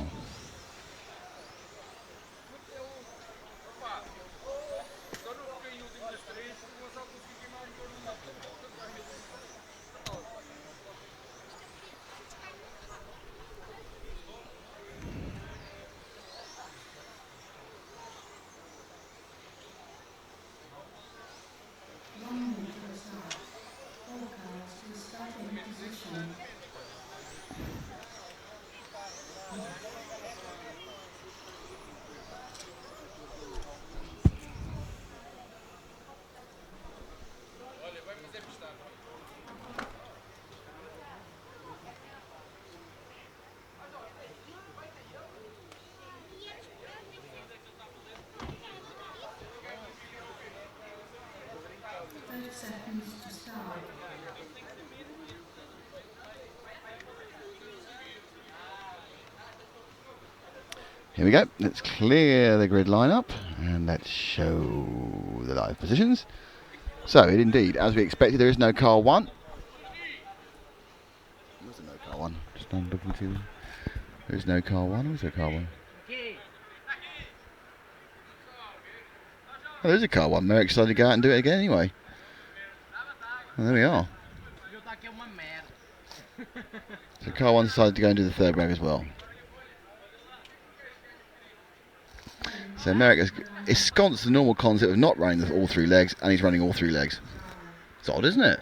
S1: Here we go. Let's clear the grid lineup and let's show the live positions. So, it indeed, as we expected, there is no car 1. There's no car 1. Just looking to. There is no car 1. Where's the car 1? Oh, there's a car 1. Merrick decided to go out and do it again anyway. Well, there we are. So car 1 decided to go and do the third wave as well. So Merrick has ensconced the normal concept of not running all 3 legs, and he's running all 3 legs. It's odd, isn't it?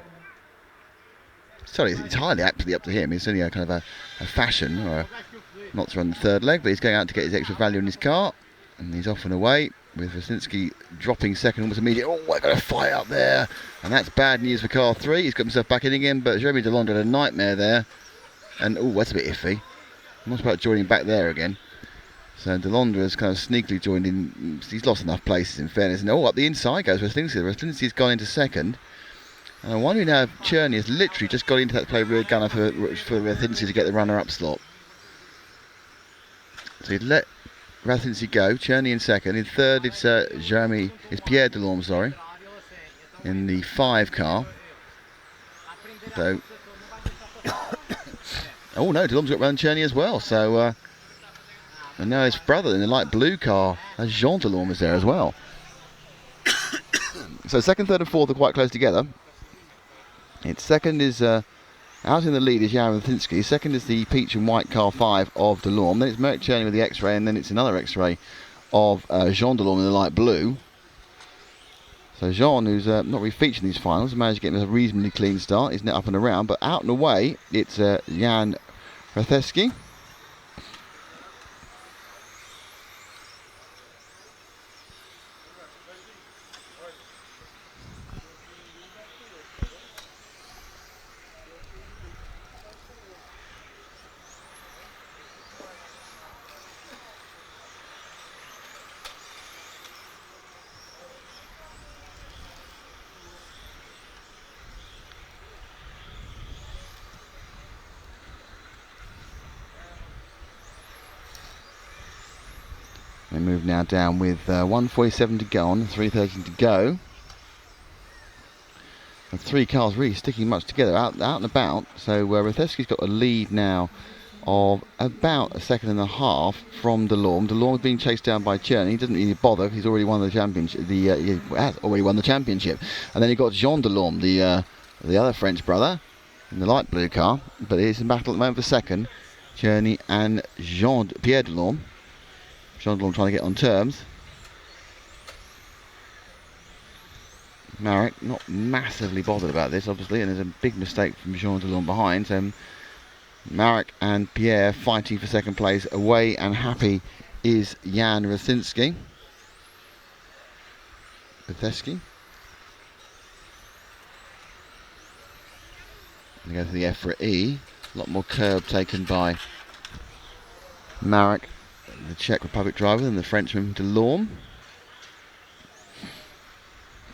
S1: Sorry, it's entirely absolutely up to him. It's only a kind of a fashion, or not to run the third leg, but he's going out to get his extra value in his car, and he's off and away, with Wasinski dropping second almost immediately. Oh, I got a fight up there, and that's bad news for car 3. He's got himself back in again, but Jeremy Delandre had a nightmare there, and oh, that's a bit iffy. I'm not about joining back there again. So Delandre has kind of sneakily joined in. He's lost enough places in fairness. And up the inside goes Wasinski. Wasinski's gone into second. And I'm wondering now if Cherney has literally just got into that play rear gunner for Wasinski to get the runner-up slot. So he'd let Wasinski go. Cherney in second. In third it's Pierre Delorme, sorry. In the 5 car. So oh no, Delorme's got round Cherney as well. So and now his brother in the light blue car, Jean Delorme, is there as well. So second, third and fourth are quite close together. It's second is, out in the lead is Jan Rothansky. Second is the peach and white car 5 of Delorme. Then it's Merrick Cherney with the X-ray, and then it's another X-ray of Jean Delorme in the light blue. So Jean, who's not really featured in these finals, managed to get a reasonably clean start. He's not up and around, but out and away, it's Jan Rothansky. They move now down with 1:47 to go on, 3:30 to go. And 3 cars really sticking much together, out and about. So Rathesky's got a lead now of about 1.5 seconds from Delorme. Delorme's being chased down by Chern. He doesn't really bother. He's already won the championship. He has already won the championship. And then you've got Jean Delorme, the other French brother, in the light blue car. But it is in battle at the moment for second. Cherney and Pierre Delorme. Jean Delorme trying to get on terms. Marek not massively bothered about this, obviously, and there's a big mistake from Jean Delorme behind. So Marek and Pierre fighting for second place. Away and happy is Jan Rasinski. Rathesky. We go to the EFRA E. A lot more curb taken by Marek, the Czech Republic driver, than the Frenchman Delorme.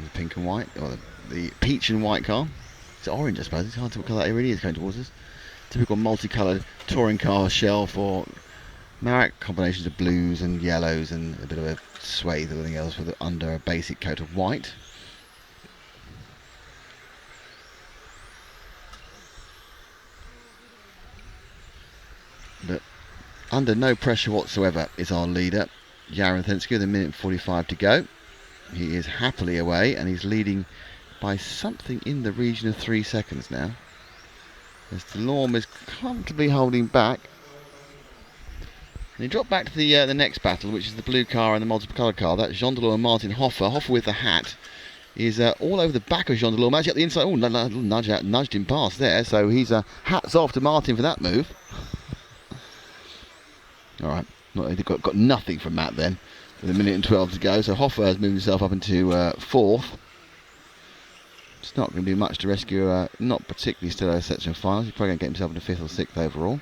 S1: The pink and white, or the peach and white car. It's orange, I suppose. It's hard to what colour it really is going towards us. Typical multicoloured touring car shell for Marek. Combinations of blues and yellows and a bit of a swathe of everything else with under a basic coat of white. But under no pressure whatsoever is our leader, Jan Rathesky, with 1:45 to go. He is happily away, and he's leading by something in the region of 3 seconds now. As Delorme is comfortably holding back. And he dropped back to the next battle, which is the blue car and the multiple-coloured car. That's Jean Delorme and Martin Hoffer. Hoffer with the hat is all over the back of Jean Delorme. Actually at the inside. Oh, nudged him past there. So he's hats off to Martin for that move. All right, they've got nothing from Matt then. With 1:12 to go, so Hoffer has moved himself up into 4th. It's not going to be much to rescue, not particularly still a section of finals. He's probably going to get himself into 5th or 6th overall.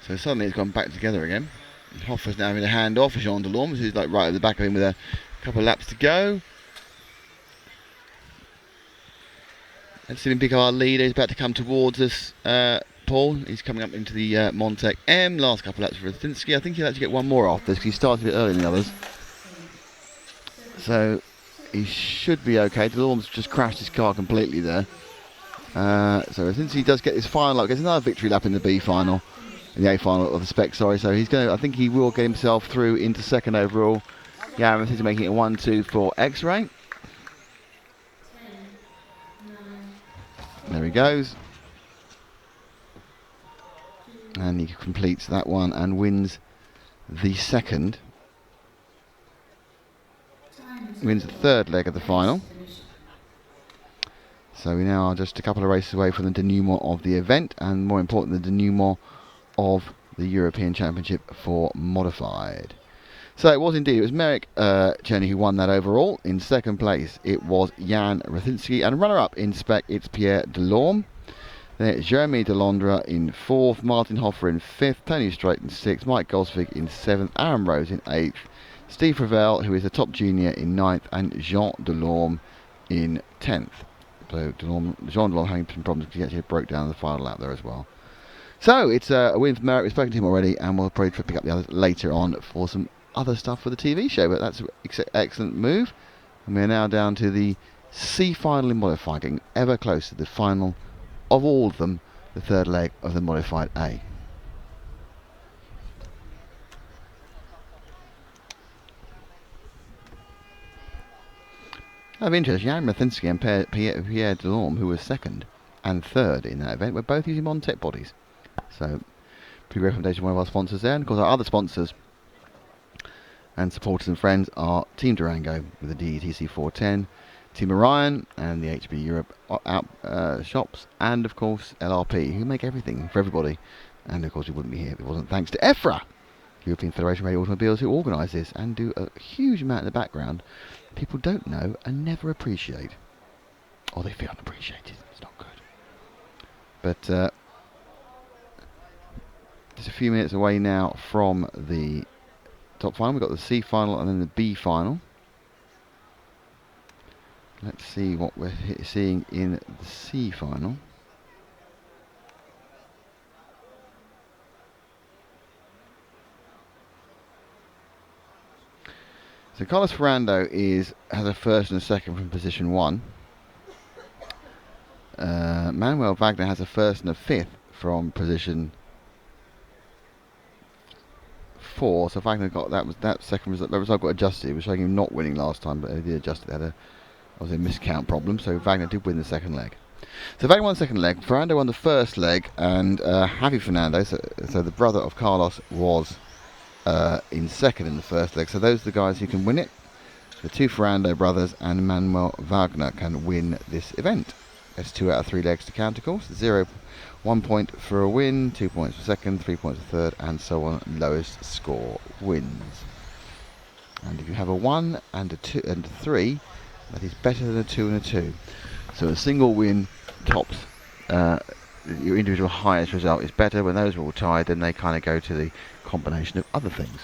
S1: So suddenly it's gone back together again. Hoffer's now having a hand off Jean Delorme, who's like right at the back of him with a couple of laps to go. Let's see him pick up our leader. He's about to come towards us, Paul. He's coming up into the Montec M. Last couple of laps for Rathesky. I think he'll actually get one more off this because he started a bit earlier than the others. So he should be okay. Delorme's just crashed his car completely there. So since he does get his final lap, gets another victory lap in the B final, in the A final of the Spec, sorry. So he's going to, I think he will get himself through into second overall. Yeah, he's making it 1-2 for X-Ray. There he goes. And he completes that one and wins the second. Wins the third leg of the final. So we now are just a couple of races away from the denouement of the event, and more important, the denouement of the European Championship for Modified. So it was indeed, it was Marek Cherney who won that overall. In second place it was Jan Rathesky, and runner-up in Spec it's Pierre Delorme. Then it's Jeremy Delandre in 4th, Martin Hoffer in 5th, Tony Strait in 6th, Mike Gosvig in 7th, Aaron Rose in 8th, Steve Ravel, who is a top junior, in 9th, and Jean Delorme in 10th. So Jean Delorme having some problems because he actually broke down the final lap there as well. So it's a win for Marek. We've spoken to him already, and we'll probably pick up the others later on for some other stuff for the TV show. But that's an excellent move. And we're now down to the C final in Modified, getting ever closer to the final of all of them, the third leg of the Modified A. Of interest, Jan Rathesky and Pierre Delorme, who was second and third in that event, were both using Montec bodies. So, pretty recommendation from one of our sponsors there. And of course, our other sponsors and supporters and friends are Team Durango with the DETC 410, Team Orion and the HB Europe shops, and of course LRP, who make everything for everybody. And of course we wouldn't be here if it wasn't thanks to EFRA. European Federation of Radio Automobiles, who organise this and do a huge amount in the background people don't know and never appreciate. Or they feel unappreciated. It's not good. But just a few minutes away now from the top final. We've got the C final and then the B final. Let's see what we're seeing in the C final. So Carlos Ferrando has a first and a second from position 1. Manuel Wagner has a first and a fifth from position 4. So Wagner got that second result. That result got adjusted. It was showing him not winning last time, but they did adjust it. Had a miscount problem. So Wagner did win the second leg. So Wagner won the second leg. Ferrando won the first leg, and Javi Fernando, so the brother of Carlos, was in second in the first leg. So those are the guys who can win it. The two Ferrando brothers and Manuel Wagner can win this event. That's 2 out of 3 legs to count, of course. 1 point for a win, 2 points for second, 3 points for third, and so on. Lowest score wins. And if you have a 1 and a 2 and a 3, that is better than a 2 and a 2. So a single win tops your individual highest result is better. When those are all tied, then they kind of go to the combination of other things.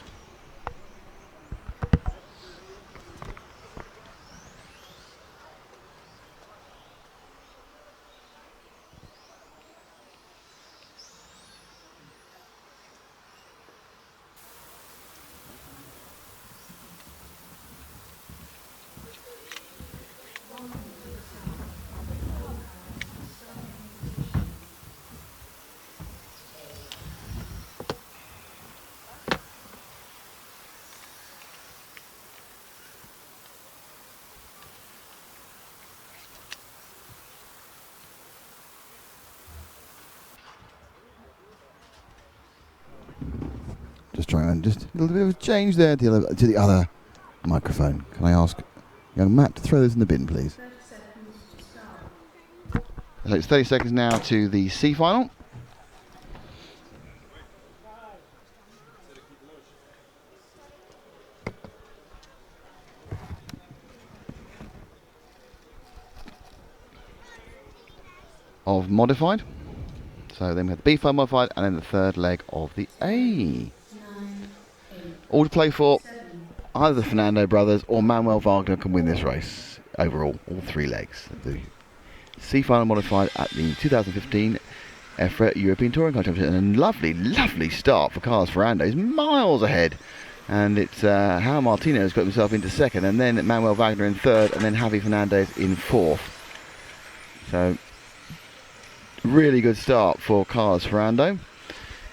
S1: Just a little bit of a change there to the other microphone. Can I ask young Matt to throw those in the bin, please? So it's 30 seconds now to the C final. Of modified. So then we have the B final modified, and then the third leg of the A. All to play for. Either the Fernando brothers or Manuel Wagner can win this race overall, all 3 legs. The C final modified at the 2015 EFRA European Touring Car Championship. And a lovely, lovely start for Carlos Ferrando. He's miles ahead. And it's João Martino has got himself into second, and then Manuel Wagner in third, and then Javi Fernandez in fourth. So, really good start for Carlos Ferrando.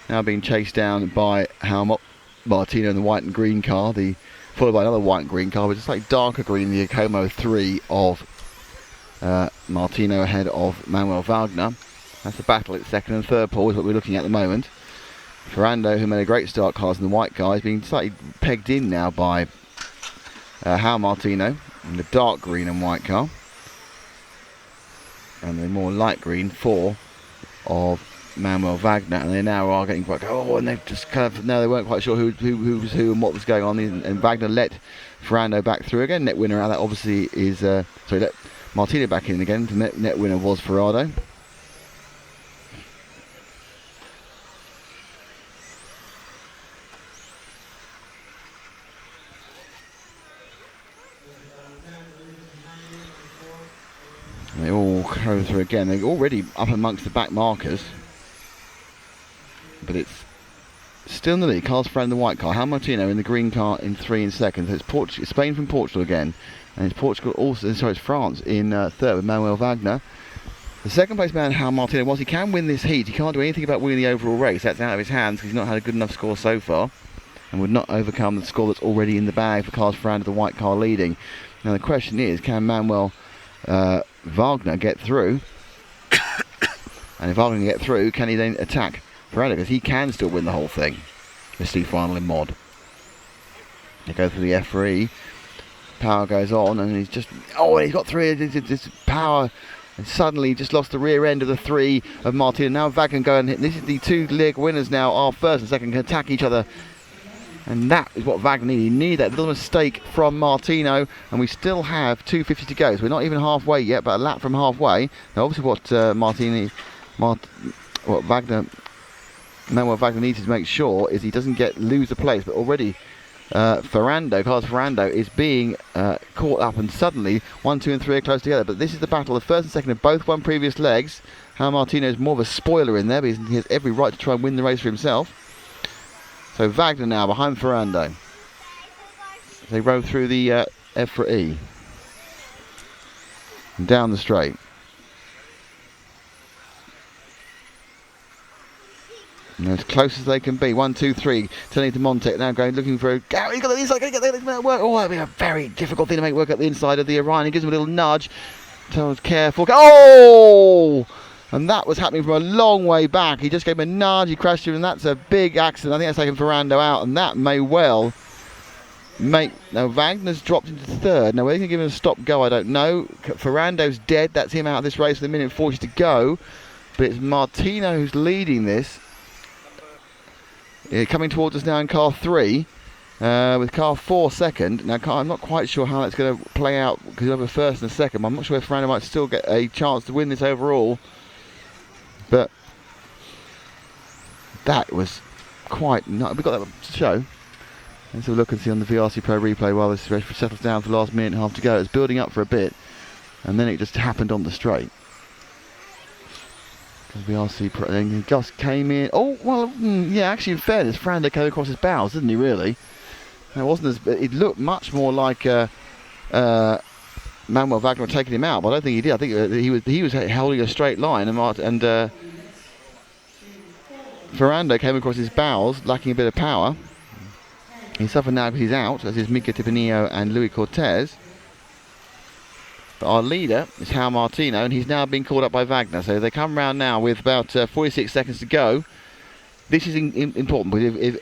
S1: Now being chased down by João Martino in the white and green car, followed by another white and green car, which is slightly darker green, the Acomo 3 of Martino ahead of Manuel Wagner. That's the battle at second and third pole is what we're looking at the moment. Ferrando, who made a great start, cars in the white car, is being slightly pegged in now by João Martino in the dark green and white car. And the more light green 4 of Manuel Wagner, and they now are getting quite and they've just kind of, no, they weren't quite sure who was who and what was going on, and Wagner let Ferrando back through again. Net winner out, that obviously is let Martino back in again. The net winner was Ferrando. And they all go through again. They're already up amongst the back markers. But it's still in the lead. Carlos Ferrando in the white car. João Martino in the green car in 3 in second. So it's Spain from Portugal again. And it's Portugal also, sorry, it's France in third with Manuel Wagner. The second place man, João Martino, whilst he can win this heat, he can't do anything about winning the overall race. That's out of his hands because he's not had a good enough score so far. And would not overcome the score that's already in the bag for Carlos Ferrando, the white car leading. Now the question is, can Manuel Wagner get through? And if Wagner can get through, can he then attack Ferrando? Because he can still win the whole thing. The C final in mod. They go through the EFRA. Power goes on, and he's just he's got 3. This power, and suddenly just lost the rear end of the 3 of Martino. Now Wagner can go and hit. This is the 2 leg winners now. Our first and second can attack each other And that is what Wagner needed. He needed that little mistake from Martino, and we still have 2:50 to go. So we're not even halfway yet, but a lap from halfway. Now, obviously, what Manuel Wagner needs to make sure is he doesn't lose the place. But already, Carlos Ferrando is being caught up, and suddenly 1, 2, and 3 are close together. But this is the battle. The first and second have both won previous legs. How Martino is more of a spoiler in there, but he has every right to try and win the race for himself. So Wagner now behind Ferrando. They row through the EFRA E. And down the straight. And as close as they can be. 1, 2, 3. Turning to Montec now looking for a go. He's got the inside. Going to get the work. Oh, that'll be a very difficult thing to make work at the inside of the Orion. He gives him a little nudge. Tells him careful. Oh! And that was happening from a long way back. He just gave him a nudge, he crashed him, and that's a big accident. I think that's taken Ferrando out, and that may well make... Now, Wagner's dropped into third. Now, whether they can give him a stop-go, I don't know. Ferrando's dead. That's him out of this race with 1:40 to go. But it's Martino who's leading this. Coming towards us now in car 3, with car 4 second. Now, I'm not quite sure how that's going to play out, because you have a first and a second. I'm not sure if Ferrando might still get a chance to win this overall. But that was quite nice. We've got that to show. Let's have a look and see on the VRC Pro replay while this race settles down for the last minute and a half to go. It's building up for a bit, and then it just happened on the straight. VRC Pro, then Gus came in. Oh, well, yeah, actually, in fairness, Ferrando came across his bows, didn't he, really? It wasn't as... It looked much more like Manuel Wagner taking him out, but I don't think he did. I think he was holding a straight line, and Ferrando came across his bows, lacking a bit of power. He's suffered now because he's out, as is Mika Tipinio and Luis Cortez. But our leader is João Martino, and he's now being called up by Wagner. So they come round now with about 46 seconds to go. This is important, because if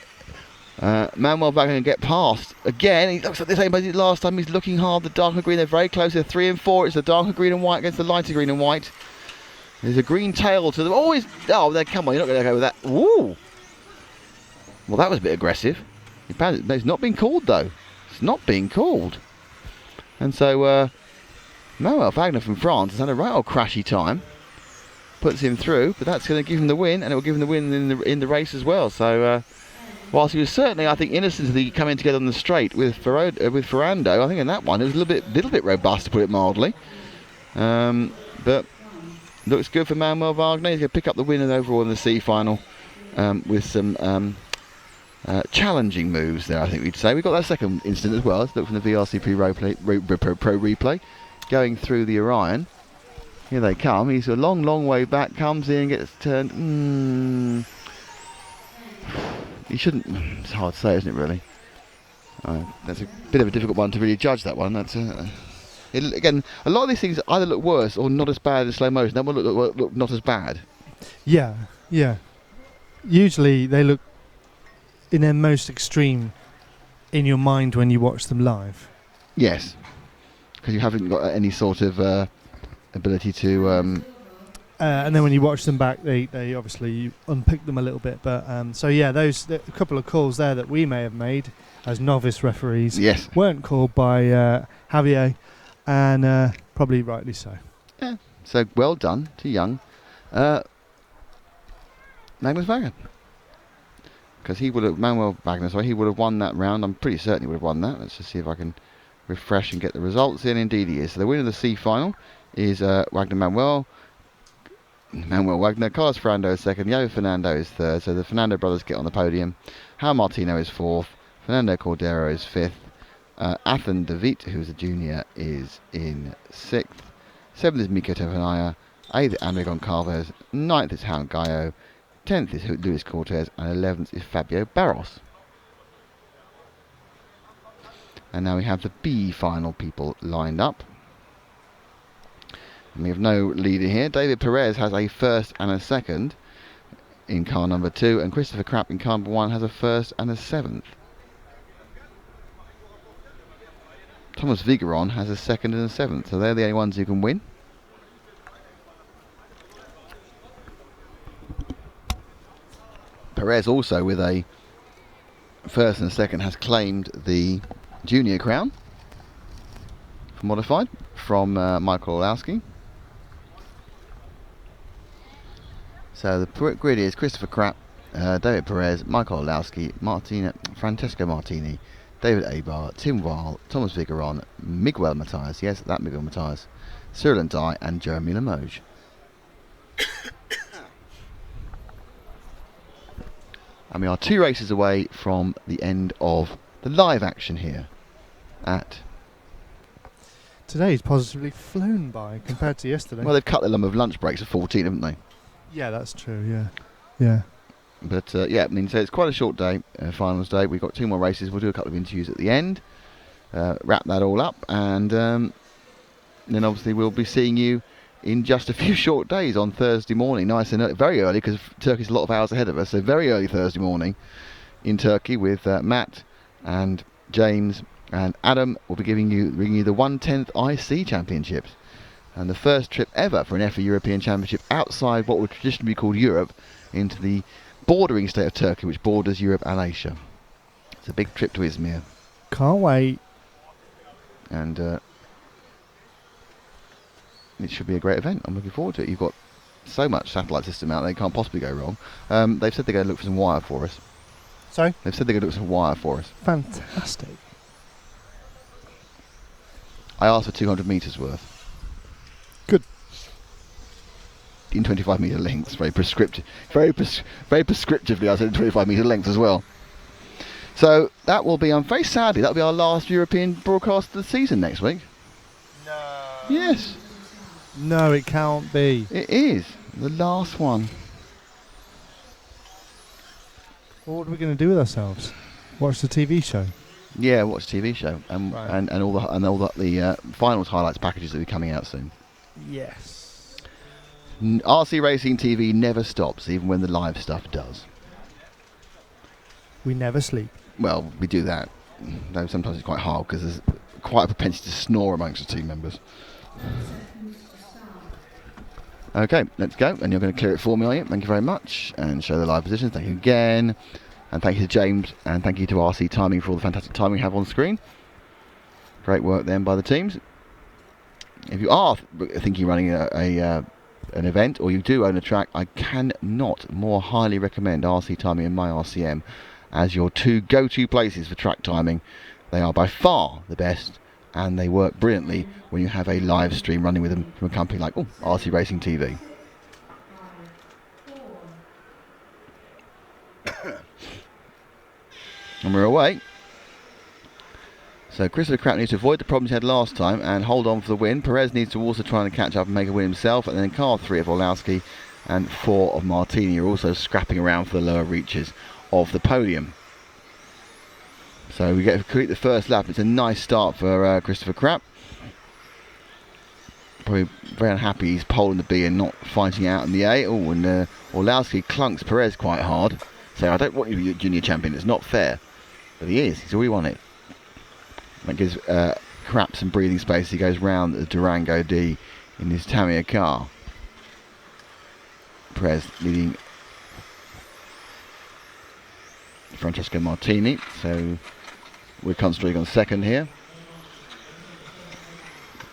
S1: Manuel Wagner can get past again, he looks like the same as he did last time. He's looking hard. The darker green, they're very close. They're 3 and 4. It's the darker green and white against the lighter green and white. There's a green tail to them. Oh, come on, you're not going to go with that. Ooh. Well, that was a bit aggressive. It's not being called, though. It's not being called. And so Manuel Wagner from France has had a right old crashy time. Puts him through, but that's going to give him the win, and it will give him the win in the race as well. So whilst he was certainly, I think, innocent of the coming together on the straight with Ferrando, I think in that one it was a little bit robust, to put it mildly. But looks good for Manuel Wagner. He's going to pick up the win overall in the C final with some challenging moves there, I think we'd say. We've got that second incident as well. Let's look from the VRC Pro replay. Going through the Orion. Here they come. He's a long way back. Comes in, gets turned. He shouldn't. It's hard to say, isn't it, really? That's a bit of a difficult one to really judge, that one. That's again, a lot of these things either look worse or not as bad in slow motion. That one look not as bad.
S6: Yeah. Usually they look in their most extreme in your mind when you watch them live.
S1: Yes, because you haven't got any sort of ability to...
S6: and then when you watch them back, they obviously unpick them a little bit. But so yeah, a couple of calls there that we may have made as novice referees weren't called by Javier, and probably rightly so.
S1: Yeah, so well done to young Magnus Wagner. Because Manuel Wagner, he would have won that round. I'm pretty certain he would have won that. Let's just see if I can refresh and get the results in. Indeed he is. So the winner of the C final is Wagner Manuel Wagner. Carlos Ferrando is second. Yo Fernando is third. So the Fernando brothers get on the podium. João Martino is fourth. Fernando Cordero is fifth. Athan David, who's a junior, is in sixth. Seventh is Miko Tefanaya. Eighth is Andre Goncalves. Ninth is João Gallo. 10th is Luis Cortez, and 11th is Fabio Barros. And now we have the B final people lined up. And we have no leader here. David Perez has a first and a second in car number 2, and Christopher Krapp in car number 1 has a first and a 7th. Thomas Vigeron has a second and a 7th, so they're the only ones who can win. Perez also with a first and second has claimed the junior crown for modified from Michael Olowski. So the grid is Christopher Krapp, David Perez, Michael Olowski, Francesco Martini, David Abar, Tim Weil, Thomas Vigeron, Miguel Matthias, yes, that Miguel Matthias, Cyril Dye, and Jeremy Limoges. And we are 2 races away from the end of the live action here at...
S6: Today's positively flown by compared to yesterday.
S1: Well, they've cut the number of lunch breaks to 14, haven't they?
S6: Yeah, that's true, yeah. Yeah.
S1: But yeah, I mean, so it's quite a short day, finals day. We've got 2 more races. We'll do a couple of interviews at the end, wrap that all up, and then obviously we'll be seeing you in just a few short days on Thursday morning, nice and very early, because Turkey's a lot of hours ahead of us. So very early Thursday morning in Turkey with Matt and James and Adam will be bringing you the 1/10th IC Championships, and the first trip ever for an EFRA European Championship outside what would traditionally be called Europe into the bordering state of Turkey, which borders Europe and Asia. It's a big trip to Izmir.
S6: Can't wait.
S1: And it should be a great event. I'm looking forward to it. You've got so much satellite system out there, it can't possibly go wrong. They've said they're going to look for some wire for us.
S6: Sorry?
S1: They've said they're going to look for some wire for us.
S6: Fantastic.
S1: I asked for 200 metres worth.
S6: Good.
S1: In 25 metre lengths, very prescriptive. Very prescriptively, I said 25 metre lengths as well. So that will be, very sadly, that will be our last European broadcast of the season next week.
S6: No.
S1: Yes.
S6: No, it can't be.
S1: It is. The last one.
S6: What are we going to do with ourselves? Watch the TV show?
S1: Yeah, watch the TV show.
S6: Right.
S1: And all the finals highlights packages that will be coming out soon.
S6: Yes.
S1: RC Racing TV never stops, even when the live stuff does.
S6: We never sleep.
S1: Well, we do that. Though sometimes it's quite hard because there's quite a propensity to snore amongst the team members. Okay, let's go. And you're going to clear it for me, are you? Thank you very much. And show the live positions. Thank you again. And thank you to James. And thank you to RC Timing for all the fantastic time we have on screen. Great work then by the teams. If you are thinking of running an event, or you do own a track, I cannot more highly recommend RC Timing and MyRCM as your 2 go-to places for track timing. They are by far the best, and they work brilliantly when you have a live stream running with them from a company like RC Racing TV. And we're away. So Christopher Krapp needs to avoid the problems he had last time and hold on for the win. Perez needs to also try and catch up and make a win himself. And then car 3 of Olowski and 4 of Martini are also scrapping around for the lower reaches of the podium. So we get to complete the first lap. It's a nice start for Christopher Krapp. Probably very unhappy he's poling the B and not fighting out in the A. Oh, and Olowski clunks Perez quite hard. So I don't want you to be a junior champion. It's not fair. But he is. He's already won it. That gives Krapp some breathing space. He goes round the Durango D in his Tamiya car. Perez leading Francesco Martini. So we're concentrating on second here,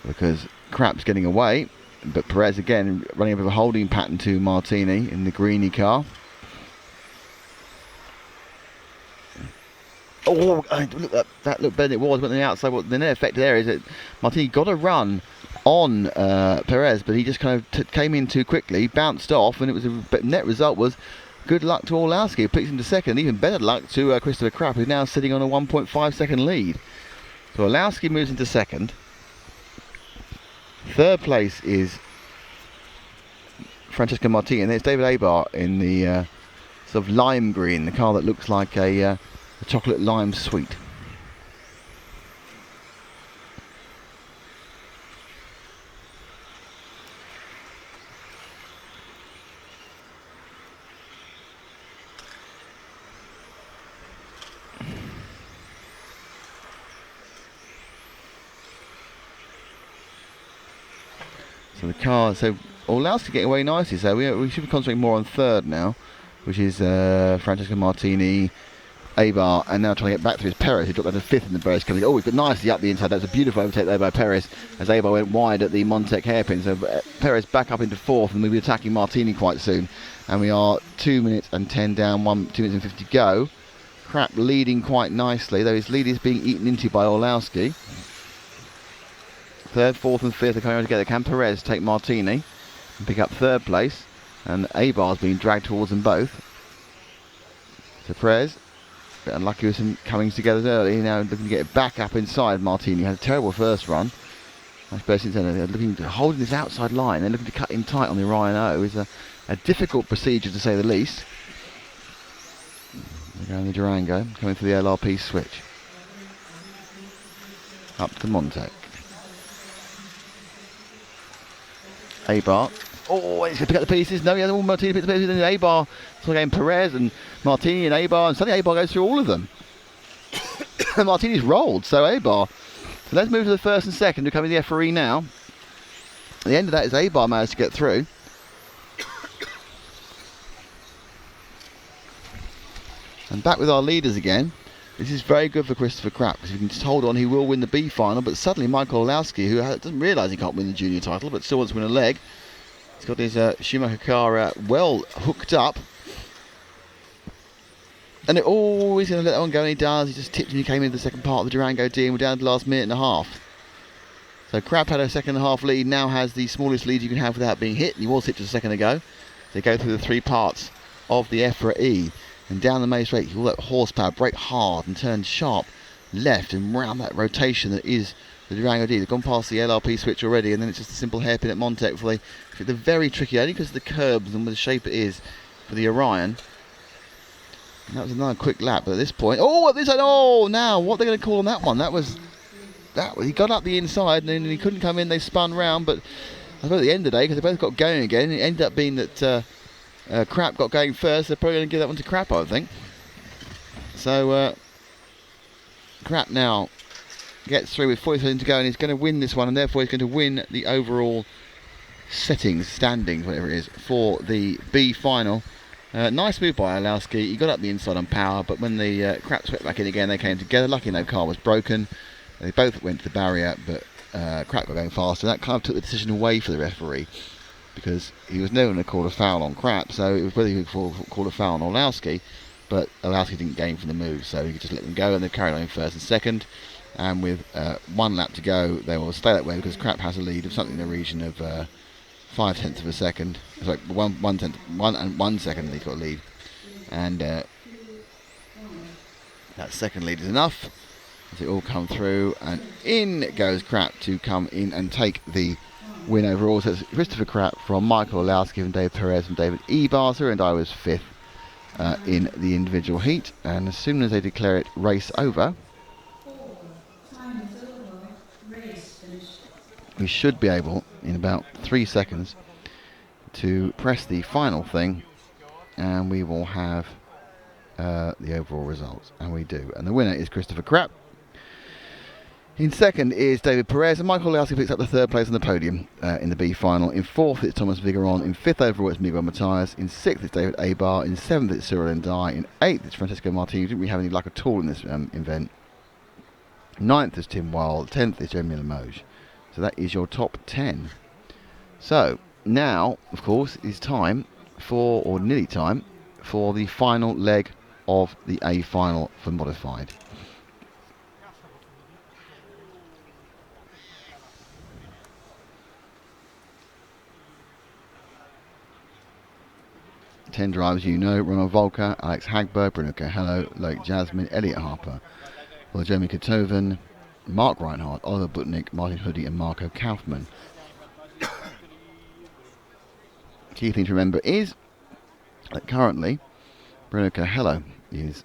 S1: because Krapp's getting away, but Perez again running a bit of a holding pattern to Martini in the greeny car. Oh, look, that looked better than it was, but on the outside, what the net effect there is that Martini got a run on Perez, but he just kind of came in too quickly, bounced off, and it was net result was good luck to Olowski, who picks him to second. Even better luck to Christopher Krapp, who's now sitting on a 1.5 second lead. So Olowski moves into second. Third place is Francesco Martini, and there's David Abar in the sort of lime green, the car that looks like a chocolate lime sweet. So the car, so Olowski getting away nicely, so we should be concentrating more on third now, which is Francesco Martini, Abar, and now trying to get back through his Perez, who dropped down to 5th in the race. Coming, oh, he's got nicely up the inside. That's a beautiful overtake there by Perez as Abar went wide at the Montec hairpin. So Perez back up into 4th, and we'll be attacking Martini quite soon. And we are 2 minutes and 10 down, 2 minutes and 50 go. Crap leading quite nicely, though his lead is being eaten into by Orlowski. 3rd, 4th and 5th are coming together. Can Perez take Martini and pick up 3rd place? And Abar's being dragged towards them both. So Perez, a bit unlucky with some comings together early, now looking to get it back up inside Martini. Had a terrible first run. Looking to holding this outside line and looking to cut in tight on the Orion O is a difficult procedure to say the least. They're going the Durango, coming through the LRP switch. Up to Montec. Abar. Oh, he's going to pick up the pieces. No, he hasn't. Martini picked the pieces. Then Abar. So again, Perez and Martini and Abar. And suddenly Abar goes through all of them. And Martini's rolled. So Abar. So let's move to the 1st and 2nd. We're coming to the EFRA now. At the end of that is Abar managed to get through. And back with our leaders again. This is very good for Christopher Krapp, because if he can just hold on, he will win the B final. But suddenly Michael Orlowski, who doesn't realise he can't win the junior title, but still wants to win a leg. He's got his Schumacher car well hooked up. And they're always going to let that one go, and he does. He just tipped and he came into the second part of the Durango D, and we're down to the last minute and a half. So Krapp had a 2.5 lead, now has the smallest lead you can have without being hit. He was hit just a second ago. They go through the 3 parts of the EFRA E. And down the main straight, all that horsepower, brake hard and turn sharp left and round that rotation that is the Durango D. They've gone past the LRP switch already, and then it's just a simple hairpin at Montec before they're very tricky, only because of the curbs and the shape it is for the Orion. And that was another quick lap, but at this point, now what they're going to call on that one? He got up the inside and then he couldn't come in. They spun round, but I suppose at the end of the day, because they both got going again, it ended up being that Krapp got going first. They're probably going to give that one to Krapp, I think. So Krapp now gets through with 40 seconds to go, and he's going to win this one, and therefore he's going to win the overall standings, whatever it is, for the B final. Nice move by Orlowski. He got up the inside on power, but when the Krapp swept back in again, they came together. Lucky no car was broken. They both went to the barrier, but Krapp got going faster. That kind of took the decision away for the referee, because he was never going to call a foul on Krapp, so it was whether he would call a foul on Orlowski, but Orlowski didn't gain from the move, so he could just let them go, and they carried on in 1st and 2nd, and with 1 lap to go, they will stay that way, because Krapp has a lead of something in the region of 0.5 of a second. Sorry, 1 second he's got a lead, and that 2nd lead is enough as it all come through, and in goes Krapp to come in and take the win overall. So it's Christopher Krapp from Michael Orlowski and Dave Perez and David Ebarzer, and I was 5th in the individual heat. And as soon as they declare it race over, we should be able, in about 3 seconds, to press the final thing, and we will have the overall results. And we do. And the winner is Christopher Krapp. In 2nd is David Perez, and Michael Orlowski picks up the 3rd place on the podium in the B final. In 4th it's Thomas Vigeron. In 5th overall it's Miguel Matias. In 6th it's David Abar. In 7th it's Cyril Ndai. In 8th it's Francesco Martini. Didn't really have any luck at all in this event. 9th is Tim Wild. 10th is Jeremy Limoges. So that is your top 10. So now, of course, it's time for, or nearly time, for the final leg of the A final for modified. Ten drivers you know: Ronald Volker, Alex Hagberg, Bruno Cahello, Loic Jasmine, Elliot Harper, Jeremy Kotoven, Mark Reinhardt, Oliver Butnick, Martin Hoodie and Marco Kaufman. Key thing to remember is that currently Bruno Cahello is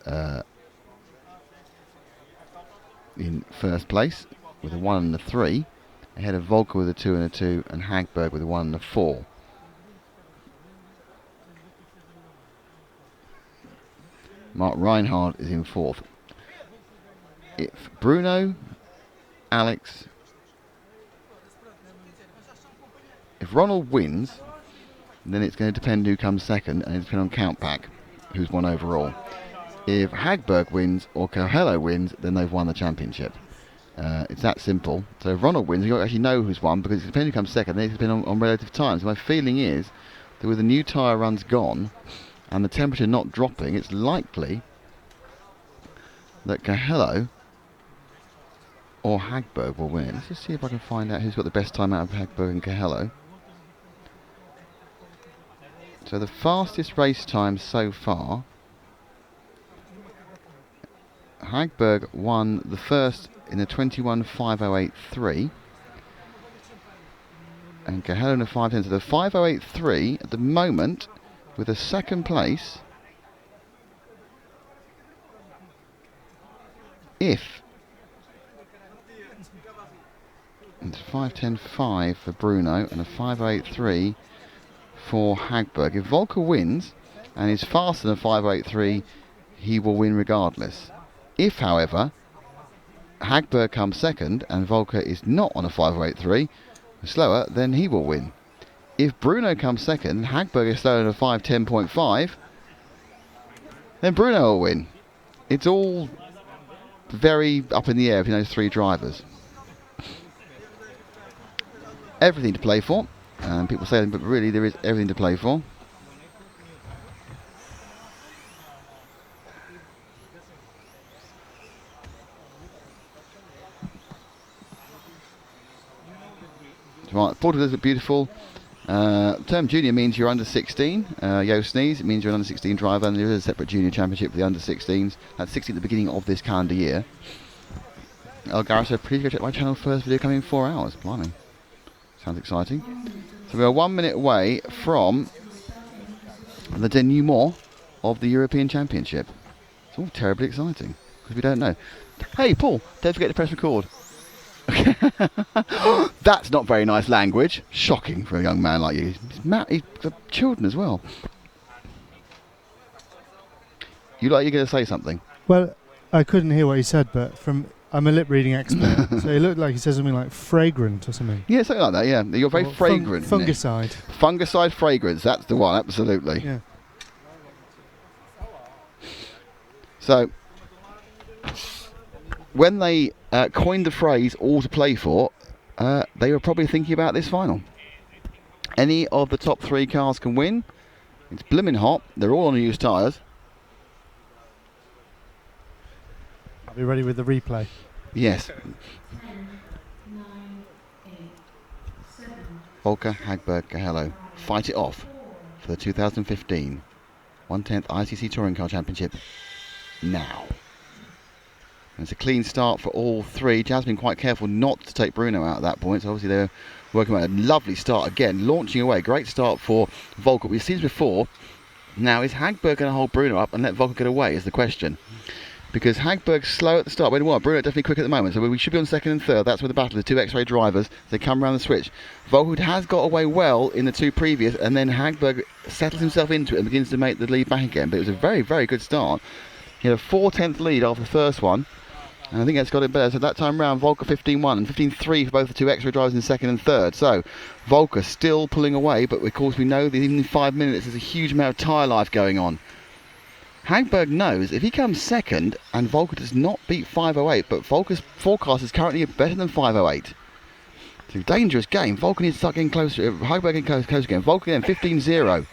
S1: in 1st place with a 1 and a 3, ahead of Volker with a 2 and a 2, and Hagberg with a 1 and a 4. Mark Reinhardt is in 4th. If Bruno, Alex, if Ronald wins, then it's going to depend who comes 2nd, and it's depend on Countpack, who's won overall. If Hagberg wins or Coelho wins, then they've won the championship. It's that simple. So if Ronald wins, you don't actually know who's won, because depending who comes second, then it's been on relative times. My feeling is that with the new tyre runs gone and the temperature not dropping, it's likely that Coelho or Hagberg will win. Let's just see if I can find out who's got the best time out of Hagberg and Coelho. So the fastest race time so far, Hagberg won the first in the 21.5083 and Coelho in the 5:10. So the 5:083 at the moment, with a second place, if it's 5:10.5 for Bruno and a 5:083 for Hagberg. If Volker wins and is faster than 5:083, he will win regardless. If, however, Hagberg comes second and Volker is not on a 5:083, slower, then he will win. If Bruno comes second and Hagberg is slower than a 5:10.5, then Bruno will win. It's all very up in the air between those three drivers. Everything to play for, and people say that, but really there is everything to play for. Right, Portugal is beautiful. Term junior means you're under 16. Yo Sneeze, it means you're an under 16 driver, and there is a separate junior championship for the under 16s. That's 16 at the beginning of this calendar year. El Gareth said, please go check my channel, first video coming in 4 hours. Blimey. Sounds exciting. So we are 1 minute away from the denouement of the European Championship. It's all terribly exciting, because we don't know. Hey, Paul, don't forget to press record. That's not very nice language. Shocking for a young man like you. He's got children as well. You like you're going to say something?
S6: Well, I couldn't hear what he said, but I'm a lip reading expert, so it looked like he said something like fragrant or something.
S1: Yeah, something like that. Yeah, you're very fragrant.
S6: Fungicide.
S1: Fungicide fragrance. That's the one. Absolutely.
S6: Yeah.
S1: So, when they coined the phrase "all to play for," they were probably thinking about this final. Any of the top three cars can win. It's blimmin' hot. They're all on used tyres.
S6: I'll be ready with the replay.
S1: Yes.
S9: 10, 9, 8, 7,
S1: Volker, Hagberg, Coelho. Fight it off for the 2015 1/10th ICC Touring Car Championship now. And it's a clean start for all three. Jazz been quite careful not to take Bruno out at that point, so obviously they're working on a lovely start again, launching away. Great start for Volker. We've seen this before. Now, is Hagberg going to hold Bruno up and let Volker get away is the question. Because Hagberg's slow at the start. Wait a while, Bruno definitely quick at the moment, so we should be on second and third. That's where the battle is. Two X-ray drivers. They come around the switch. Volker has got away well in the two previous, and then Hagberg settles himself into it and begins to make the lead back again. But it was a very, very good start. He had a 4/10 lead after the first one, and I think that's got it better. So that time round, Volker 15-1 and 15-3 for both the two X-ray drivers in second and third. So Volker still pulling away, but of course we know that even in 5 minutes there's a huge amount of tyre life going on. Hagberg knows if he comes second and Volker does not beat 5:08, but Volker's forecast is currently better than 5:08. It's a dangerous game. Volker needs to start getting closer. Hagberg getting close again. Volker again 15-0.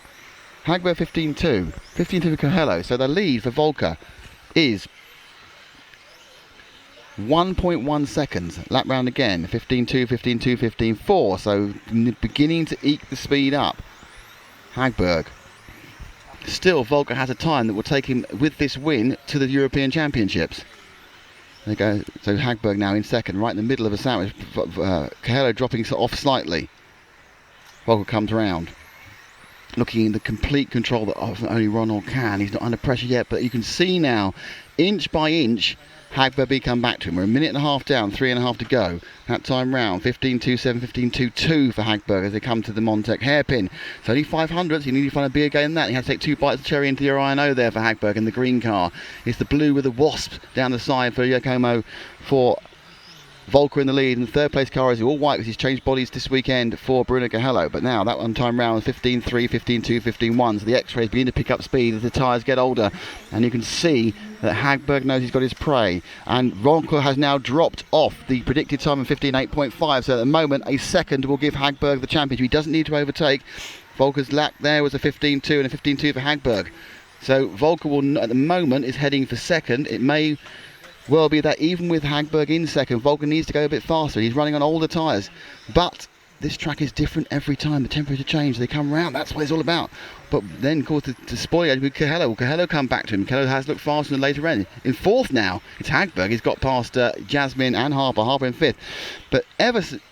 S1: Hagberg 15-2. 15-2 for Coelho. So the lead for Volker is 1.1 seconds. Lap round again. 15-2, 15-2, 15-4. So beginning to eke the speed up. Hagberg. Still, Volker has a time that will take him, with this win, to the European Championships. There you go. So Hagberg now in second, right in the middle of a sandwich. Coelho dropping off slightly. Volker comes round. Looking in the complete control that only Ronald can. He's not under pressure yet, but you can see now, inch by inch, Hagberg come back to him. We're a minute and a half down, 3.5 to go. That time round, 15-2-7, 15-2-2 for Hagberg as they come to the Montec hairpin. It's only 500s, you need to find a bigger game than that. You have to take 2 bites of cherry into your INO there for Hagberg in the green car. It's the blue with the wasp down the side for Giacomo for Volker in the lead, and the third place car is all white because he's changed bodies this weekend for Bruno Cahello. But now that one time round 15.3, 15.2, 15.1, so the X-rays begin to pick up speed as the tyres get older, and you can see that Hagberg knows he's got his prey, and Volker has now dropped off the predicted time of 15.8.5, so at the moment a second will give Hagberg the championship. He doesn't need to overtake. Volker's lap there was a 15.2 and a 15.2 for Hagberg. So Volker will, at the moment, is heading for second. It may well be that even with Hagberg in second, Volker needs to go a bit faster. He's running on older tyres. But this track is different every time. The temperature change, they come round. That's what it's all about. But then, of course, to spoil it with Cahello. Will Cahello come back to him? Cahello has looked faster in the later end. In fourth now, it's Hagberg. He's got past Jasmine and Harper in fifth. But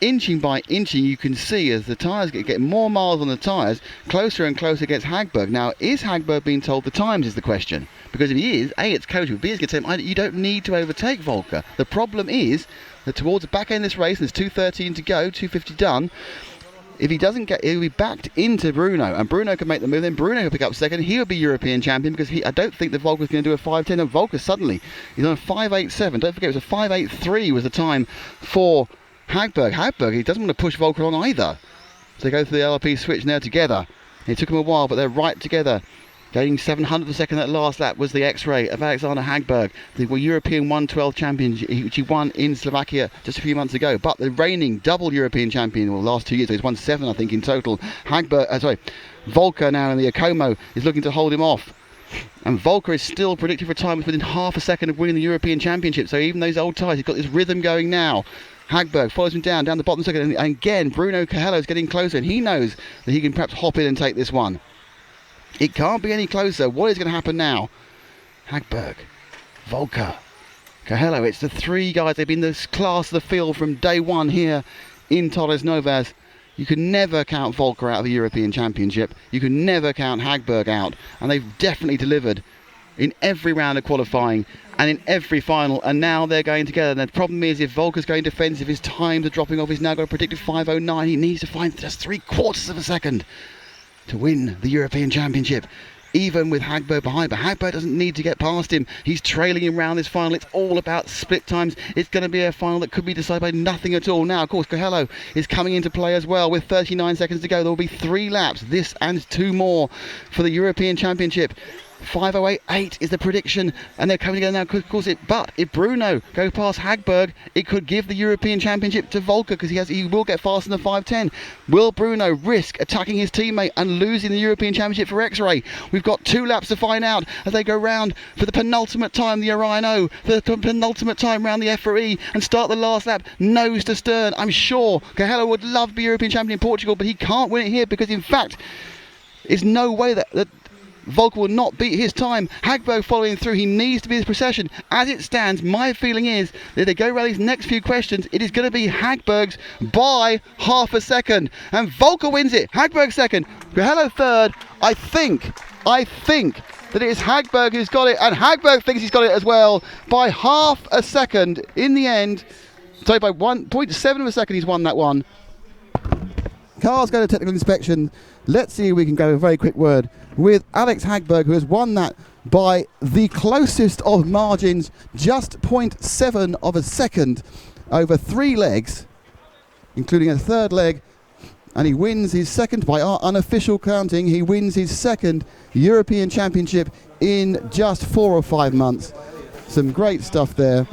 S1: inching by inching, you can see as the tyres get more miles on the tyres, closer and closer gets Hagberg. Now, is Hagberg being told the times is the question? Because if he is, A, it's coachable. B, it's going to tell him, you don't need to overtake Volker. The problem is that towards the back end of this race, and there's 2:13 to go, 2:50 done, if he doesn't get, he'll be backed into Bruno, and Bruno can make the move. Then Bruno will pick up second. He'll be European champion because I don't think that Volker's going to do a 5:10. And Volker suddenly he's on a 5:87. Don't forget, it was a 5:83 was the time for Hagberg. Hagberg, he doesn't want to push Volker on either. So they go through the LRP switch now together. It took him a while, but they're right together. Gaining 700th of a second that last lap was the X-ray of Alexander Hagberg, the European 112 champion, which he won in Slovakia just a few months ago. But the reigning double European champion, well, the last 2 years, so he's won 7, I think, in total. Volker now in the Acomo is looking to hold him off. And Volker is still predicted for time within half a second of winning the European Championship. So even those old tyres, he's got this rhythm going now. Hagberg follows him down the bottom second. And again, Bruno Cahello is getting closer, and he knows that he can perhaps hop in and take this one. It can't be any closer. What is going to happen now? Hagberg, Volker, Cahello. It's the three guys. They've been the class of the field from day one here in Torres Novas. You can never count Volker out of the European Championship. You can never count Hagberg out. And they've definitely delivered in every round of qualifying and in every final. And now they're going together. And the problem is, if Volker's going defensive, his times are dropping off. He's now got a predicted 5:09. He needs to find just 3/4 of a second to win the European Championship, even with Hagberg behind. But Hagberg doesn't need to get past him. He's trailing him round this final. It's all about split times. It's going to be a final that could be decided by nothing at all. Now, of course, Cahello is coming into play as well. With 39 seconds to go, there will be 3 laps, this and 2 more, for the European Championship. 5:08.8 is the prediction, and they're coming together now. Of course, but if Bruno goes past Hagberg, it could give the European Championship to Volker, because he will get faster than the 5:10. Will Bruno risk attacking his teammate and losing the European Championship for X-Ray? We've got 2 laps to find out as they go round for the penultimate time, the Orion O, for the penultimate time round the EFRA, and start the last lap nose to stern. I'm sure Cahello would love to be European champion in Portugal, but he can't win it here because, in fact, there's no way that Volker will not beat his time. Hagberg following through. He needs to be this procession. As it stands, my feeling is that if they go around these next few questions, it is going to be Hagberg's by half a second. And Volker wins it. Hagberg second. Cahello third. I think that it is Hagberg who's got it. And Hagberg thinks he's got it as well by half a second in the end. So by 1.7 of a second he's won that one. Cars go to technical inspection. Let's see if we can go a very quick word with Alex Hagberg, who has won that by the closest of margins, just 0.7 of a second over 3 legs, including a third leg. And he wins his second, by our unofficial counting, he wins his second European Championship in just 4 or 5 months. Some great stuff there.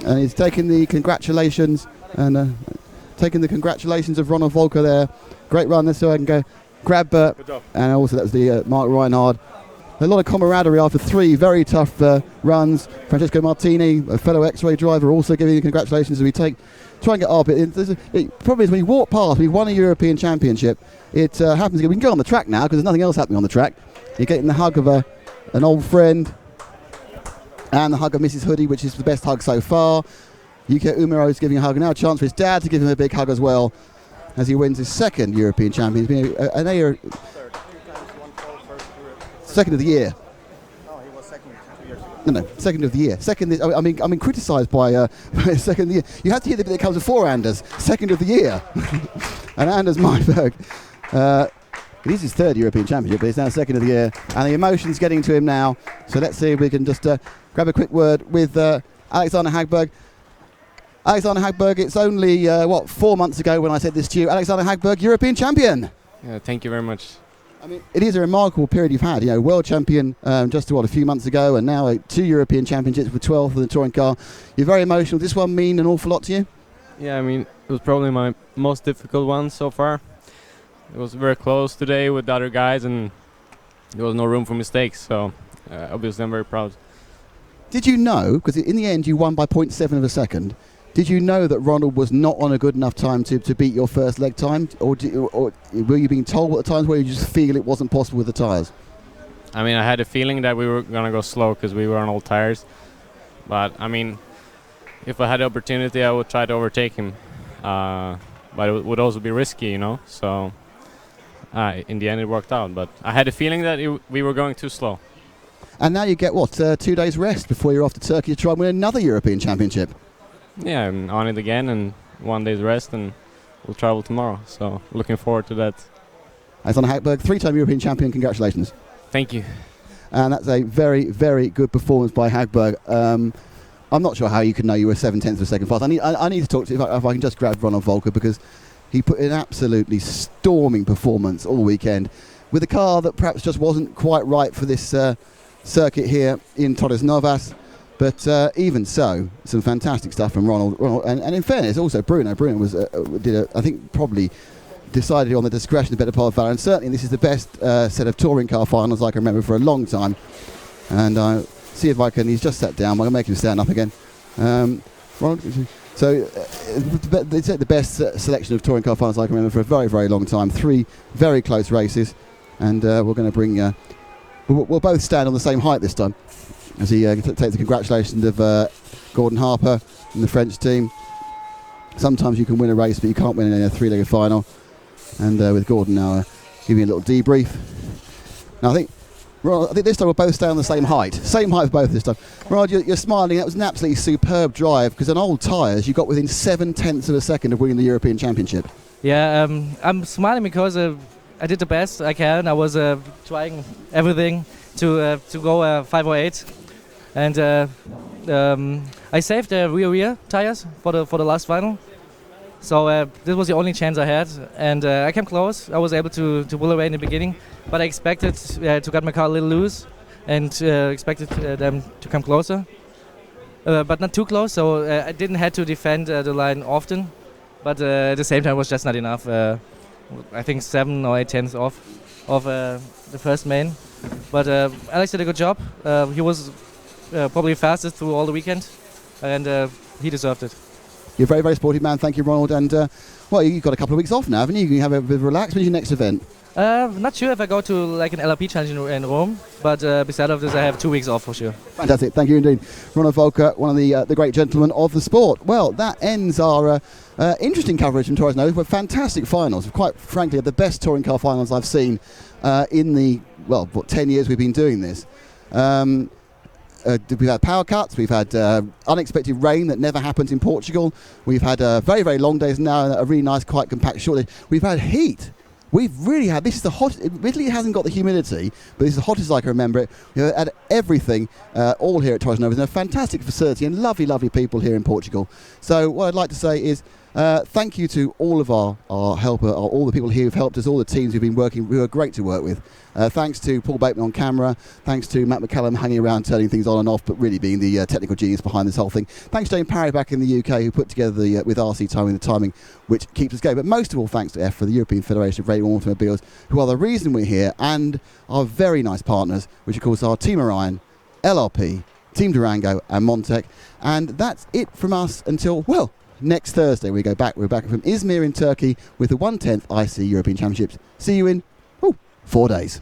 S1: And he's taken the congratulations and taking the congratulations of Ronald Volker there. Great run there, so I can go grab and also that was the Mark Reinhard. A lot of camaraderie after 3 very tough runs. Francesco Martini, a fellow X-Ray driver, also giving you congratulations as we try and get up. The problem is when you walk past, we won a European Championship. It happens again. We can go on the track now because there's nothing else happening on the track. You're getting the hug of an old friend and the hug of Mrs. Hoodie, which is the best hug so far. Yuki Umiro is giving a hug. Now a chance for his dad to give him a big hug as well, as he wins his second European champion. He's been second of the year.
S12: No, he was second 2 years ago.
S1: No, second of the year. Second is, I mean, criticised by second of the year. You have to hear the bit that comes before Anders. Second of the year. And Anders Maiberg. It is his 3rd European Championship, but he's now second of the year. And the emotion's getting to him now. So let's see if we can just grab a quick word with Alexander Hagberg. Alexander Hagberg, it's only, 4 months ago when I said this to you. Alexander Hagberg, European champion.
S7: Yeah, thank you very much.
S1: I mean, it is a remarkable period you've had. World champion just a few months ago, and now 2 European championships with 12th in the touring car. You're very emotional. Does this one mean an awful lot to you?
S7: Yeah, I mean, it was probably my most difficult one so far. It was very close today with the other guys, and there was no room for mistakes. So obviously I'm very proud.
S1: Did you know, because in the end you won by 0.7 of a second, did you know that Ronald was not on a good enough time to beat your first leg time? Or were you being told at the times where you just feel it wasn't possible with the tyres?
S7: I mean, I had a feeling that we were going to go slow because we were on old tires. But, I mean, if I had the opportunity, I would try to overtake him. But it would also be risky, So, in the end, it worked out. But I had a feeling that we were going too slow.
S1: And now you get, 2 days rest before you're off to Turkey to try and win another European Championship.
S7: Yeah, I'm on it again, and 1 day's rest, and we'll travel tomorrow. So, looking forward to that.
S1: Alexander Hagberg, 3-time European champion, congratulations.
S7: Thank you.
S1: And that's a very, very good performance by Hagberg. I'm not sure how you could know you were 7/10 of a second fast. I need to talk to you, if I can just grab Ronald Volker, because he put in an absolutely storming performance all weekend with a car that perhaps just wasn't quite right for this circuit here in Torres Novas. But even so, some fantastic stuff from Ronald. And in fairness, also Bruno was I think probably decided on the discretion of better part of valor. And certainly this is the best set of touring car finals I can remember for a long time. And I see if I can. He's just sat down. I'll make him stand up again. Ronald, so they said the best selection of touring car finals I can remember for a very, very long time. 3 very close races, and we're going to bring. We'll both stand on the same height this time, as he takes the congratulations of Gordon Harper and the French team. Sometimes you can win a race, but you can't win in a 3-legged final. And with Gordon now giving a little debrief. Now I think this time we'll both stay on the same height for both this time. Rod, you're smiling. That was an absolutely superb drive, because on old tyres you got within 7/10 of a second of winning the European Championship.
S8: Yeah, I'm smiling because I did the best I can. I was trying everything to go 508, and I saved the rear tires for the last final. So this was the only chance I had, and I came close. I was able to pull away in the beginning, but I expected to get my car a little loose, and expected them to come closer, but not too close. So I didn't have to defend the line often, but at the same time it was just not enough. I think 7 or 8 tenths off of the first main, but Alex did a good job. He was probably fastest through all the weekend, and he deserved it.
S1: You're a very, very sportive man. Thank you, Ronald. And, you've got a couple of weeks off now, haven't you? You can have a bit of a relax. When's your next event?
S8: Not sure if I go to like an LRP challenge in Rome, but beside of this, I have 2 weeks off for sure.
S1: Fantastic. Thank you indeed. Ronald Volker, one of the great gentlemen of the sport. Well, that ends our interesting coverage from Torres Novas. Fantastic finals. Quite frankly, the best touring car finals I've seen in the, 10 years we've been doing this. We've had power cuts, we've had unexpected rain that never happens in Portugal, we've had very, very long days now, a really nice, quite compact short day. We've had heat. We've really had, this is the hottest, admittedly it hasn't got the humidity, but this is the hottest I can remember it. We've had everything all here at Torres Novas, and a fantastic facility and lovely, lovely people here in Portugal. So what I'd like to say is thank you to all of our all the people here who've helped us, all the teams who've been working, who are great to work with. Thanks to Paul Bateman on camera, thanks to Matt McCallum hanging around turning things on and off, but really being the technical genius behind this whole thing. Thanks to Jane Parry back in the UK, who put together with RC timing the timing which keeps us going. But most of all, thanks to EFRA, the European Federation of Radio Automobiles, who are the reason we're here, and our very nice partners, which of course are Team Orion, LRP, Team Durango and Montec. And that's it from us until, next Thursday we go back. We're back from Izmir in Turkey with the 1/10 IC European Championships. See you in 4 days.